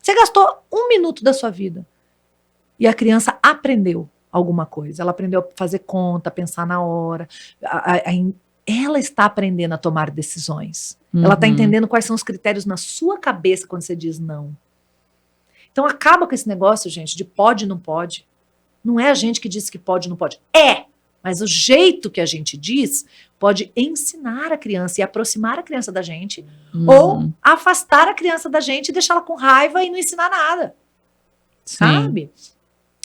Você gastou 1 minuto da sua vida. E a criança aprendeu alguma coisa. Ela aprendeu a fazer conta, a pensar na hora. Ela está aprendendo a tomar decisões. Ela está entendendo quais são os critérios na sua cabeça quando você diz não. Então acaba com esse negócio, gente, de pode e não pode. Não é a gente que diz que pode e não pode. Mas o jeito que a gente diz pode ensinar a criança e aproximar a criança da gente, ou afastar a criança da gente e deixá-la com raiva e não ensinar nada. Sim. Sabe?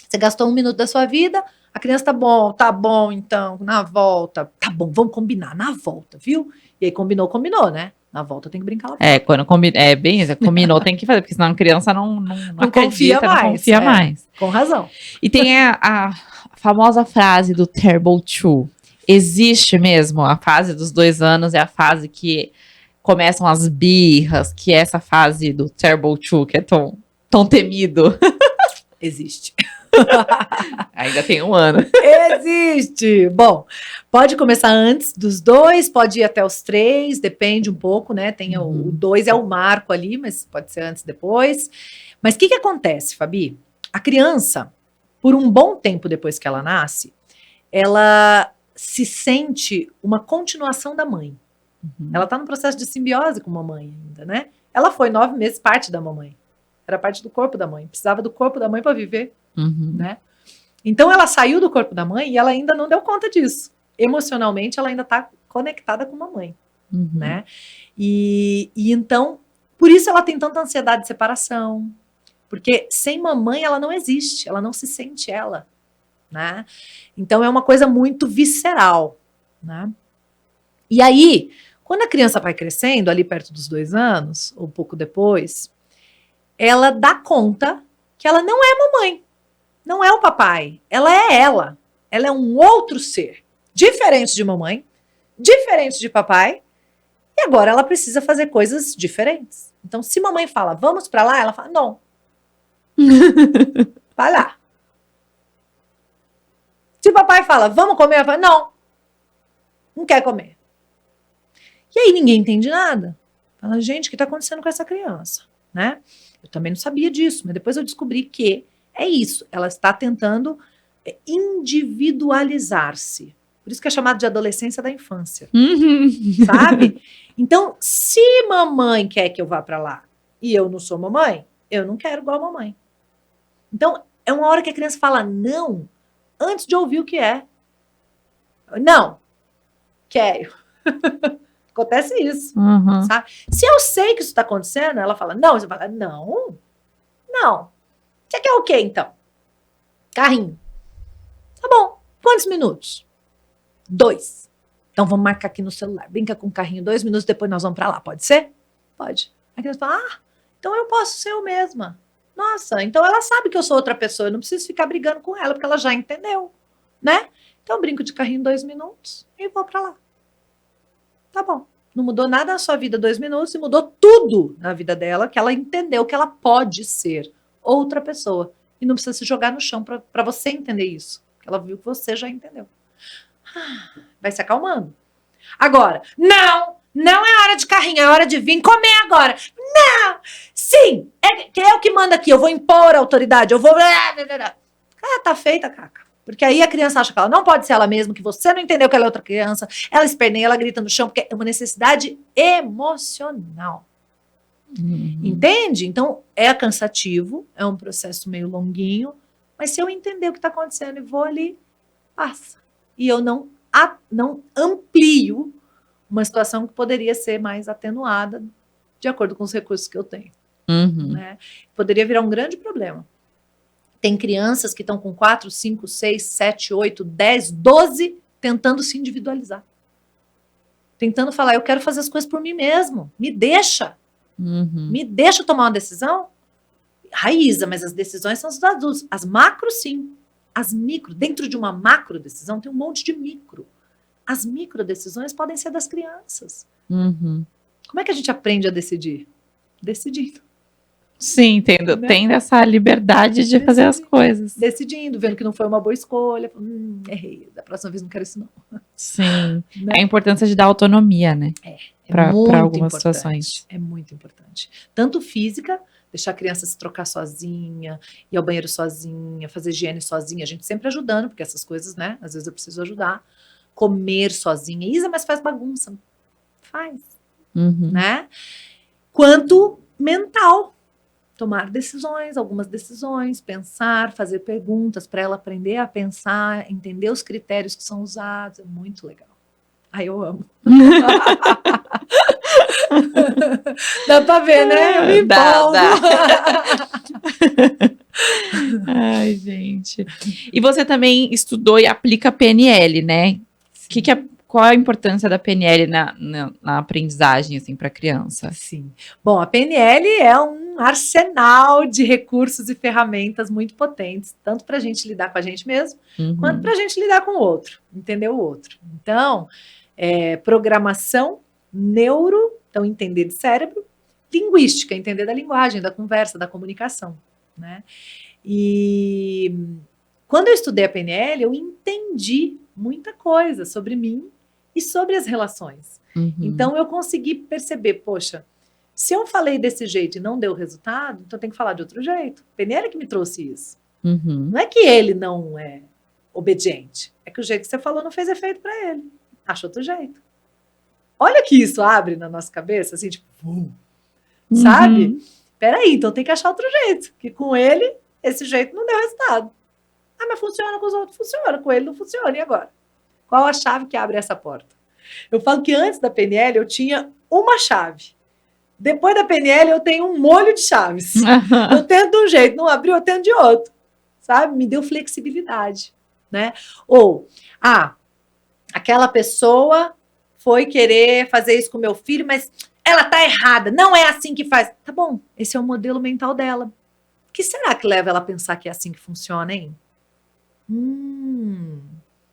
Você gastou 1 minuto da sua vida, a criança tá bom, então, na volta. Tá bom, vamos combinar, na volta, viu? E aí combinou, né? Na volta tem que brincar lá. Quando bem isso, combinou tem que fazer, porque senão a criança não acredita, não confia mais. Com razão. E tem a famosa frase do Terrible Two. Existe mesmo a fase dos 2 anos, é a fase que começam as birras, que é essa fase do Terrible Two, que é tão temido. Existe. Ainda tem 1 ano. Existe! Bom, pode começar antes dos 2, pode ir até os 3, depende um pouco, né? Tem o 2 é o marco ali, mas pode ser antes, depois. Mas o que acontece, Fabi? A criança, por um bom tempo depois que ela nasce, ela se sente uma continuação da mãe. Ela tá no processo de simbiose com a mamãe ainda, né? Ela foi 9 meses parte da mamãe. Era parte do corpo da mãe. Precisava do corpo da mãe para viver. Né? Então ela saiu do corpo da mãe e ela ainda não deu conta disso. Emocionalmente ela ainda está conectada com a mãe, né? E então por isso ela tem tanta ansiedade de separação, porque sem mamãe ela não existe, ela não se sente ela, né? Então é uma coisa muito visceral, né? E aí quando a criança vai crescendo ali perto dos 2 anos ou pouco depois, ela dá conta que ela não é mamãe. Não é o papai, ela é ela. Ela é um outro ser, diferente de mamãe, diferente de papai, e agora ela precisa fazer coisas diferentes. Então, se mamãe fala, vamos pra lá, ela fala, não. Vai lá. Se papai fala, vamos comer, ela fala, não quer comer. E aí ninguém entende nada. Fala, gente, o que está acontecendo com essa criança? Né? Eu também não sabia disso, mas depois eu descobri que é isso, ela está tentando individualizar-se. Por isso que é chamado de adolescência da infância. Sabe? Então, se mamãe quer que eu vá para lá e eu não sou mamãe, eu não quero igual a mamãe. Então, é uma hora que a criança fala não antes de ouvir o que é. Não, quero. Acontece isso. Sabe? Se eu sei que isso está acontecendo, ela fala não. Você fala não. Você quer o quê, então? Carrinho. Tá bom. Quantos minutos? 2. Então vamos marcar aqui no celular. Brinca com o carrinho 2 minutos, depois nós vamos pra lá. Pode ser? Pode. A criança fala, então eu posso ser eu mesma. Nossa, então ela sabe que eu sou outra pessoa. Eu não preciso ficar brigando com ela, porque ela já entendeu. Né? Então eu brinco de carrinho 2 minutos e vou pra lá. Tá bom. Não mudou nada na sua vida 2 minutos e mudou tudo na vida dela, que ela entendeu que ela pode ser outra pessoa. E não precisa se jogar no chão para você entender isso. Ela viu que você já entendeu. Vai se acalmando. Agora, não é hora de carrinho, é hora de vir comer agora. Não! Sim! É eu que manda aqui, eu vou impor a autoridade, eu vou... tá feita, Caca. Porque aí a criança acha que ela não pode ser ela mesma, que você não entendeu que ela é outra criança, ela esperneia, ela grita no chão, porque é uma necessidade emocional. Entende? Então, é cansativo, é um processo meio longuinho, mas se eu entender o que está acontecendo e vou ali, passa. E eu não amplio uma situação que poderia ser mais atenuada de acordo com os recursos que eu tenho. Né? Poderia virar um grande problema. Tem crianças que estão com 4, 5, 6, 7, 8, 10, 12 tentando se individualizar. tentando falar, eu quero fazer as coisas por mim mesmo, me deixa. Me deixa tomar uma decisão. Raíza, mas as decisões são dos adultos. As macros, sim. As micro, dentro de uma macro decisão, tem um monte de micro. As micro decisões podem ser das crianças. Como é que a gente aprende a decidir? Decidindo. Sim, entendo. Né? Tendo essa liberdade de fazer as coisas. Decidindo, vendo que não foi uma boa escolha. Errei, da próxima vez não quero isso não. Sim, né? A importância de dar autonomia, né? Para algumas situações. É muito importante. Tanto física, deixar a criança se trocar sozinha, ir ao banheiro sozinha, fazer higiene sozinha, a gente sempre ajudando, porque essas coisas, né? Às vezes eu preciso ajudar. Comer sozinha. Isa, mas faz bagunça. Faz. Né? Quanto mental. Tomar decisões, algumas decisões, pensar, fazer perguntas para ela aprender a pensar, entender os critérios que são usados. É muito legal. Ai, eu amo. Dá para ver, né? Eu me empolgo. Ai, gente. E você também estudou e aplica PNL, né? Qual a importância da PNL na aprendizagem, assim, para a criança? Sim. Bom, a PNL é um arsenal de recursos e ferramentas muito potentes, tanto para a gente lidar com a gente mesmo, quanto para a gente lidar com o outro, entender o outro. Então, programação, neuro, então entender de cérebro, linguística, entender da linguagem, da conversa, da comunicação, né? E quando eu estudei a PNL, eu entendi muita coisa sobre mim e sobre as relações. Então, eu consegui perceber, poxa, se eu falei desse jeito e não deu resultado, então eu tenho que falar de outro jeito. PNL que me trouxe isso. Não é que ele não é obediente, é que o jeito que você falou não fez efeito para ele. Acha outro jeito. Olha que isso abre na nossa cabeça, assim, tipo, sabe? Peraí, então tem que achar outro jeito, que com ele, esse jeito não deu resultado. Ah, mas funciona com os outros, funciona, com ele não funciona, e agora? Qual a chave que abre essa porta? Eu falo que antes da PNL eu tinha uma chave. Depois da PNL eu tenho um molho de chaves. Eu tento de um jeito, não abriu, eu tento de outro. Sabe? Me deu flexibilidade, né? Ou, aquela pessoa foi querer fazer isso com meu filho, mas ela tá errada, não é assim que faz. Tá bom, esse é o modelo mental dela. O que será que leva ela a pensar que é assim que funciona, hein?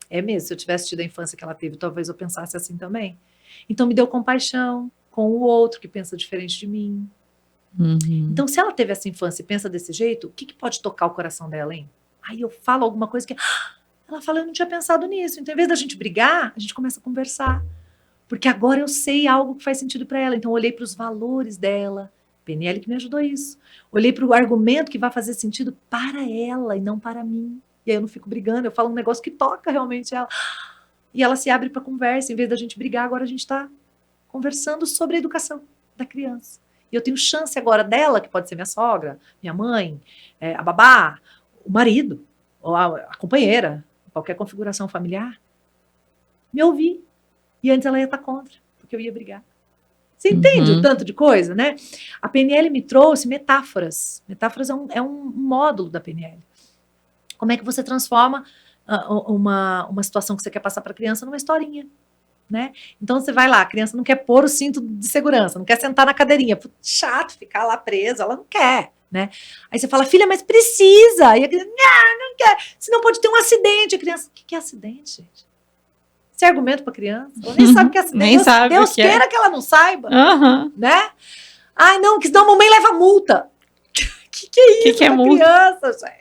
É mesmo, se eu tivesse tido a infância que ela teve, talvez eu pensasse assim também. Então me deu compaixão com o outro que pensa diferente de mim. Então, se ela teve essa infância e pensa desse jeito, o que pode tocar o coração dela, hein? Aí eu falo alguma coisa que... Ela fala, eu não tinha pensado nisso. Então, em vez da gente brigar, a gente começa a conversar. Porque agora eu sei algo que faz sentido para ela. Então, eu olhei para os valores dela. PNL que me ajudou isso. Olhei para o argumento que vai fazer sentido para ela e não para mim. E aí eu não fico brigando, eu falo um negócio que toca realmente ela. E ela se abre para conversa. Em vez da gente brigar, agora a gente está conversando sobre a educação da criança. E eu tenho chance agora dela, que pode ser minha sogra, minha mãe, a babá, o marido, ou a companheira, qualquer configuração familiar, me ouvir. E antes ela ia estar contra, porque eu ia brigar. Você entende o tanto de coisa, né? A PNL me trouxe metáforas. Metáforas é um módulo da PNL. Como é que você transforma uma situação que você quer passar para a criança numa historinha, né? Então você vai lá, a criança não quer pôr o cinto de segurança, não quer sentar na cadeirinha, chato ficar lá presa, ela não quer, né? Aí você fala, filha, mas precisa, e a criança, não quer, senão pode ter um acidente. A criança, o que é acidente, gente? Esse é argumento para criança, ela nem sabe o que é acidente, Deus queira que ela não saiba, né? Ai, não, que senão a mamãe leva multa. Que é isso para criança, gente?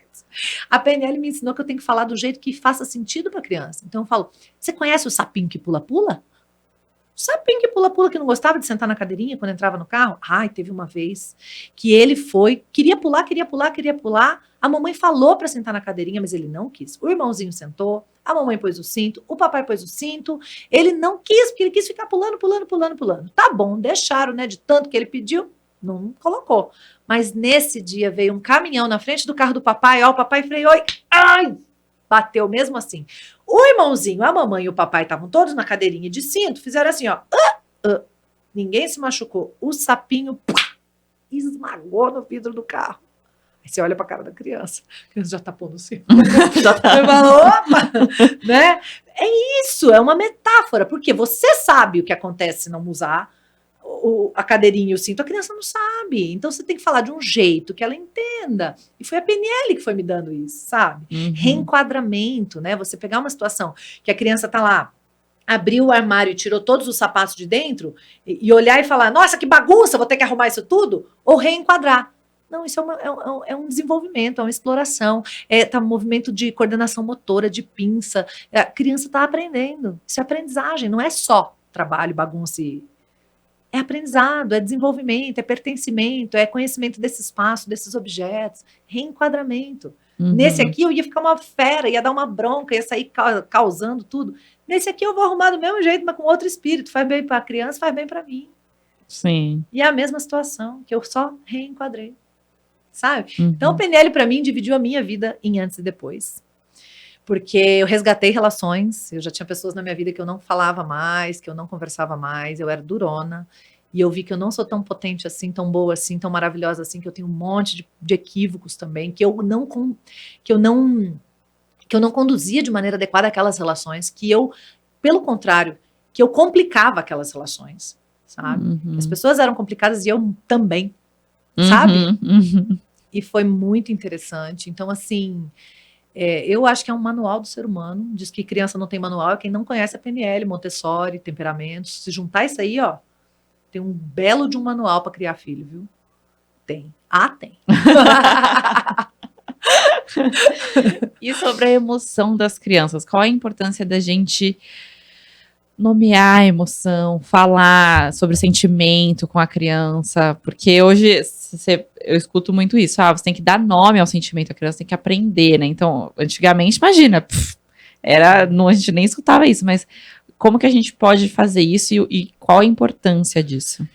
A PNL me ensinou que eu tenho que falar do jeito que faça sentido para a criança. Então eu falo, você conhece o sapinho que pula-pula? O sapinho que pula-pula que não gostava de sentar na cadeirinha quando entrava no carro? Ai, teve uma vez que ele queria pular. A mamãe falou para sentar na cadeirinha, mas ele não quis. O irmãozinho sentou, a mamãe pôs o cinto, o papai pôs o cinto. Ele não quis, porque ele quis ficar pulando. Tá bom, deixaram, né? De tanto que ele pediu, não colocou. Mas nesse dia veio um caminhão na frente do carro do papai, ó, o papai freou e ai, bateu mesmo assim. O irmãozinho, a mamãe e o papai estavam todos na cadeirinha de cinto, fizeram assim, ó, ninguém se machucou. O sapinho esmagou no vidro do carro. Aí você olha pra cara da criança já tá pondo o cinto. Já tá. Você fala, opa! Né? É isso, é uma metáfora, porque você sabe o que acontece se não usar a cadeirinha e o cinto, a criança não sabe. Então você tem que falar de um jeito que ela entenda. E foi a PNL que foi me dando isso, sabe? Reenquadramento, né? Você pegar uma situação que a criança tá lá, abriu o armário e tirou todos os sapatos de dentro, e olhar e falar, nossa, que bagunça, vou ter que arrumar isso tudo, ou reenquadrar. Não, isso é um desenvolvimento, é uma exploração, tá um movimento de coordenação motora, de pinça. A criança está aprendendo. Isso é aprendizagem, não é só trabalho, bagunça e... É aprendizado, é desenvolvimento, é pertencimento, é conhecimento desse espaço, desses objetos, reenquadramento. Nesse aqui eu ia ficar uma fera, ia dar uma bronca, ia sair causando tudo. Nesse aqui eu vou arrumar do mesmo jeito, mas com outro espírito. Faz bem para a criança, faz bem para mim. Sim. E é a mesma situação, que eu só reenquadrei. Sabe? Então o PNL para mim dividiu a minha vida em antes e depois. Porque eu resgatei relações, eu já tinha pessoas na minha vida que eu não falava mais, que eu não conversava mais, eu era durona, e eu vi que eu não sou tão potente assim, tão boa assim, tão maravilhosa assim, que eu tenho um monte de equívocos também, que eu não conduzia de maneira adequada aquelas relações, que eu, pelo contrário, que eu complicava aquelas relações, sabe? As pessoas eram complicadas e eu também, sabe? E foi muito interessante. Então, assim... eu acho que é um manual do ser humano. Diz que criança não tem manual, é quem não conhece a PNL, Montessori, temperamentos. Se juntar isso aí, ó, tem um belo de um manual para criar filho, viu? Tem. Tem. E sobre a emoção das crianças, qual a importância da gente nomear a emoção, falar sobre sentimento com a criança? Porque hoje eu escuto muito isso, você tem que dar nome ao sentimento, a criança tem que aprender, né? Então, antigamente, imagina, a gente nem escutava isso, mas como que a gente pode fazer isso e qual a importância disso?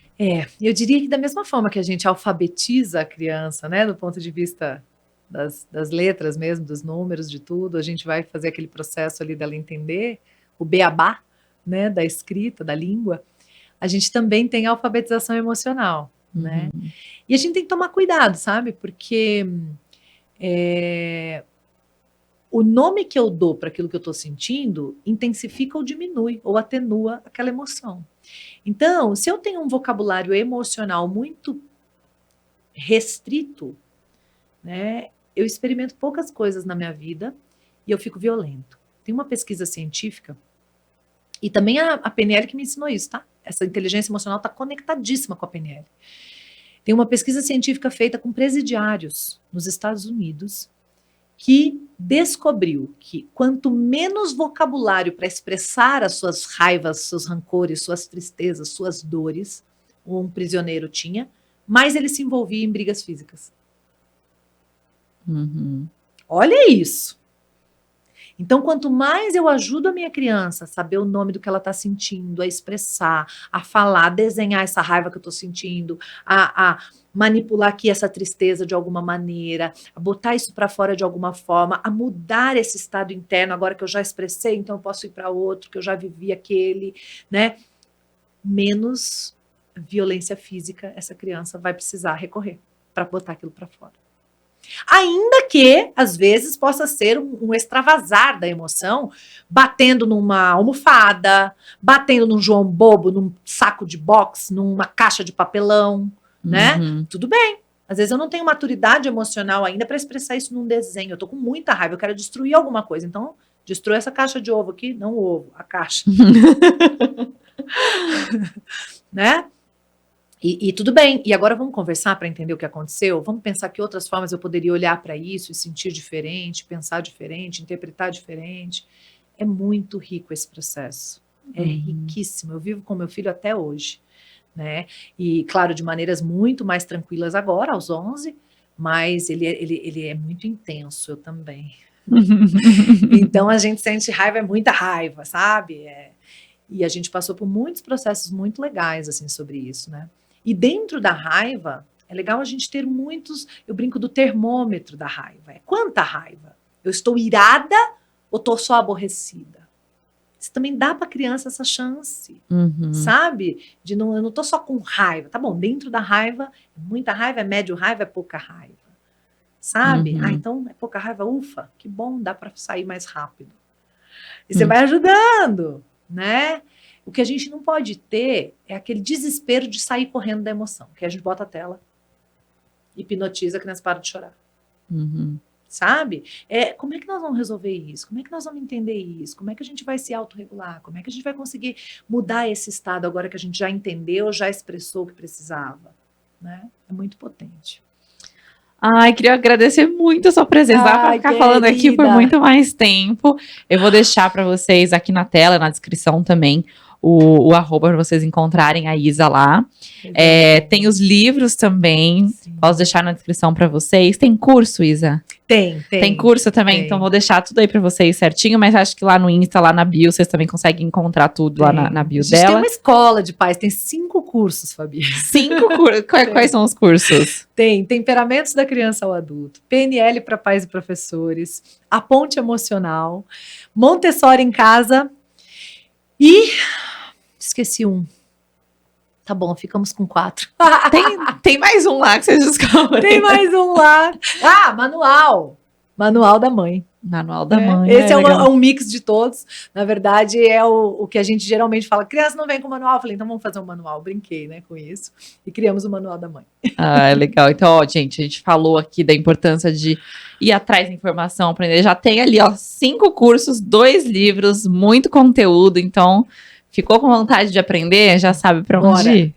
Eu diria que da mesma forma que a gente alfabetiza a criança, né, do ponto de vista das letras mesmo, dos números, de tudo, a gente vai fazer aquele processo ali dela entender o beabá, né, da escrita, da língua, a gente também tem a alfabetização emocional, né? E a gente tem que tomar cuidado, sabe? Porque o nome que eu dou para aquilo que eu estou sentindo intensifica ou diminui, ou atenua aquela emoção. Então, se eu tenho um vocabulário emocional muito restrito, né, eu experimento poucas coisas na minha vida e eu fico violento. Tem uma pesquisa científica, e também a PNL que me ensinou isso, tá? Essa inteligência emocional está conectadíssima com a PNL. Tem uma pesquisa científica feita com presidiários nos Estados Unidos que descobriu que quanto menos vocabulário para expressar as suas raivas, seus rancores, suas tristezas, suas dores, um prisioneiro tinha, mais ele se envolvia em brigas físicas. Olha isso! Então, quanto mais eu ajudo a minha criança a saber o nome do que ela está sentindo, a expressar, a falar, a desenhar essa raiva que eu estou sentindo, a manipular aqui essa tristeza de alguma maneira, a botar isso para fora de alguma forma, a mudar esse estado interno, agora que eu já expressei, então eu posso ir para outro, que eu já vivi aquele, né? Menos violência física essa criança vai precisar recorrer para botar aquilo para fora. Ainda que, às vezes, possa ser um extravasar da emoção, batendo numa almofada, batendo num João Bobo, num saco de boxe, numa caixa de papelão, né? Tudo bem. Às vezes eu não tenho maturidade emocional ainda para expressar isso num desenho. Eu tô com muita raiva, eu quero destruir alguma coisa. Então, destrua essa caixa de ovo aqui. Não o ovo, a caixa. Né? E tudo bem, e agora vamos conversar para entender o que aconteceu? Vamos pensar que outras formas eu poderia olhar para isso e sentir diferente, pensar diferente, interpretar diferente. É muito rico esse processo. É riquíssimo. Eu vivo com meu filho até hoje, né? E, claro, de maneiras muito mais tranquilas agora, aos 11, mas ele é muito intenso, eu também. Então, a gente sente raiva, é muita raiva, sabe? E a gente passou por muitos processos muito legais, assim, sobre isso, né? E dentro da raiva, é legal a gente ter muitos... Eu brinco do termômetro da raiva. Quanta raiva? Eu estou irada ou estou só aborrecida? Isso também dá para a criança essa chance, sabe? Eu não estou só com raiva. Tá bom, dentro da raiva, muita raiva, é médio raiva, é pouca raiva. sabe? Uhum. Então é pouca raiva, ufa, que bom, dá para sair mais rápido. E você vai ajudando, né? O que a gente não pode ter é aquele desespero de sair correndo da emoção, que a gente bota a tela, hipnotiza, a criança para de chorar. Uhum. Sabe? Como é que nós vamos resolver isso? Como é que nós vamos entender isso? Como é que a gente vai se autorregular? Como é que a gente vai conseguir mudar esse estado agora que a gente já entendeu, já expressou o que precisava? Né? É muito potente. Ai, queria agradecer muito a sua presença. Dá pra ficar falando aqui por muito mais tempo. Eu vou deixar para vocês aqui na tela, na descrição também, o arroba para vocês encontrarem a Isa lá. Tem os livros também. Sim. Posso deixar na descrição para vocês. Tem curso, Isa? Tem curso também, então vou deixar tudo aí pra vocês certinho, mas acho que lá no Insta, lá na bio, vocês também conseguem encontrar tudo lá na bio dela. Tem uma escola de pais, tem 5 cursos, Fabi. 5 cursos? Quais são os cursos? Tem Temperamentos da Criança ao Adulto, PNL para Pais e Professores, A Ponte Emocional, Montessori em Casa e... esqueci um. Tá bom, ficamos com 4. Tem mais um lá que vocês descobrem. Tem mais um lá. Manual. Manual da Mãe. Manual da Mãe. Esse é um mix de todos. Na verdade, é o que a gente geralmente fala. Criança não vem com manual. Eu falei, então vamos fazer um manual. Brinquei, né, com isso. E criamos o Manual da Mãe. Legal. Então, gente, a gente falou aqui da importância de ir atrás da informação, aprender. Já tem ali, 5 cursos, 2 livros, muito conteúdo. Então... ficou com vontade de aprender? Já sabe para onde ir.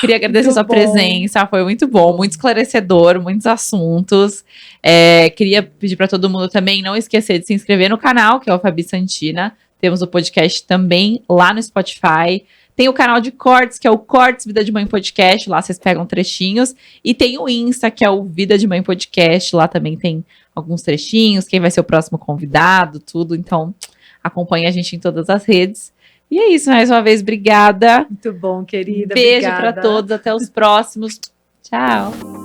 Queria agradecer a sua presença, foi muito bom, muito esclarecedor, muitos assuntos. Queria pedir para todo mundo também não esquecer de se inscrever no canal, que é o Fabi Santina. Temos o podcast também lá no Spotify. Tem o canal de cortes, que é o Cortes Vida de Mãe Podcast. Lá vocês pegam trechinhos. E tem o Insta, que é o Vida de Mãe Podcast. Lá também tem alguns trechinhos, quem vai ser o próximo convidado, tudo. Então... acompanhe a gente em todas as redes. E é isso, mais uma vez, obrigada. Muito bom, querida. Beijo para todos, até os próximos. Tchau.